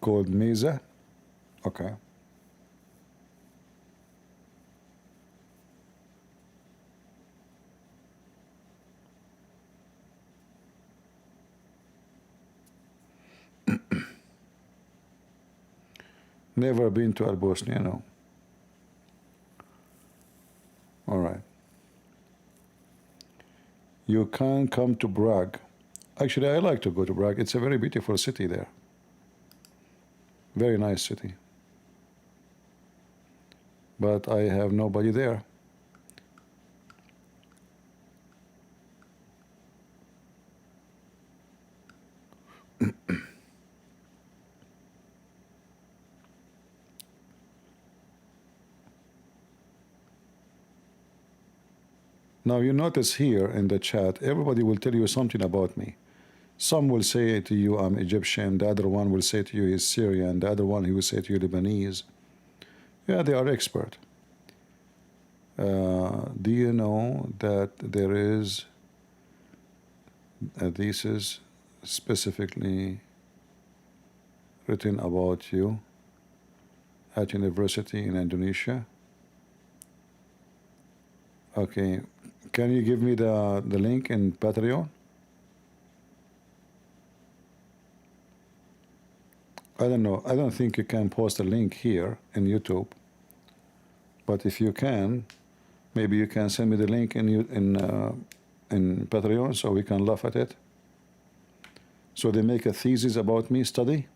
Called Mesa? Okay. Never been to Bosnia, no. All right. You can come to Prague. Actually, I like to go to Prague. It's a very beautiful city there. Very nice city. But I have nobody there. Now you notice here in the chat, everybody will tell you something about me. Some will say to you, I'm Egyptian. The other one will say to you, he's Syrian. The other one, he will say to you, Lebanese. Yeah, they are expert. Do you know that there is a thesis specifically written about you at university in Indonesia? Okay, can you give me the link in Patreon? I don't know. I don't think you can post a link here in YouTube. But if you can, maybe you can send me the link in Patreon so we can laugh at it. So they make a thesis about me study.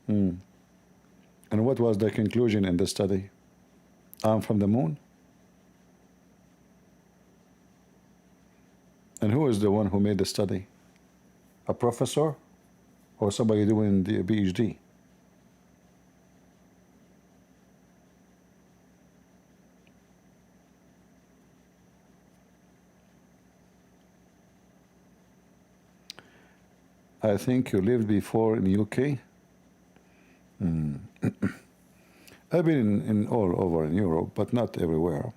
And what was the conclusion in the study? I'm from the moon. And who is the one who made the study? A professor or somebody doing the PhD? I think you lived before in UK. I've been in all over in Europe, but not everywhere.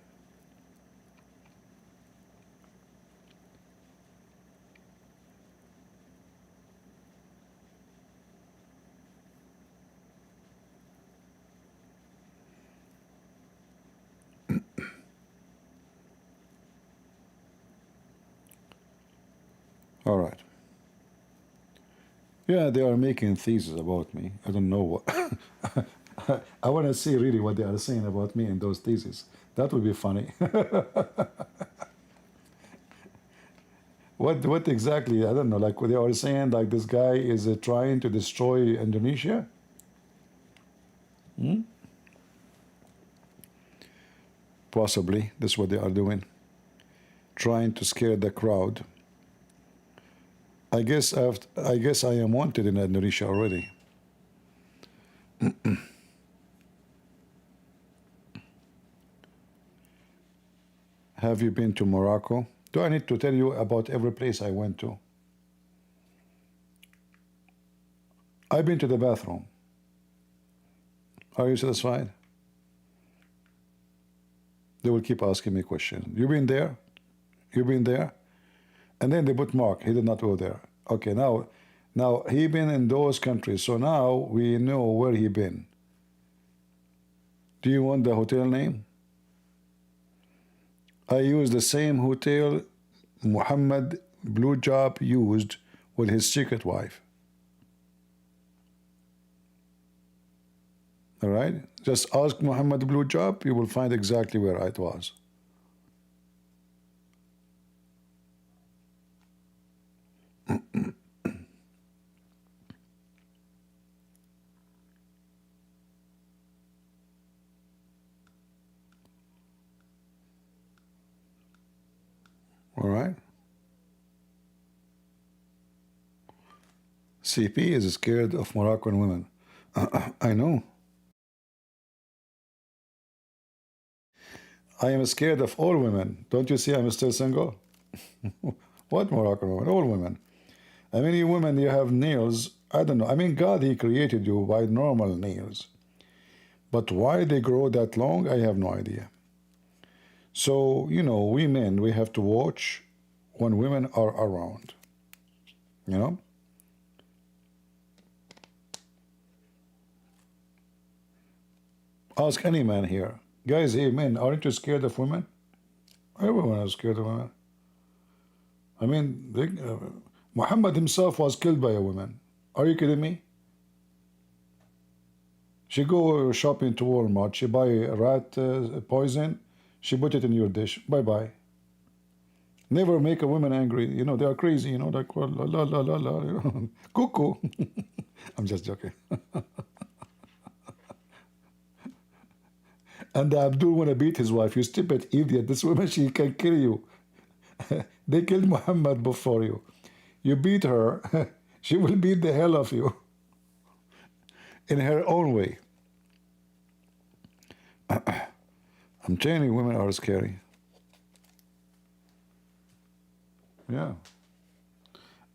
All right. Yeah, they are making theses about me. I don't know what. I want to see really what they are saying about me in those theses. That would be funny. What exactly? I don't know. Like what they are saying, like this guy is trying to destroy Indonesia. Possibly, that's what they are doing. Trying to scare the crowd. I guess I am wanted in Indonesia already. Have you been to Morocco? Do I need to tell you about every place I went to? I've been to the bathroom. Are you satisfied? They will keep asking me questions. You been there? You been there? And then they put mark. He did not go there. Okay, now he been in those countries. So now we know where he been. Do you want the hotel name? I used the same hotel Muhammad Blue Job used with his secret wife. All right? Just ask Muhammad Blue Job, you will find exactly where it was. All right. CP is scared of Moroccan women. I know. I am scared of all women. Don't you see I'm still single? What Moroccan women? All women. I mean, you women, you have nails. I don't know. I mean, God, He created you by normal nails. But why they grow that long, I have no idea. So, you know, we men, we have to watch when women are around. You know? Ask any man here. Guys, hey, men, aren't you scared of women? Everyone is scared of women. I mean, Muhammad himself was killed by a woman. Are you kidding me? She go shopping to Walmart, she buy rat poison, she put it in your dish. Bye-bye. Never make a woman angry. You know, they are crazy, you know, like, la, la, la, la, la, you know. Cuckoo. I'm just joking. And Abdul want to beat his wife. You stupid idiot. This woman, she can kill you. They killed Muhammad before you. You beat her, she will beat the hell of you. In her own way. I'm telling you, women are scary. Yeah.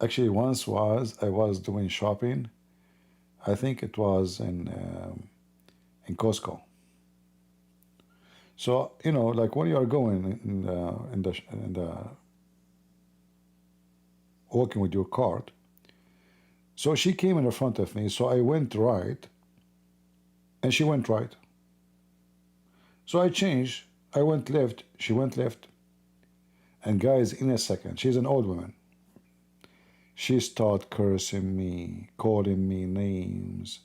Actually, once I was doing shopping. I think it was in Costco. So, you know, like when you are going in the walking with your cart. So she came in front of me, so I went right, and she went right. So I changed, I went left, she went left. And guys, in a second, she's an old woman. She started cursing me, calling me names.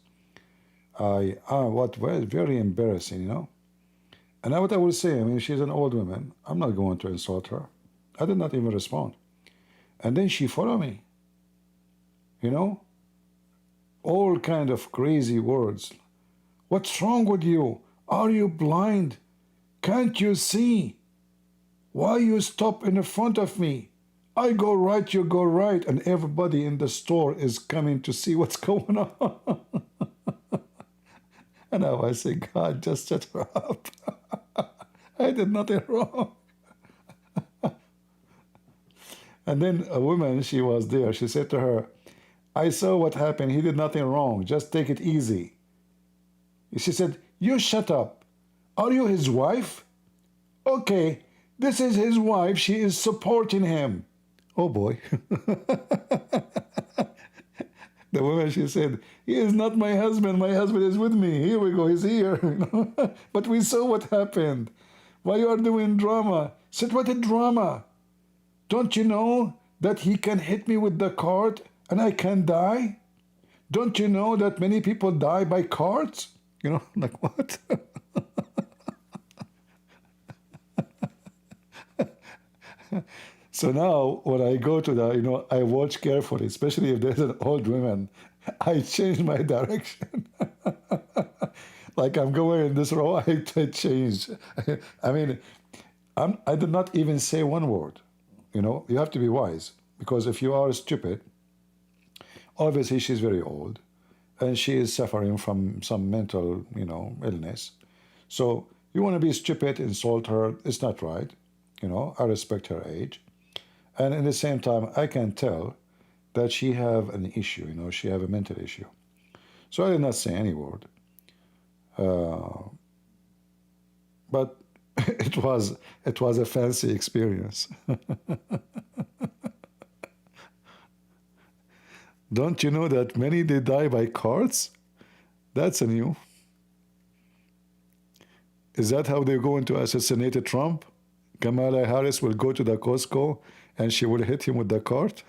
Very embarrassing, you know? And what I would say, I mean, she's an old woman. I'm not going to insult her. I did not even respond. And then she followed me. You know? All kind of crazy words. What's wrong with you? Are you blind? Can't you see? Why you stop in front of me? I go right, you go right. And everybody in the store is coming to see what's going on. And now I say, God, just shut her up. I did nothing wrong. And then a woman, she was there. She said to her, I saw what happened. He did nothing wrong. Just take it easy. She said, you shut up. Are you his wife? Okay, this is his wife. She is supporting him. Oh boy. The woman, she said, he is not my husband. My husband is with me. Here we go. He's here. But we saw what happened. Why you are doing drama? Said, what a drama. Don't you know that he can hit me with the cart and I can die? Don't you know that many people die by carts? You know, like what? So now when I go to the, you know, I watch carefully, especially if there's an old woman, I change my direction. Like I'm going in this row, I change. I mean, I did not even say one word. You know, you have to be wise, because if you are stupid, obviously she's very old and she is suffering from some mental, you know, illness. So you want to be stupid, insult her, it's not right. You know, I respect her age. And at the same time, I can tell that she have an issue, you know, she have a mental issue. So I did not say any word. But it was a fancy experience. Don't you know that many they die by carts? That's a new. Is that how they're going to assassinate Trump? Kamala Harris will go to the Costco and she will hit him with the cart?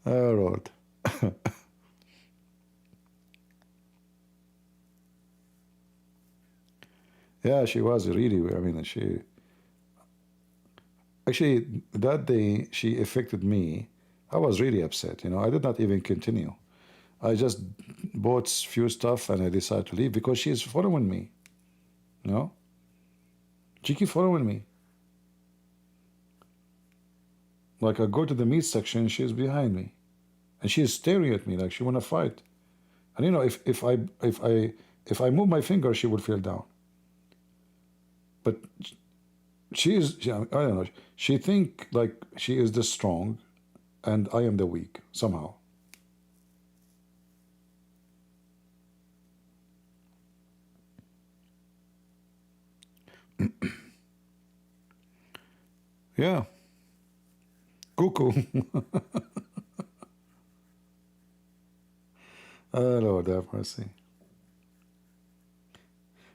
All right. Yeah, she was really, I mean, actually, that day she affected me. I was really upset, you know. I did not even continue. I just bought few stuff and I decided to leave because she is following me, you know. She keep following me. Like I go to the meat section, she's behind me, and she's staring at me like she wanna fight. And you know, if I move my finger, she would fall down. But I don't know. She think like she is the strong, and I am the weak somehow. Yeah. Cuckoo. Oh, Lord have mercy.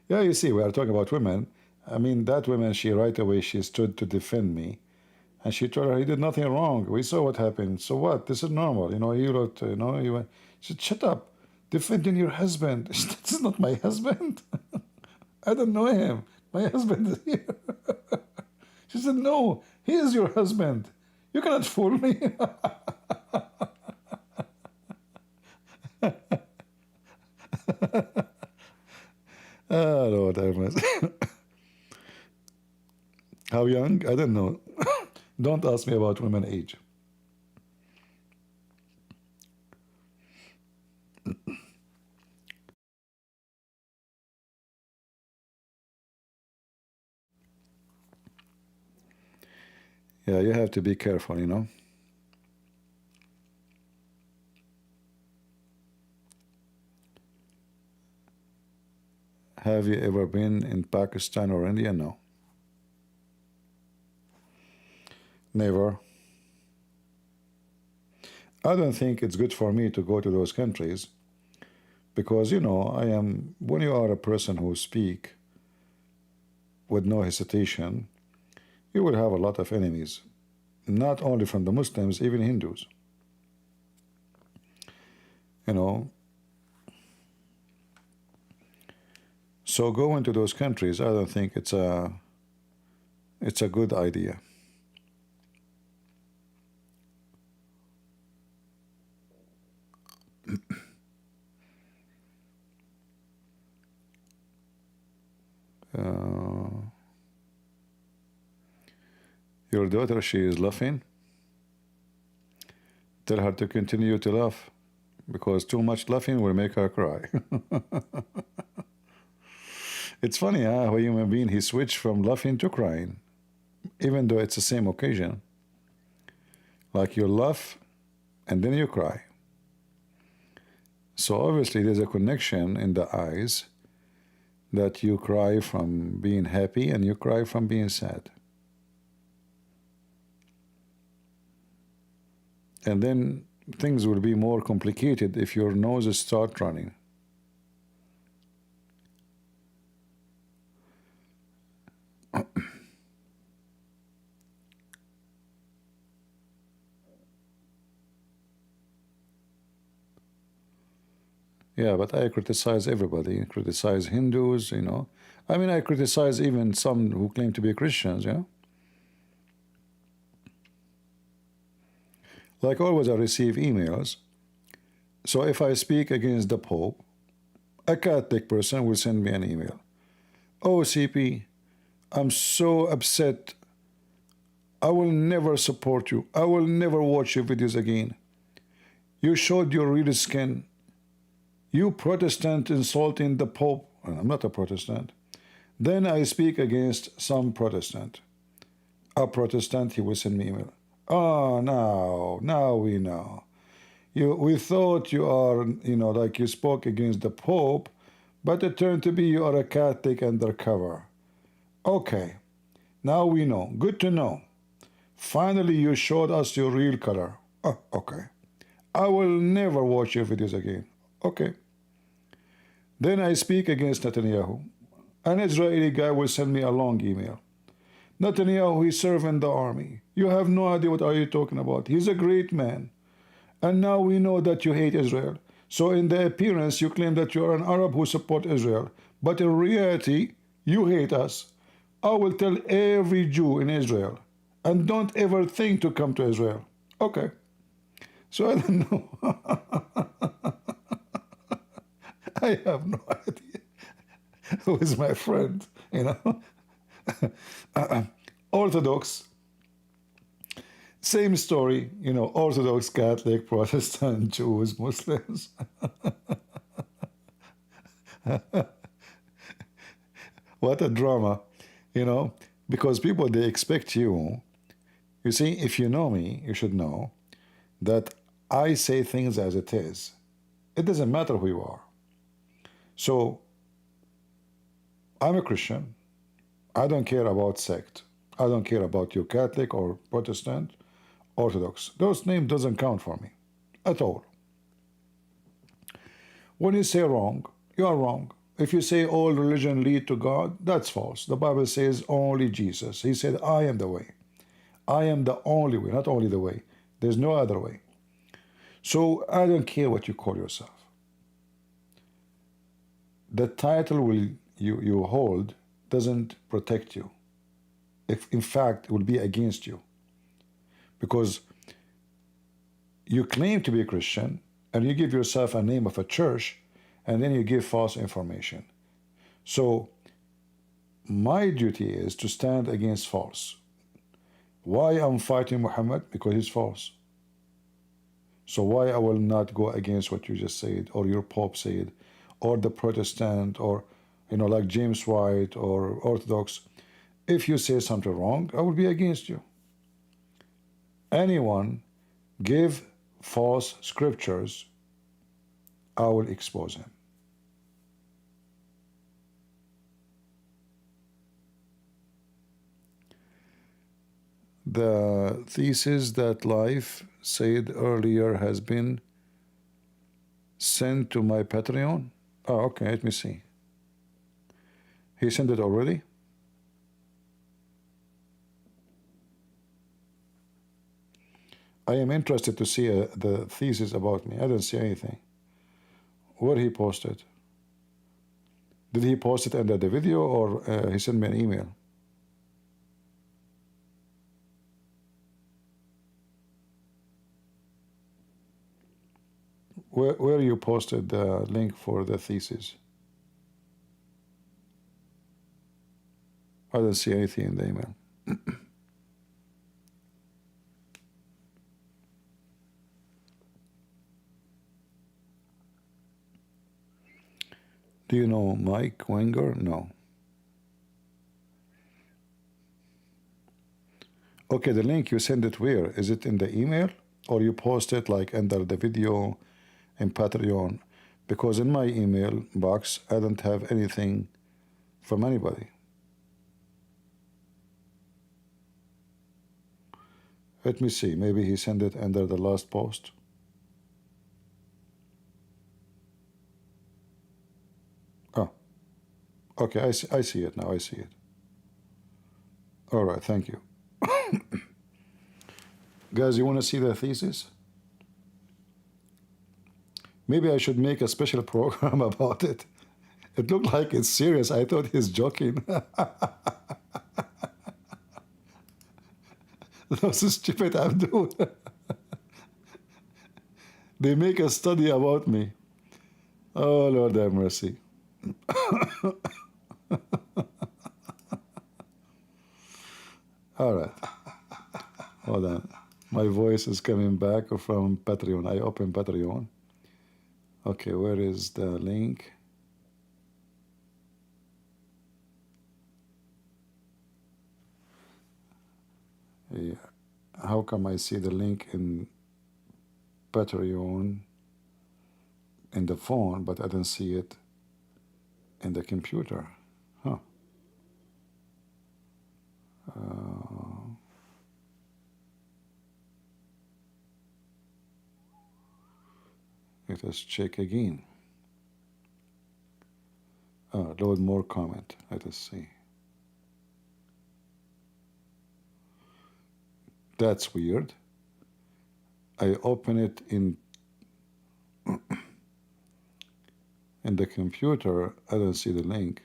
Yeah, you see, we are talking about women. I mean, that woman, she right away, she stood to defend me. And she told her, he did nothing wrong. We saw what happened. So what? This is normal. You know, she said, shut up. Defending your husband. This is not my husband. I don't know him. My husband is here. She said, no, he is your husband. You cannot fool me. Oh, Lord have mercy. How young? I don't know. Don't ask me about women age. Yeah, you have to be careful, you know. Have you ever been in Pakistan or India? No. Never. I don't think it's good for me to go to those countries because, you know, when you are a person who speak with no hesitation, you will have a lot of enemies, not only from the Muslims, even Hindus. You know, so going to those countries, I don't think it's a good idea. Your daughter, she is laughing. Tell her to continue to laugh, because too much laughing will make her cry. It's funny how a human being, he switched from laughing to crying, even though it's the same occasion. Like you laugh and then you cry. So obviously there's a connection in the eyes that you cry from being happy and you cry from being sad. And then things will be more complicated if your noses start running. Yeah, but I criticize everybody. I criticize Hindus, you know. I mean, I criticize even some who claim to be Christians, yeah. Like always, I receive emails. So if I speak against the Pope, a Catholic person will send me an email. Oh, CP, I'm so upset. I will never support you. I will never watch your videos again. You showed your real skin. You Protestant insulting the Pope. Well, I'm not a Protestant. Then I speak against some Protestant. A Protestant, he will send me email. Oh, now we know. We thought you are, you know, like you spoke against the Pope, but it turned to be you are a Catholic undercover. Okay, now we know. Good to know. Finally, you showed us your real color. Oh, okay. I will never watch your videos again. Okay. Then I speak against Netanyahu. An Israeli guy will send me a long email. Netanyahu, he served in the army. You have no idea what are you talking about. He's a great man. And now we know that you hate Israel. So in the appearance, you claim that you are an Arab who supports Israel. But in reality, you hate us. I will tell every Jew in Israel. And don't ever think to come to Israel. Okay. So I don't know. I have no idea who is my friend, you know. Orthodox, same story, you know, Orthodox, Catholic, Protestant, Jews, Muslims. What a drama, you know, because people, they expect you. You see, if you know me, you should know that I say things as it is. It doesn't matter who you are. So, I'm a Christian. I don't care about sect. I don't care about you Catholic or Protestant, Orthodox. Those names doesn't count for me at all. When you say wrong, you are wrong. If you say all religion lead to God, that's false. The Bible says only Jesus. He said, I am the way. I am the only way, not only the way. There's no other way. So I don't care what you call yourself. The title you hold doesn't protect you. If in fact it will be against you. Because you claim to be a Christian and you give yourself a name of a church and then you give false information. So my duty is to stand against false. Why I'm fighting Muhammad? Because he's false. So why I will not go against what you just said, or your Pope said, or the Protestant, or, you know, like James White or Orthodox. If you say something wrong, I will be against you. Anyone give false scriptures, I will expose him. The thesis that Life said earlier has been sent to my Patreon. Oh, okay, let me see. He sent it already? I am interested to see the thesis about me. I don't see anything. Where he posted? Did he post it under the video, or he sent me an email? Where you posted the link for the thesis? I don't see anything in the email. Do you know Mike Wenger? No. Okay, the link, you send it where? Is it in the email? Or you post it like under the video in Patreon? Because in my email box, I don't have anything from anybody. Let me see. Maybe he sent it under the last post. Oh, okay. I see it now. I see it. All right. Thank you. Guys, you want to see the thesis? Maybe I should make a special program about it. It looked like it's serious. I thought he's joking. Those stupid Abdul. They make a study about me. Oh, Lord have mercy. All right. Hold on. My voice is coming back from Patreon. I open Patreon. Okay, where is the link? Yeah. How come I see the link in Patreon in the phone, but I don't see it in the computer? Huh. Let us check again. Load more comment. Let us see. That's weird. I open it in the computer. I don't see the link.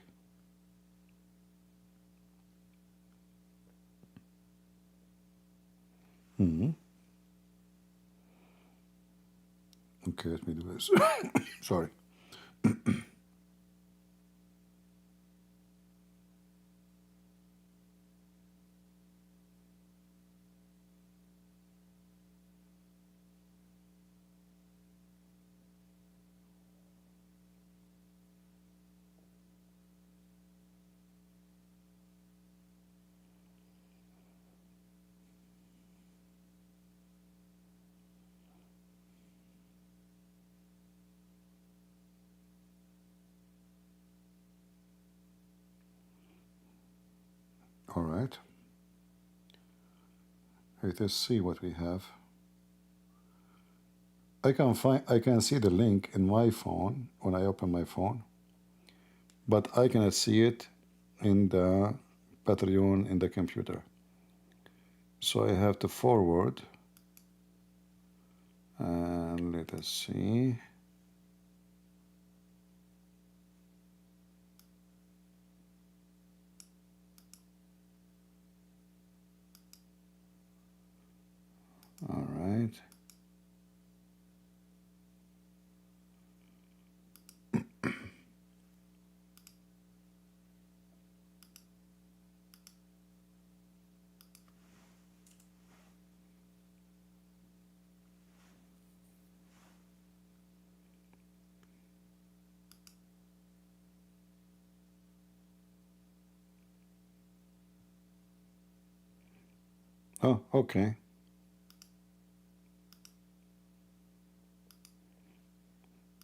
Okay, let me do this. Sorry. All right. Let us see what we have. I can see the link in my phone when I open my phone, but I cannot see it in the Patreon in the computer. So I have to forward, and let us see. All right. Oh, okay.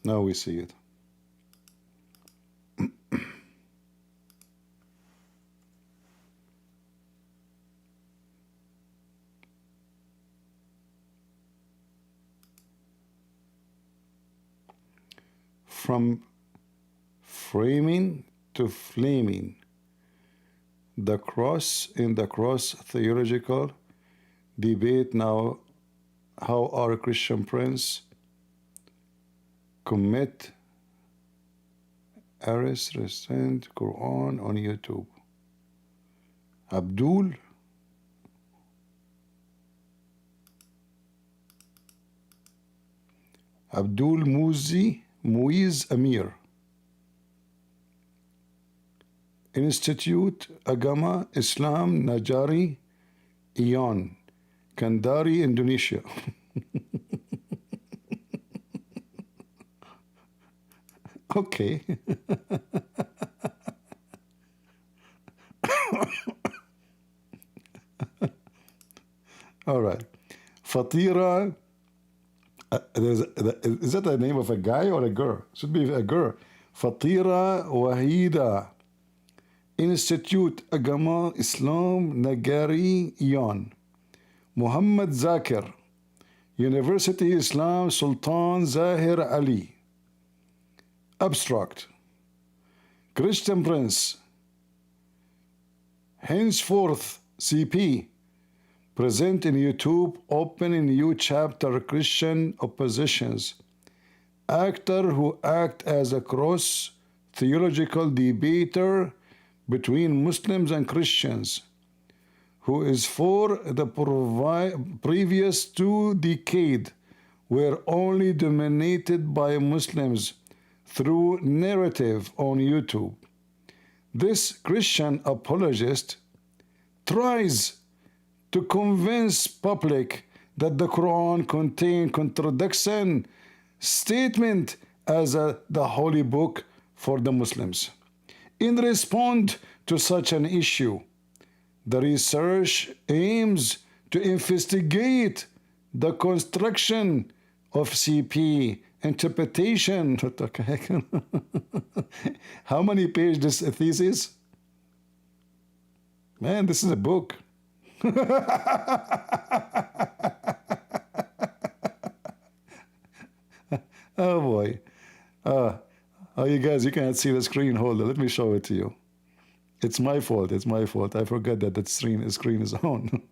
Now we see it. From framing to flaming, the cross in the cross theological debate now, how our Christian prince commit arithmetic Quran on YouTube. Abdul, Muiz Amir, Institute Agama Islam Najari Ion, Kandari, Indonesia. Okay. All right. Fatira, is that the name of a guy or a girl? Should be a girl. Fatira Wahida, Institute Agama Islam Nagari Ion. Muhammad Zakir, University Islam Sultan Zahir Ali. Abstract. Christian Prince, henceforth CP, present in YouTube, open in new chapter Christian oppositions, actor who act as a cross theological debater between Muslims and Christians, who is for the previous 2 decades were only dominated by Muslims through narrative on YouTube. This Christian apologist tries to convince public that the Quran contains contradiction statement as the holy book for the Muslims. In response to such an issue, the research aims to investigate the construction of CP interpretation. What the heck? How many pages this thesis? Man, this is a book. Oh boy. Oh, you guys, you can't see the screen. Hold on, let me show it to you. It's my fault. It's my fault. I forgot that the screen is on.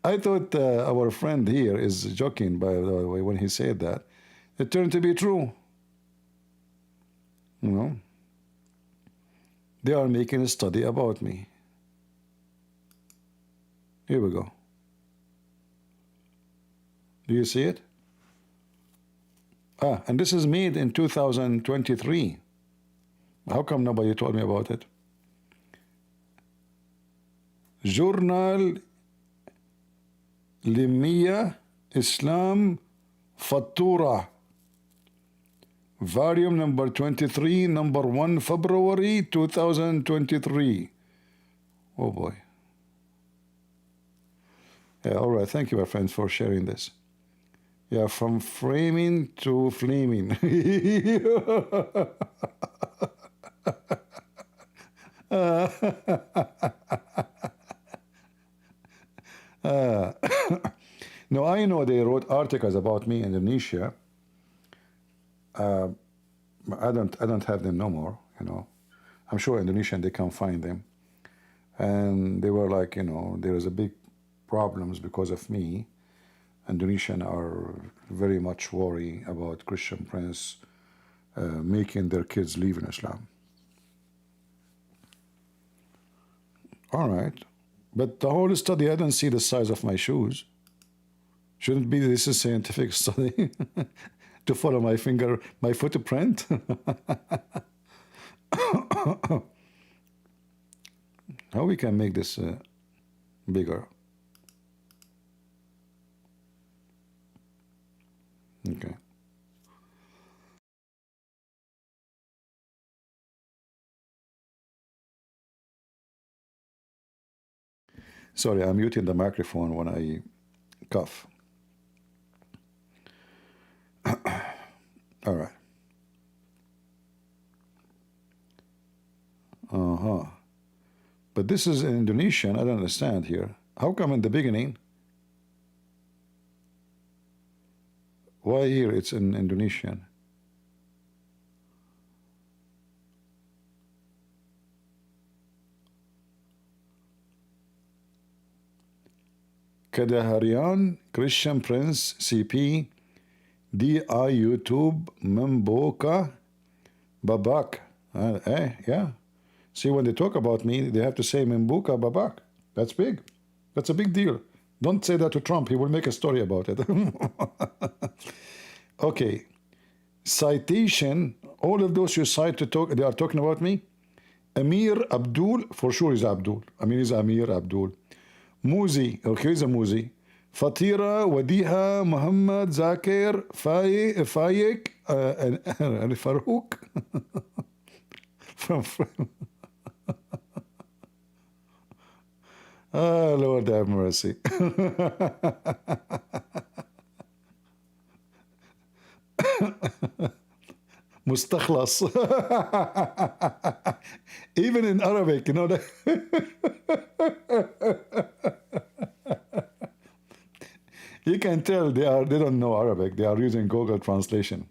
I thought our friend here is joking, by the way, when he said that. It turned to be true. You know, they are making a study about me. Here we go. Do you see it? Ah, and this is made in 2023. How come nobody told me about it? Journal Limia Islam Fatura, volume number 23, number 1, February 2023. Oh boy. Yeah, all right. Thank you, my friends, for sharing this. Yeah, from framing to flaming. No, I know they wrote articles about me in Indonesia. I don't have them no more, you know. I'm sure Indonesian they can find them. And they were like, you know, there is a big problems because of me. Indonesian are very much worried about Christian prince making their kids leave in Islam. All right. But the whole study, I don't see the size of my shoes. Shouldn't be this a scientific study to follow my finger, my footprint? How we can make this bigger? Okay. Sorry, I'm muting the microphone when I cough. All right. Uh-huh. But this is in Indonesian. I don't understand here. How come in the beginning? Why here it's in Indonesian? Kadaharian, Christian Prince, CP, DI YouTube, Memboka, Babak. Yeah. See, when they talk about me, they have to say Memboka, Babak. That's big. That's a big deal. Don't say that to Trump. He will make a story about it. Okay. Citation. All of those you cite to talk, they are talking about me. Amir Abdul, for sure is Abdul. I mean, he's Amir Abdul. Muzi, okay, he's a Muzi. Fatira, Wadiha, Muhammad, Zakir, Fayek, and Farouk. from Oh, Lord have mercy. Mustakhlas. Even in Arabic, you know that. You can tell they don't know Arabic. They are using Google translation.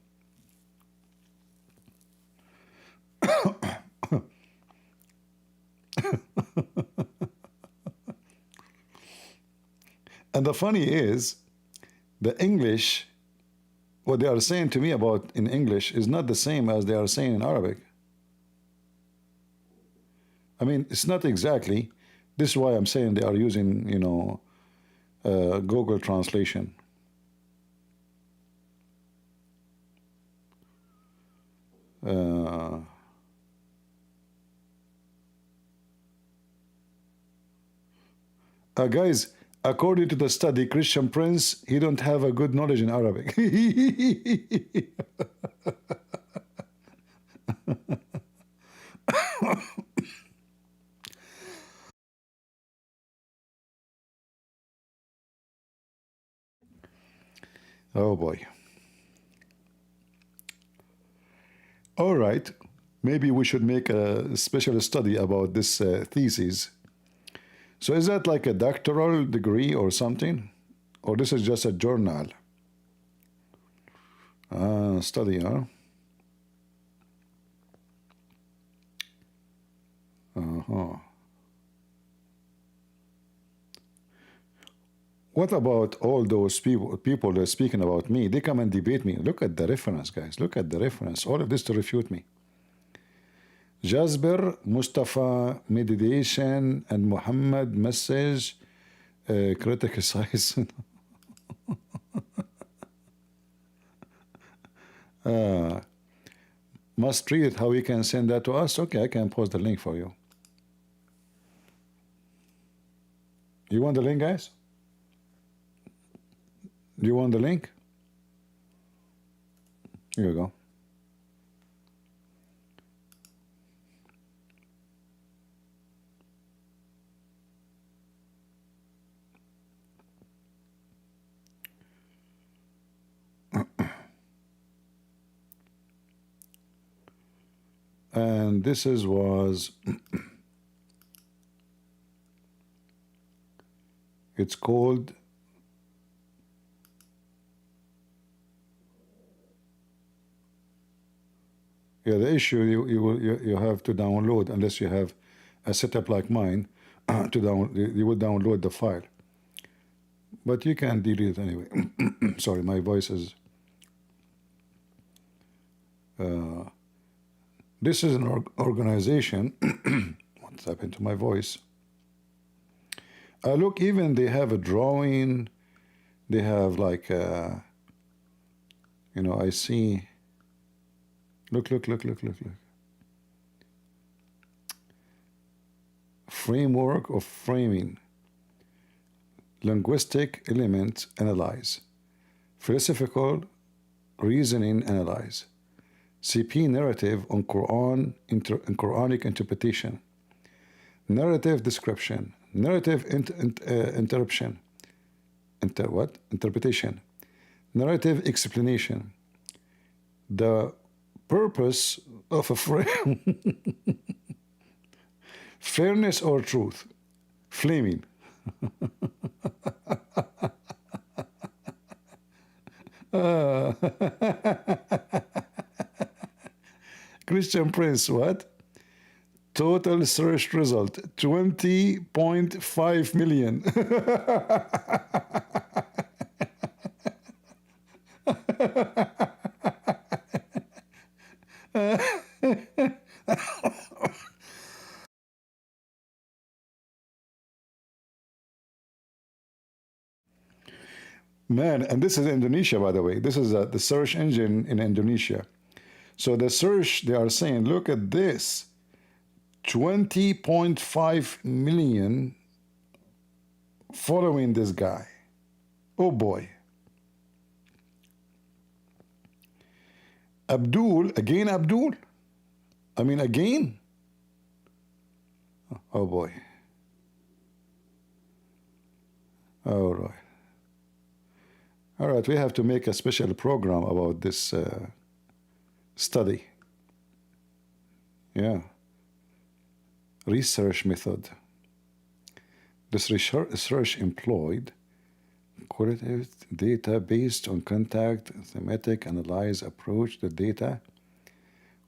And the funny is, the English, what they are saying to me about in English is not the same as they are saying in Arabic. I mean, it's not exactly. This is why I'm saying they are using, you know, Google translation. Guys, according to the study, Christian Prince, he don't have a good knowledge in Arabic. Oh boy. All right. Maybe we should make a special study about this thesis. So is that like a doctoral degree or something? Or this is just a journal? Study, huh? Uh-huh. What about all those people that are speaking about me? They come and debate me. Look at the reference, guys. Look at the reference. All of this to refute me. Jasper, Mustafa, meditation, and Muhammad, message, criticize. Must read how you can send that to us. Okay, I can post the link for you. You want the link, guys? Do you want the link? Here you go. And this was It's called the issue you have to download, unless you have a setup like mine you would download the file, but you can delete it anyway. Sorry, my voice is this is an organization. What's happened to my voice? Look, even they have a drawing, they have like I see. Look. Framework of framing. Linguistic elements analyze. Philosophical reasoning analyze. CP narrative on Quran and Quranic interpretation. Narrative description. Narrative interruption. Interpretation. Narrative explanation. The purpose of a frame. Fairness or truth. Flaming. Christian Prince, what? Total search result 20.5 million. Man, and this is Indonesia, by the way. This is the search engine in Indonesia. So the search, they are saying, look at this. 20.5 million following this guy. Oh boy. Abdul, again Abdul? I mean, again? Oh boy. All right. All right, we have to make a special program about this study. Yeah. Research method. This research employed qualitative data based on contact, thematic analyze approach. The data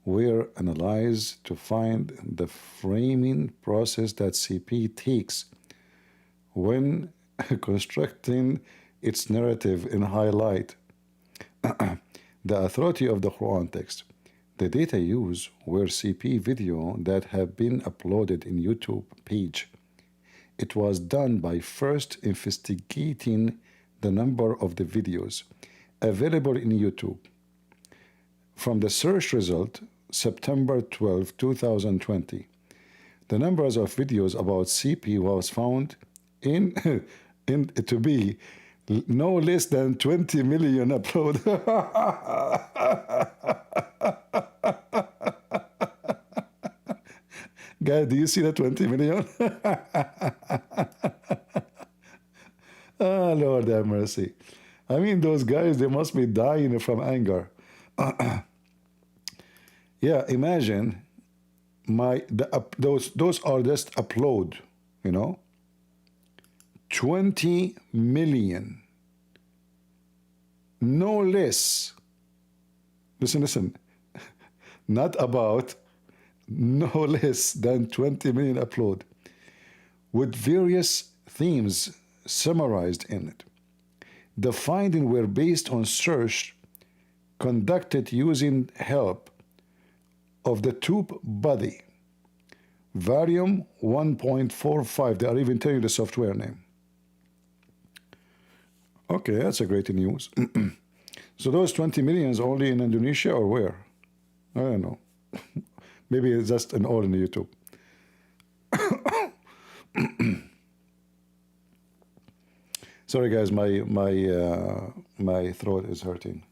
were analyzed to find the framing process that CP takes when constructing its narrative in highlight. The authority of the Quran text. The data used were CP video that have been uploaded in YouTube page. It was done by first investigating the number of the videos available in YouTube. From the search result, September 12, 2020, the numbers of videos about CP was found to be no less than 20 million upload. Guys, do you see that 20 million? Oh, Lord have mercy. I mean, those guys, they must be dying from anger. Yeah, imagine those are just upload, 20 million. No less. Listen. Not about, no less than 20 million upload, with various themes summarized in it. The findings were based on search conducted using help of the tube body, Varium 1.45. They are even telling you the software name. Okay, that's a great news. So those 20 millions only in Indonesia or where? I don't know. Maybe it's just an all in YouTube. Sorry guys, my throat is hurting.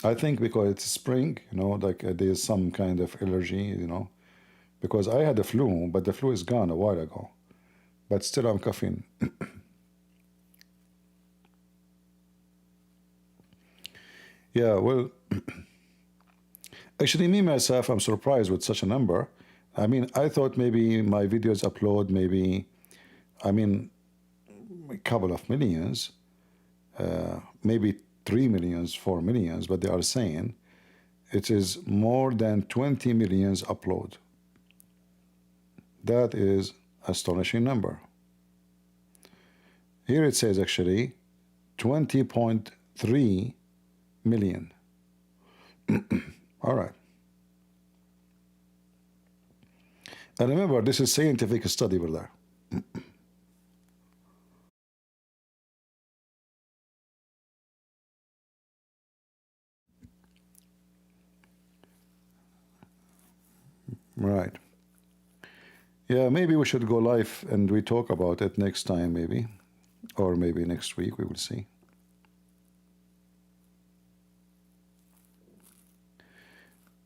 I think because it's spring, like there's some kind of allergy, because I had the flu, but the flu is gone a while ago. But still I'm coughing. Yeah, well, actually me myself, I'm surprised with such a number. I mean, I thought maybe my videos upload maybe I mean, a couple of millions, maybe 3 millions, 4 millions, but they are saying it is more than 20 millions upload. That is astonishing number. Here it says actually 20.3 million. All right. And remember, this is scientific study, brother. Right. Yeah, maybe we should go live and we talk about it next time, maybe. Or maybe next week, we will see.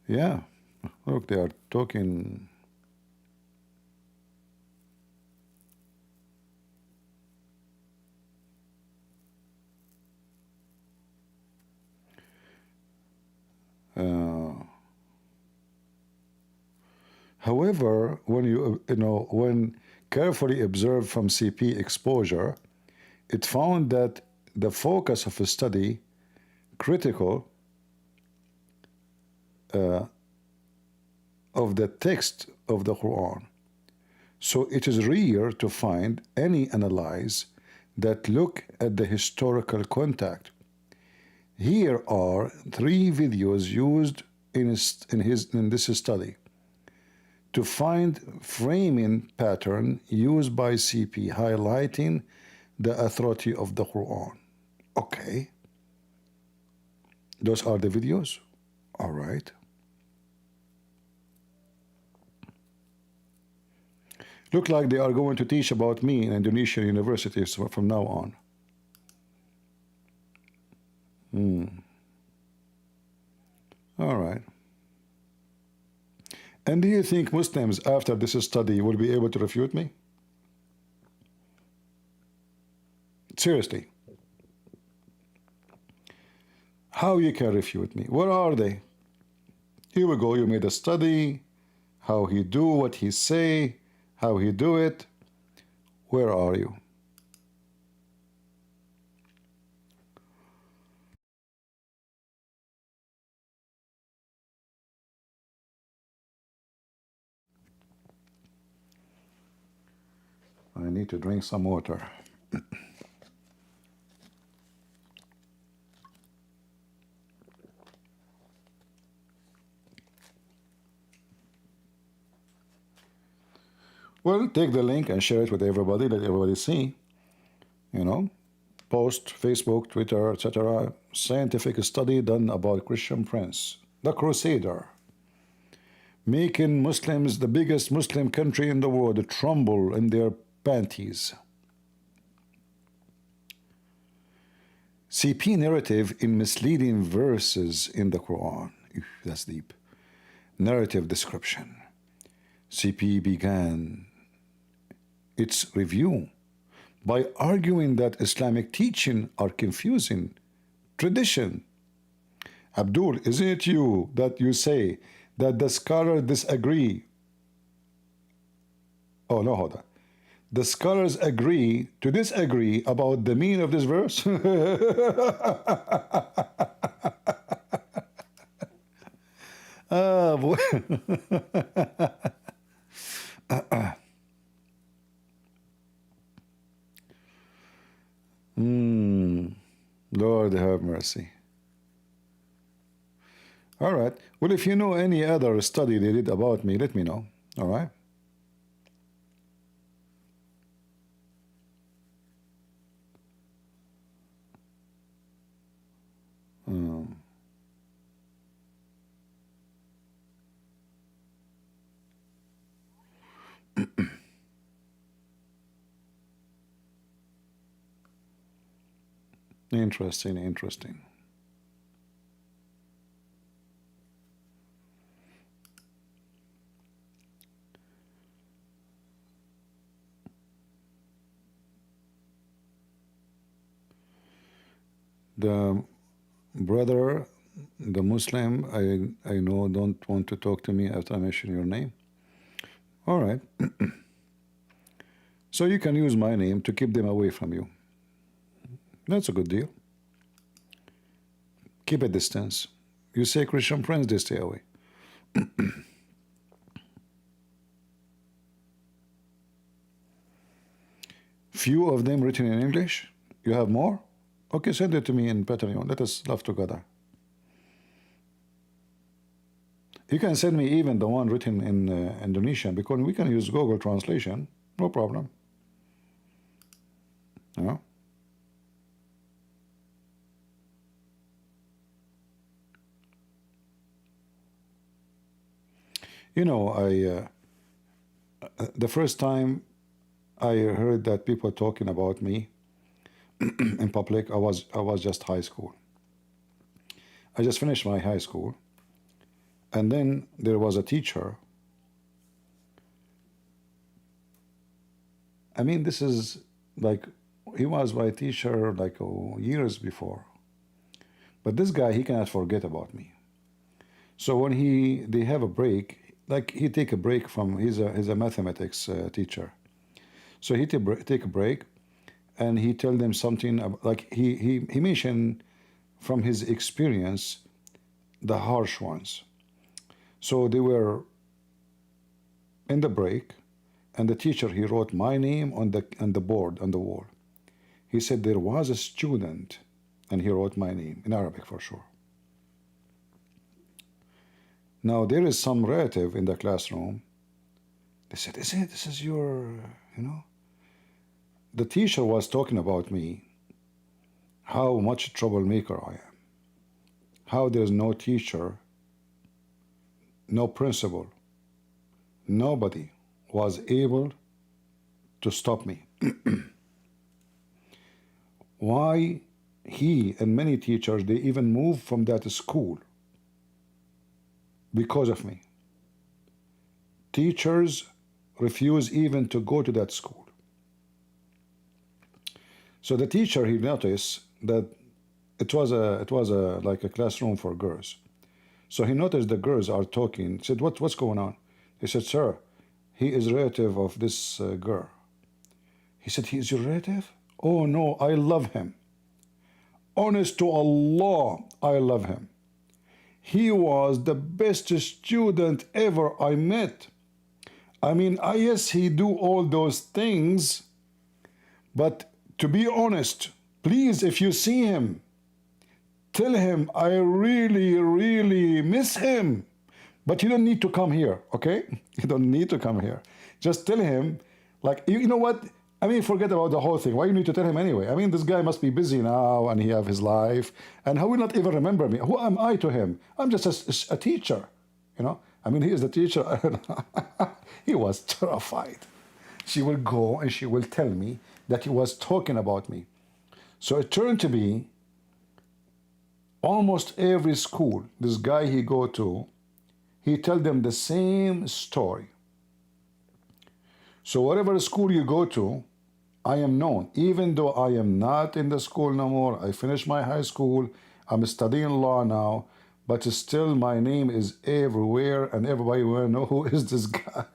Yeah. Look, they are talking. However, when when carefully observed from CP exposure, it found that the focus of a study critical of the text of the Quran. So it is rare to find any analyze that look at the historical contact. Here are 3 videos used in this study to find framing pattern used by CP highlighting the authority of the Quran. Okay. Those are the videos? All right. Look like they are going to teach about me in Indonesian universities from now on. All right. And do you think Muslims after this study will be able to refute me? Seriously. How you can refute me? Where are they? Here we go. You made a study. How he do what he say. How he do it. Where are you? I need to drink some water. Well, take the link and share it with everybody, let everybody see. Post, Facebook, Twitter, etc. Scientific study done about Christian Prince, the Crusader, making Muslims, the biggest Muslim country in the world, tremble in their panties. CP narrative in misleading verses in the Quran. That's deep. Narrative description. CP began its review by arguing that Islamic teaching are confusing tradition. Abdul, isn't it you that you say that the scholars disagree? Oh, no, hold on. The scholars agree to disagree about the meaning of this verse? Ah, boy. Lord have mercy. All right. Well, if you know any other study they did about me, let me know. All right. Interesting, interesting. The brother, the Muslim, I know don't want to talk to me after I mention your name. All right. So you can use my name to keep them away from you. That's a good deal. Keep a distance. You say Christian friends, they stay away. Few of them written in English. You have more? Okay, send it to me in Patreon. Let us laugh together. You can send me even the one written in Indonesian, because we can use Google translation. No problem. Yeah. You know, the first time I heard that people talking about me in public, I was just high school. I just finished my high school, and then there was a teacher. I mean, this is like, he was my teacher like years before. But this guy, he cannot forget about me. So when they have a break, like he take a break from, he's a mathematics teacher. So he take a break, and he tell them something, like he mentioned from his experience, the harsh ones. So they were in the break, and the teacher, he wrote my name on the board, on the wall. He said there was a student, and he wrote my name, in Arabic for sure. Now there is some relative in the classroom. They said, this is your, you know. The teacher was talking about me, how much troublemaker I am, how there's no teacher, no principal, nobody was able to stop me. Why he and many teachers, they even moved from that school because of me. Teachers refuse even to go to that school. So the teacher, he noticed that it was like a classroom for girls. So he noticed the girls are talking. He said, what's going on? He said, sir, he is relative of this girl. He said, he is your relative? Oh no, I love him. Honest to Allah, I love him. He was the best student ever I met. I mean, yes, he do all those things, but to be honest, please, if you see him, tell him I really, really miss him. But you don't need to come here, okay? You don't need to come here. Just tell him, like, you know what? I mean, forget about the whole thing. Why you need to tell him anyway? I mean, this guy must be busy now, and he have his life, and how will not even remember me? Who am I to him? I'm just a teacher, you know? I mean, he is the teacher. He was terrified. She will go and she will tell me that he was talking about me. So it turned to be almost every school, this guy he go to, he tell them the same story. So whatever school you go to, I am known. Even though I am not in the school no more, I finished my high school, I'm studying law now, but still my name is everywhere, and everybody will know who is this guy.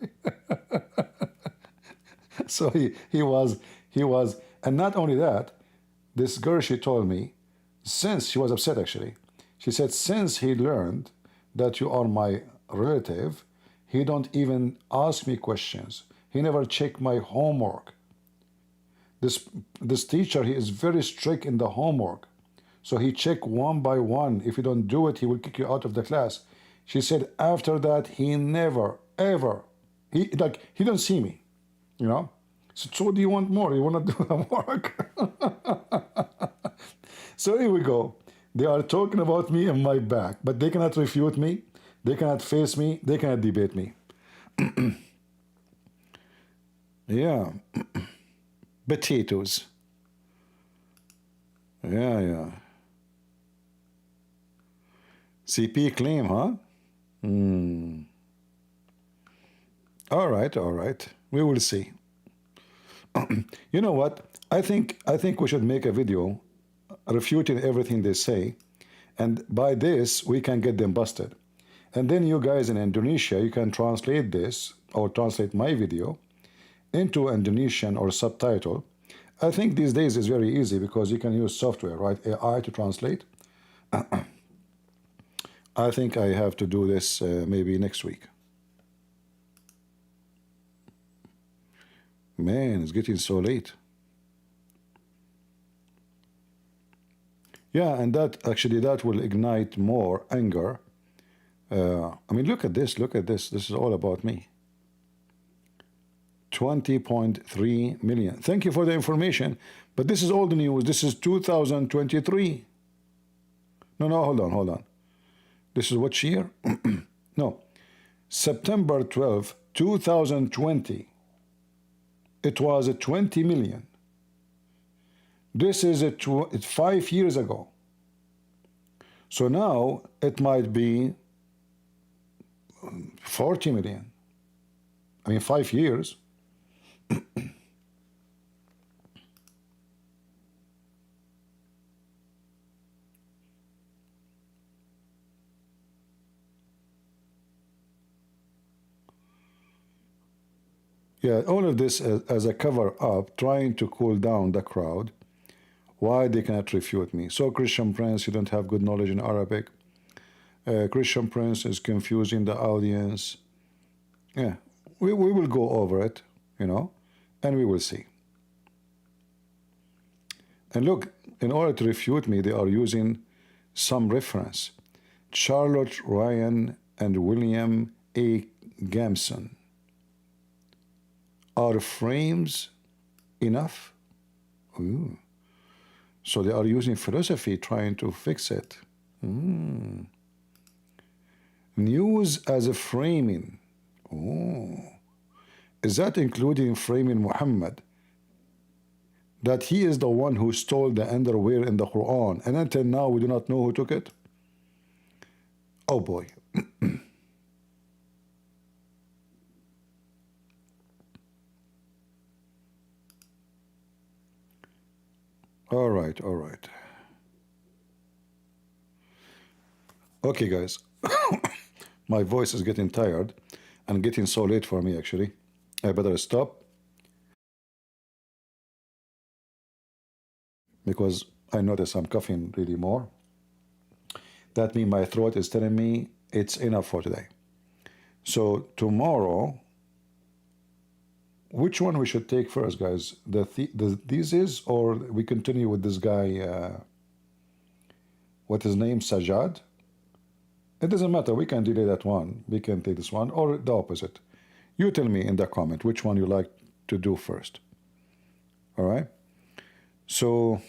So he was, and not only that, this girl, she told me, since, she was upset actually, she said, since he learned that you are my relative, he don't even ask me questions. He never check my homework. This teacher, he is very strict in the homework. So he check one by one. If you don't do it, he will kick you out of the class. She said after that, he never, ever, he don't see me, you know? So what do you want more? You want to do the work? So here we go. They are talking about me and my back, but they cannot refute me. They cannot face me. They cannot debate me. Yeah. Potatoes. Yeah. CP claim, huh? All right. We will see. You know what? I think we should make a video refuting everything they say, and by this we can get them busted. And then you guys in Indonesia, you can translate this or translate my video, into Indonesian or subtitle. I think these days is very easy because you can use software, right? AI to translate. I think I have to do this maybe next week. Man, it's getting so late. Yeah, and that actually that will ignite more anger. I mean, look at this. Look at this. This is all about me. 20.3 million. Thank you for the information. But this is old news. This is 2023. No, hold on. This is what year? No. September 12, 2020. It was 20 million. This is 5 years ago. So now it might be 40 million. I mean, 5 years. Yeah, all of this as a cover up, trying to cool down the crowd. Why they cannot refute me? So, Christian Prince, you don't have good knowledge in Arabic. Christian Prince is confusing the audience. Yeah, we will go over it, you know, and we will see. And look, in order to refute me, they are using some reference. Charlotte Ryan and William A. Gamson. Are frames enough? Ooh. So they are using philosophy trying to fix it. News as a framing. Oh. Is that including framing Muhammad? That he is the one who stole the underwear in the Quran, and until now we do not know who took it? Oh boy. All right. Okay, guys. My voice is getting tired and getting so late for me, actually. I better stop because I notice I'm coughing really more. That means my throat is telling me it's enough for today. So tomorrow, which one we should take first, guys? The thesis, or we continue with this guy, what his name, Sajad? It doesn't matter. We can delay that one. We can take this one, or the opposite. You tell me in the comment which one you like to do first. All right? So,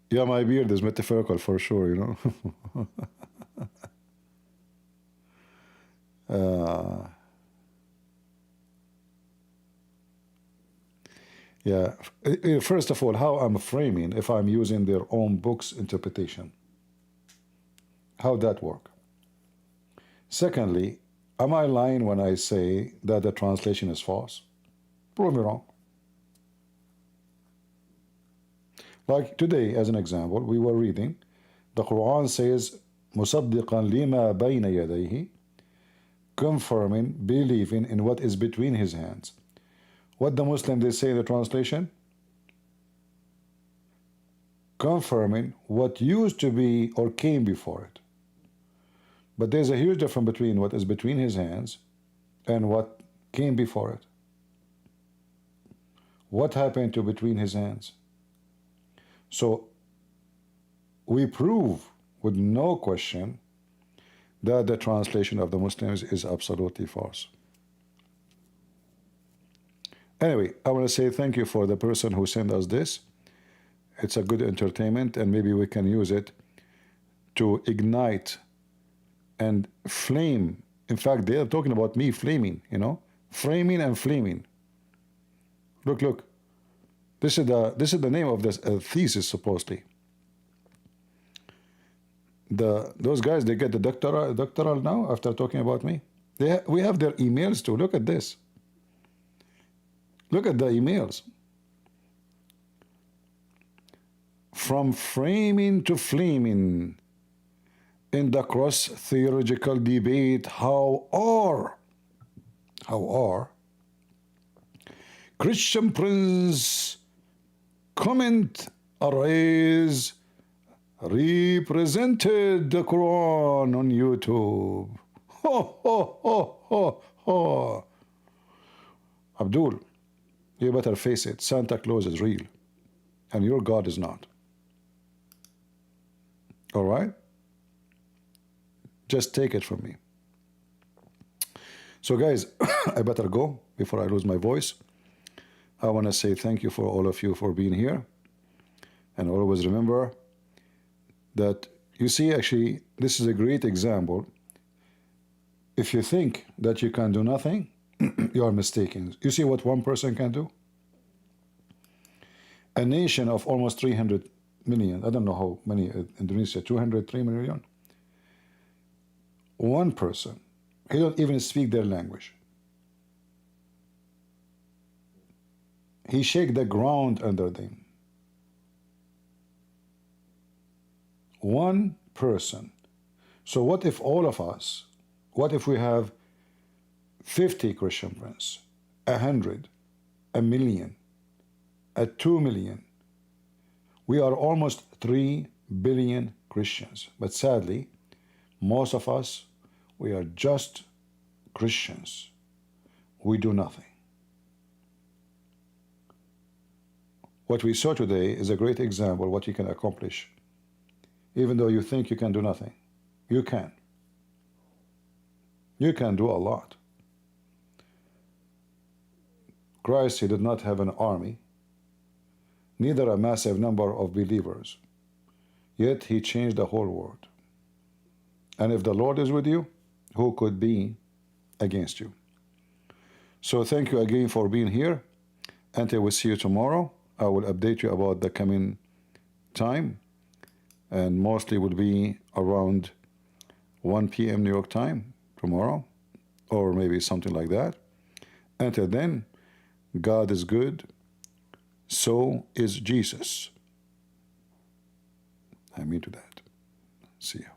yeah, my beard is metaphorical for sure, you know. Yeah, first of all, how I'm framing if I'm using their own book's interpretation. How that work? Secondly, am I lying when I say that the translation is false? Prove me wrong. Like today, as an example, we were reading, the Quran says, مُصَدِّقًا لِمَا بَيْنَ يَدَيْهِ, confirming, believing in what is between his hands. What the Muslim they say in the translation? Confirming what used to be or came before it. But there's a huge difference between what is between his hands and what came before it. What happened to between his hands? So we prove with no question that the translation of the Muslims is absolutely false. Anyway, I want to say thank you for the person who sent us this. It's a good entertainment, and maybe we can use it to ignite and flame. In fact, they are talking about me flaming, you know, framing and flaming. Look. This is the name of this thesis, supposedly. Those guys, they get the doctoral now after talking about me. We have their emails too. Look at this. Look at the emails. From framing to flaming. in the cross theological debate, how are Christian Prince comment arrays represented the Quran on YouTube. Ho, ho, ho, ho, ho. Abdul, you better face it. Santa Claus is real, and your God is not. All right? Just take it from me. So, guys, I better go before I lose my voice. I want to say thank you for all of you for being here. And always remember that, you see, actually, this is a great example. If you think that you can do nothing, you are mistaken. You see what one person can do? A nation of almost 300 million, I don't know how many, Indonesia, 203 million. One person, he don't even speak their language. He shake the ground under them. One person. So what if all of us, what if we have 50 Christian friends, 100, 1,000,000, 2 million? We are almost 3 billion Christians. But sadly, most of us, we are just Christians. We do nothing. What we saw today is a great example of what you can accomplish. Even though you think you can do nothing, you can. You can do a lot. Christ, he did not have an army, neither a massive number of believers, yet he changed the whole world. And if the Lord is with you, who could be against you? So thank you again for being here. Until we see you tomorrow, I will update you about the coming time, and mostly will be around 1 p.m. New York time tomorrow, or maybe something like that. Until then, God is good, so is Jesus. I mean to that. See ya.